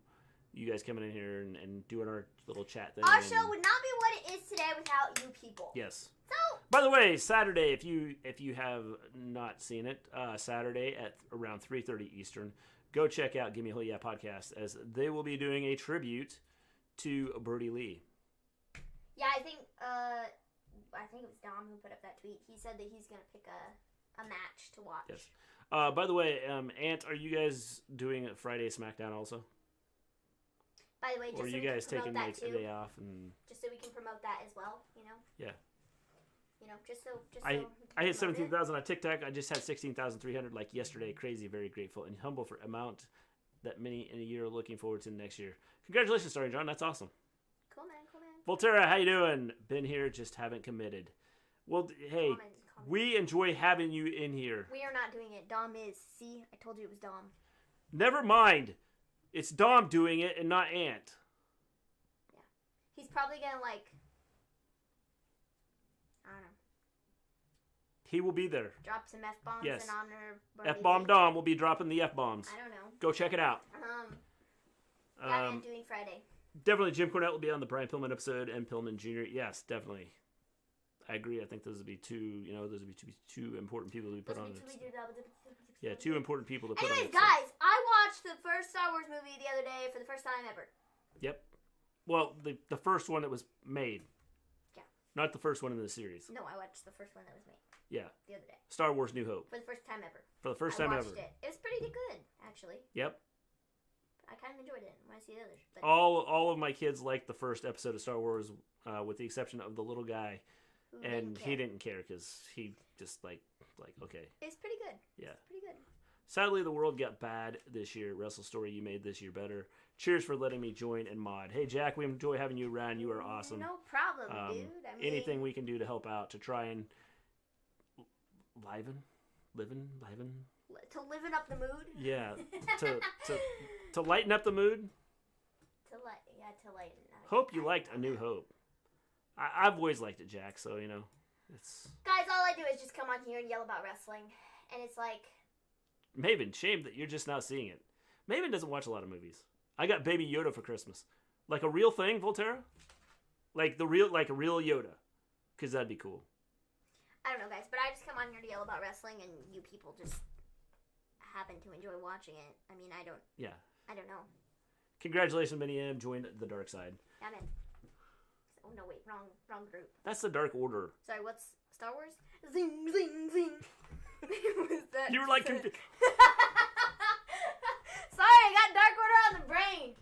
You guys coming in here and doing our little chat thing. Our show would not be what it is today without you people. Yes. So, by the way, Saturday, if you have not seen it, Saturday at around 3:30 Eastern, go check out Gimme a Yeah podcast, as they will be doing a tribute to Brady Lee. Yeah, I think it was Dom who put up that tweet. He said that he's gonna pick a match to watch. Yes. By the way, Ant, are you guys doing a Friday SmackDown also? By the way, just or are so you we guys can taking promote like that a too. day off and just so we can promote that as well, you know? Yeah. You know, just so I hit 17,000 on TikTok. I just had 16,300 like yesterday. Crazy, very grateful and humble for amount that many in a year. Looking forward to next year. Congratulations, Starry John. That's awesome. Cool, man. Volterra, how you doing? Been here, just haven't committed. Well, hey, we enjoy having you in here. We are not doing it. Dom is. See, I told you it was Dom. Never mind. It's Dom doing it and not Ant. Yeah. He's probably gonna I don't know. He will be there. Drop some F-bombs yes. in honor of Brody F-bomb Lee. Dom will be dropping the F-bombs. I don't know. Go check it out. Yeah, I'm doing Friday. Definitely Jim Cornette will be on the Brian Pillman episode and Pillman Jr. Yes, definitely. I agree. I think those would be two important people to be put on it. Yeah, 2 important people to put on it. Anyways, guys, I watched the first Star Wars movie the other day for the first time ever. Yep. Well, the first one that was made. Yeah. Not the first one in the series. No, I watched the first one that was made. Yeah. The other day. Star Wars New Hope. For the first time ever. For the first time ever. I watched it. It was pretty good, actually. Yep. I kind of enjoyed it. I want to see the others. But... All of my kids liked the first episode of Star Wars, with the exception of the little guy, and he didn't care because he just like okay. It's pretty good. Yeah. It's pretty good. Sadly, the world got bad this year. Wrestle Story, you made this year better. Cheers for letting me join and mod. Hey, Jack, we enjoy having you around. You are awesome. No problem, dude. I mean... Anything we can do to help out, to try and liven. To liven up the mood? Yeah. to lighten up the mood? To lighten up. Hope you liked A New Hope. I've always liked it, Jack, so, it's... Guys, all I do is just come on here and yell about wrestling. And it's like... Maven, shame that you're just now seeing it. Maven doesn't watch a lot of movies. I got Baby Yoda for Christmas. Like a real thing, Volterra? Like a real Yoda. Because that'd be cool. I don't know, guys, but I just come on here to yell about wrestling, and you people just happen to enjoy watching it. I mean, I don't know. Congratulations, MJF. Joined the dark side. Yeah, man. Oh, no, wait. Wrong group. That's the Dark Order. Sorry, what's Star Wars? Zing, zing, zing. That? You were like... Sorry, I got Dark Order on the brain.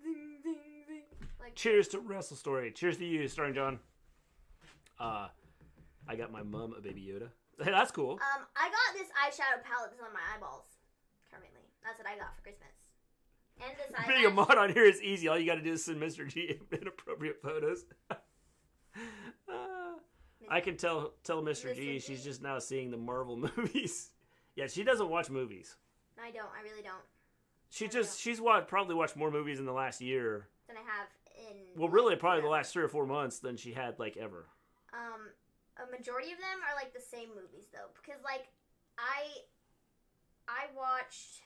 Zing, zing, zing. Like, cheers to Wrestle Story. Cheers to you, starring John. I got my mom a Baby Yoda. Hey, that's cool. I got this eyeshadow palette that's on my eyeballs. Currently, that's what I got for Christmas. And this eyelash. Being a mod on here is easy. All you got to do is send Mr. G inappropriate photos. I can tell Mr. G she's just now seeing the Marvel movies. Yeah, she doesn't watch movies. No, I don't. I really don't. She's probably watched more movies in the last year than I have in. Well, really, probably the last 3 or 4 months than she had like ever. A majority of them are like the same movies though, because like I watched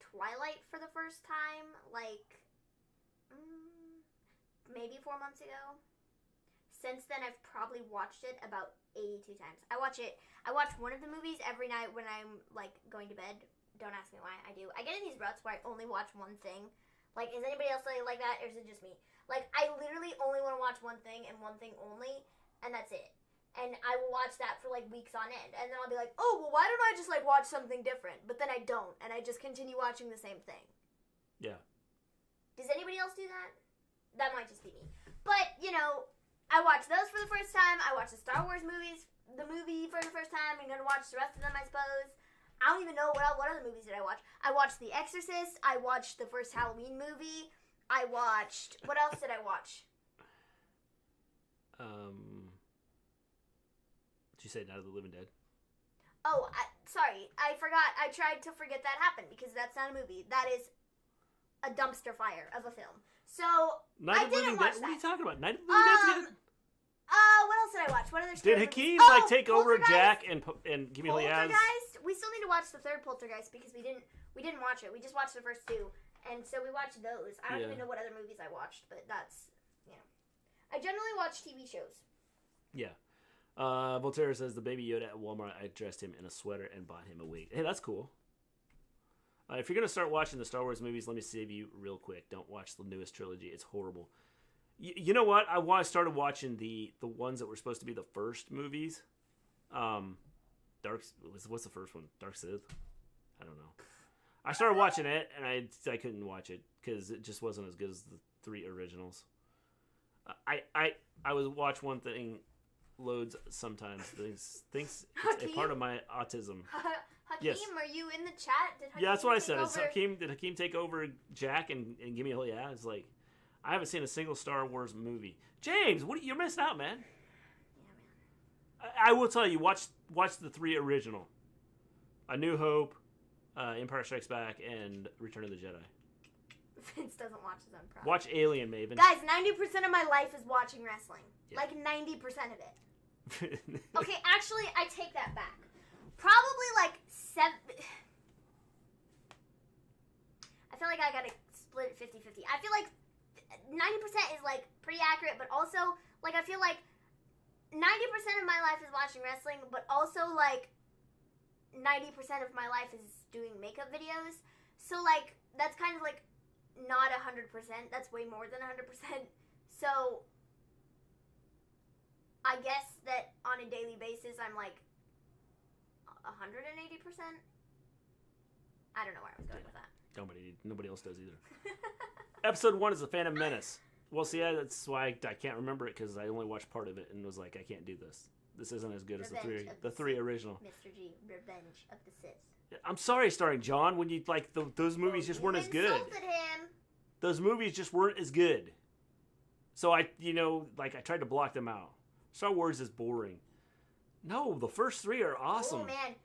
Twilight for the first time like maybe 4 months ago. Since then, I've probably watched it about 82 times. I watch one of the movies every night when I'm like going to bed. Don't ask me why. I do. I get in these ruts where I only watch one thing. Like, is anybody else like that, or is it just me? Like, I literally only want to watch one thing and one thing only, and that's it. And I will watch that for, like, weeks on end. And then I'll be like, oh, well, why don't I just, like, watch something different? But then I don't, and I just continue watching the same thing. Yeah. Does anybody else do that? That might just be me. But, you know, I watched those for the first time. I watched the Star Wars movies, the movie for the first time. I'm going to watch the rest of them, I suppose. I don't even know what other movies did I watch. I watched The Exorcist. I watched the first Halloween movie. I watched... What else did I watch? Did you say Night of the Living Dead? Oh, sorry. I forgot. I tried to forget that happened because that's not a movie. That is a dumpster fire of a film. So, I didn't watch that. What are you talking about? Night of the Living Dead? What else did I watch? What other Did Hakeem take over Jack and give me Poltergeist? We still need to watch the third Poltergeist because we didn't watch it. We just watched the first 2, and so we watched those. I don't even know what other movies I watched, but that's I generally watch TV shows. Yeah. Voltaire says the Baby Yoda at Walmart. I dressed him in a sweater and bought him a wig. Hey, that's cool. If you're gonna start watching the Star Wars movies, let me save you real quick. Don't watch the newest trilogy. It's horrible. You know what? I started watching the ones that were supposed to be the first movies. What's the first one? Dark Sith? I don't know. I started watching it, and I couldn't watch it because it just wasn't as good as the 3 originals. I would watch one thing loads sometimes. Thinks it's a part of my autism. Hakeem, yes. Are you in the chat? Yeah, that's what I said. Did Hakeem take over Jack and give me a yeah? It's like, I haven't seen a single Star Wars movie. James, you're missing out, man. Yeah, man. I will tell you, watch the 3 original. A New Hope, Empire Strikes Back, and Return of the Jedi. Vince doesn't watch his own product. Watch Alien, Maven. Guys, 90% of my life is watching wrestling. Yeah. Like 90% of it. Okay, actually, I take that back. Probably like 7... I feel like I gotta split it 50-50. I feel like 90% is like pretty accurate, but also like I feel like 90% of my life is watching wrestling, but also like 90% of my life is doing makeup videos. So like that's kind of like not 100%. That's way more than 100%. So I guess that on a daily basis I'm like 180%. I don't know where I was going with that. Nobody else does either. Episode 1 is a Phantom Menace. Well, see, that's why I can't remember it because I only watched part of it and was like, I can't do this. This isn't as good as the three original. Mr. G, Revenge of the Sith. I'm sorry, starring John, when you like those movies just weren't as good. Insulted him. Those movies just weren't as good. So I tried to block them out. Star Wars is boring. No, the first 3 are awesome. Oh man.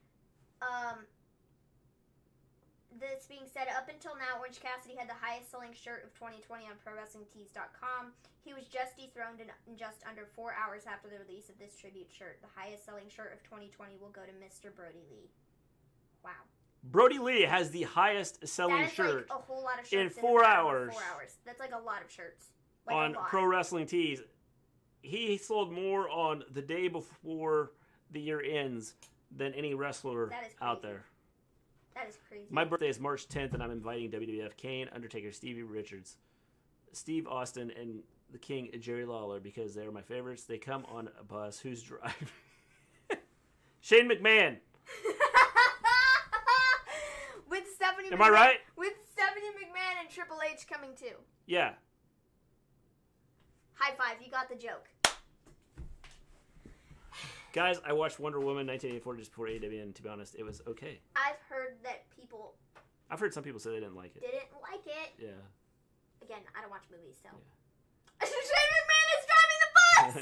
This being said, up until now, Orange Cassidy had the highest selling shirt of 2020 on ProWrestlingTees.com. He was just dethroned in just under 4 hours after the release of this tribute shirt. The highest selling shirt of 2020 will go to Mr. Brody Lee. Wow. Brody Lee has the highest selling shirt like a whole lot of shirts in 4 hours. 4 hours. That's like a lot of shirts. Like on Pro Wrestling Tees. he sold more on the day before the year ends than any wrestler out there. That is crazy. My birthday is March 10th, and I'm inviting WWF Kane, Undertaker, Stevie Richards, Steve Austin, and the King, Jerry Lawler, because they're my favorites. They come on a bus. Who's driving? Shane McMahon. With Stephanie McMahon. Am I right? With Stephanie McMahon and Triple H coming too. Yeah. High five. You got the joke. Guys, I watched Wonder Woman 1984 just before AEW, and to be honest, it was okay. I've heard that people... I've heard some people say they didn't like it. Didn't like it. Yeah. Again, I don't watch movies, so... Yeah. Shane McMahon is driving the bus!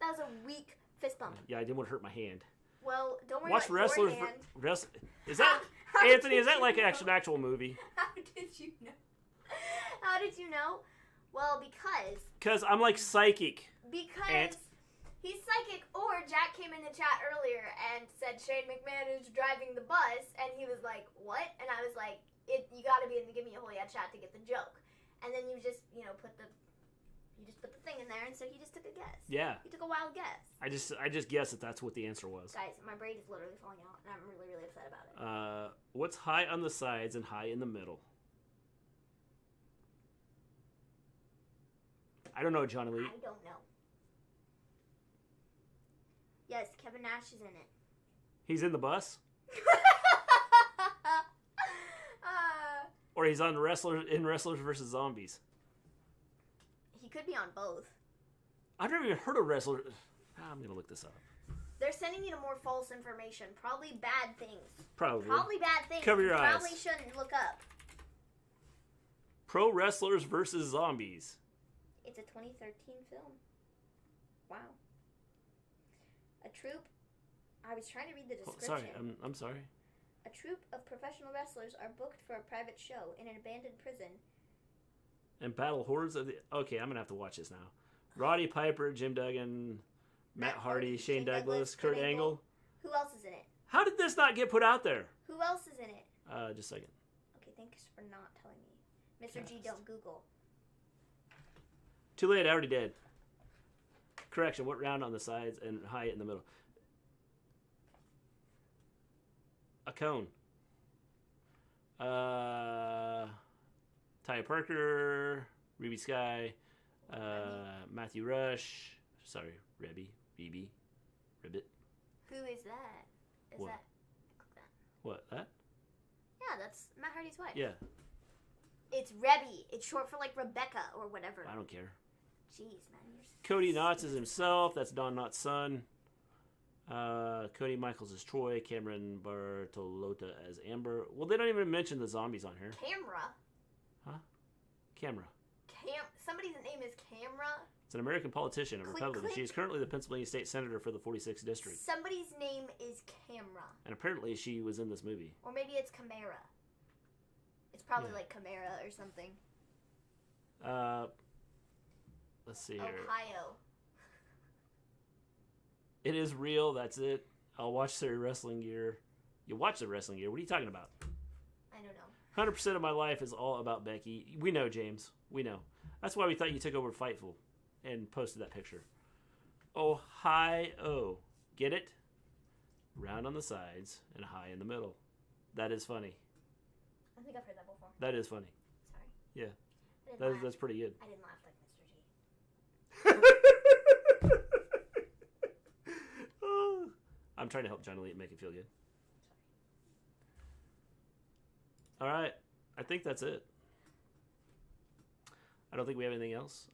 That was a weak fist bump. Yeah, I didn't want to hurt my hand. Well, don't worry Watch about wrestlers. your hand. Is that... Anthony, is that like an actual movie? How did you know? How did you know? Well, because I'm like psychic. Because he's psychic, or Jack came in the chat earlier and said Shane McMahon is driving the bus, and he was like, what? And I was like, you gotta be in the Give Me a Holy Head chat to get the joke. And then you just, put the thing in there, and so he just took a guess. Yeah. He took a wild guess. I just guessed that that's what the answer was. Guys, my braid is literally falling out, and I'm really, really upset about it. What's high on the sides and high in the middle? I don't know, Johnny Lee. I don't know. Yes, Kevin Nash is in it. He's in the bus? Or he's on Wrestlers vs. Zombies? He could be on both. I've never even heard of Wrestlers. I'm going to look this up. They're sending you to more false information. Probably bad things. Probably bad things. Cover your eyes. Probably shouldn't look up. Pro Wrestlers vs. Zombies. It's a 2013 film. Wow. A troupe. I was trying to read the description. Sorry, I'm sorry. A troupe of professional wrestlers are booked for a private show in an abandoned prison. And battle hordes of the... Okay, I'm going to have to watch this now. Roddy Piper, Jim Duggan, Matt Hardy, Shane Douglas, Kurt Angle. Who else is in it? How did this not get put out there? Who else is in it? Just a second. Okay, thanks for not telling me. Mr. G, don't Google. Too late, I already did. Correction, what round on the sides and high in the middle? A cone. Taya Parker, Ruby Sky, Matthew Rush. Sorry, Rebby, BB, Ribbit. Who is that? What? What, that? Yeah, that's Matt Hardy's wife. Yeah. It's Rebby. It's short for like Rebecca or whatever. I don't care. Jeez, man. Cody Knotts is himself. That's Don Knotts' son. Cody Michaels is Troy. Cameron Bartolotta as Amber. Well, they don't even mention the zombies on here. Camera? Huh? Camera. Somebody's name is Camera? It's an American politician, a Republican. She is currently the Pennsylvania State Senator for the 46th District. Somebody's name is Camera. And apparently she was in this movie. Or maybe it's Camara. It's probably like Camara or something. Let's see here. Ohio. It is real. That's it. I'll watch their wrestling gear. You watch the wrestling gear. What are you talking about? I don't know. 100% of my life is all about Becky. We know, James. We know. That's why we thought you took over Fightful and posted that picture. Ohio. Get it? Round on the sides and high in the middle. That is funny. I think I've heard that before. That is funny. Sorry. Yeah. That's pretty good. I didn't laugh like Mr. G. I'm trying to help John Elite make it feel good. All right. I think that's it. I don't think we have anything else.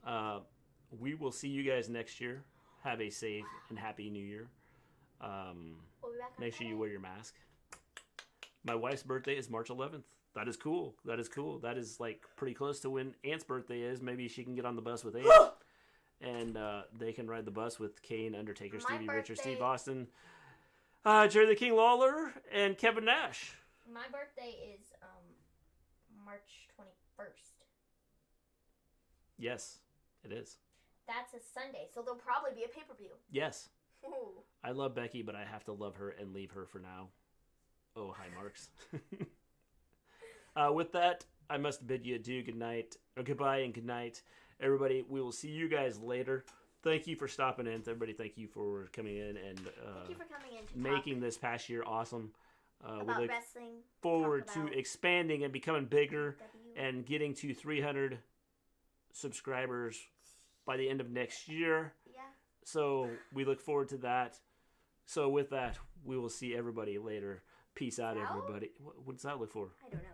We will see you guys next year. Have a safe and happy new year. We'll be back on Make sure you Friday. wear your mask. My wife's birthday is March 11th. That is cool. That is cool. That is like pretty close to when Ant's birthday is. Maybe she can get on the bus with Ant. And they can ride the bus with Kane, Undertaker, Stevie Richards, Steve Austin, Jerry the King Lawler, and Kevin Nash. My birthday is March 21st. Yes, it is. That's a Sunday, so there'll probably be a pay-per-view. Yes. Ooh. I love Becky, but I have to love her and leave her for now. Oh, hi, Marks. With that, I must bid you adieu, good night, or goodbye and good night. Everybody, we will see you guys later. Thank you for stopping in. Everybody, thank you for coming in and thank you for coming in to making this past year awesome. About we look wrestling. Forward to expanding and becoming bigger and getting to 300 subscribers by the end of next year. Yeah. So we look forward to that. So with that, we will see everybody later. Peace out, everybody. What does that look for? I don't know.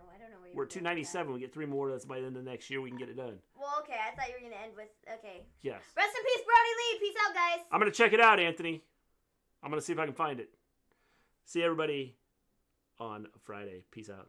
We're at 297. We get 3 more. That's by the end of next year. We can get it done. Well, okay. I thought you were going to end with, okay. Yes. Rest in peace, Brody Lee. Peace out, guys. I'm going to check it out, Anthony. I'm going to see if I can find it. See everybody on Friday. Peace out.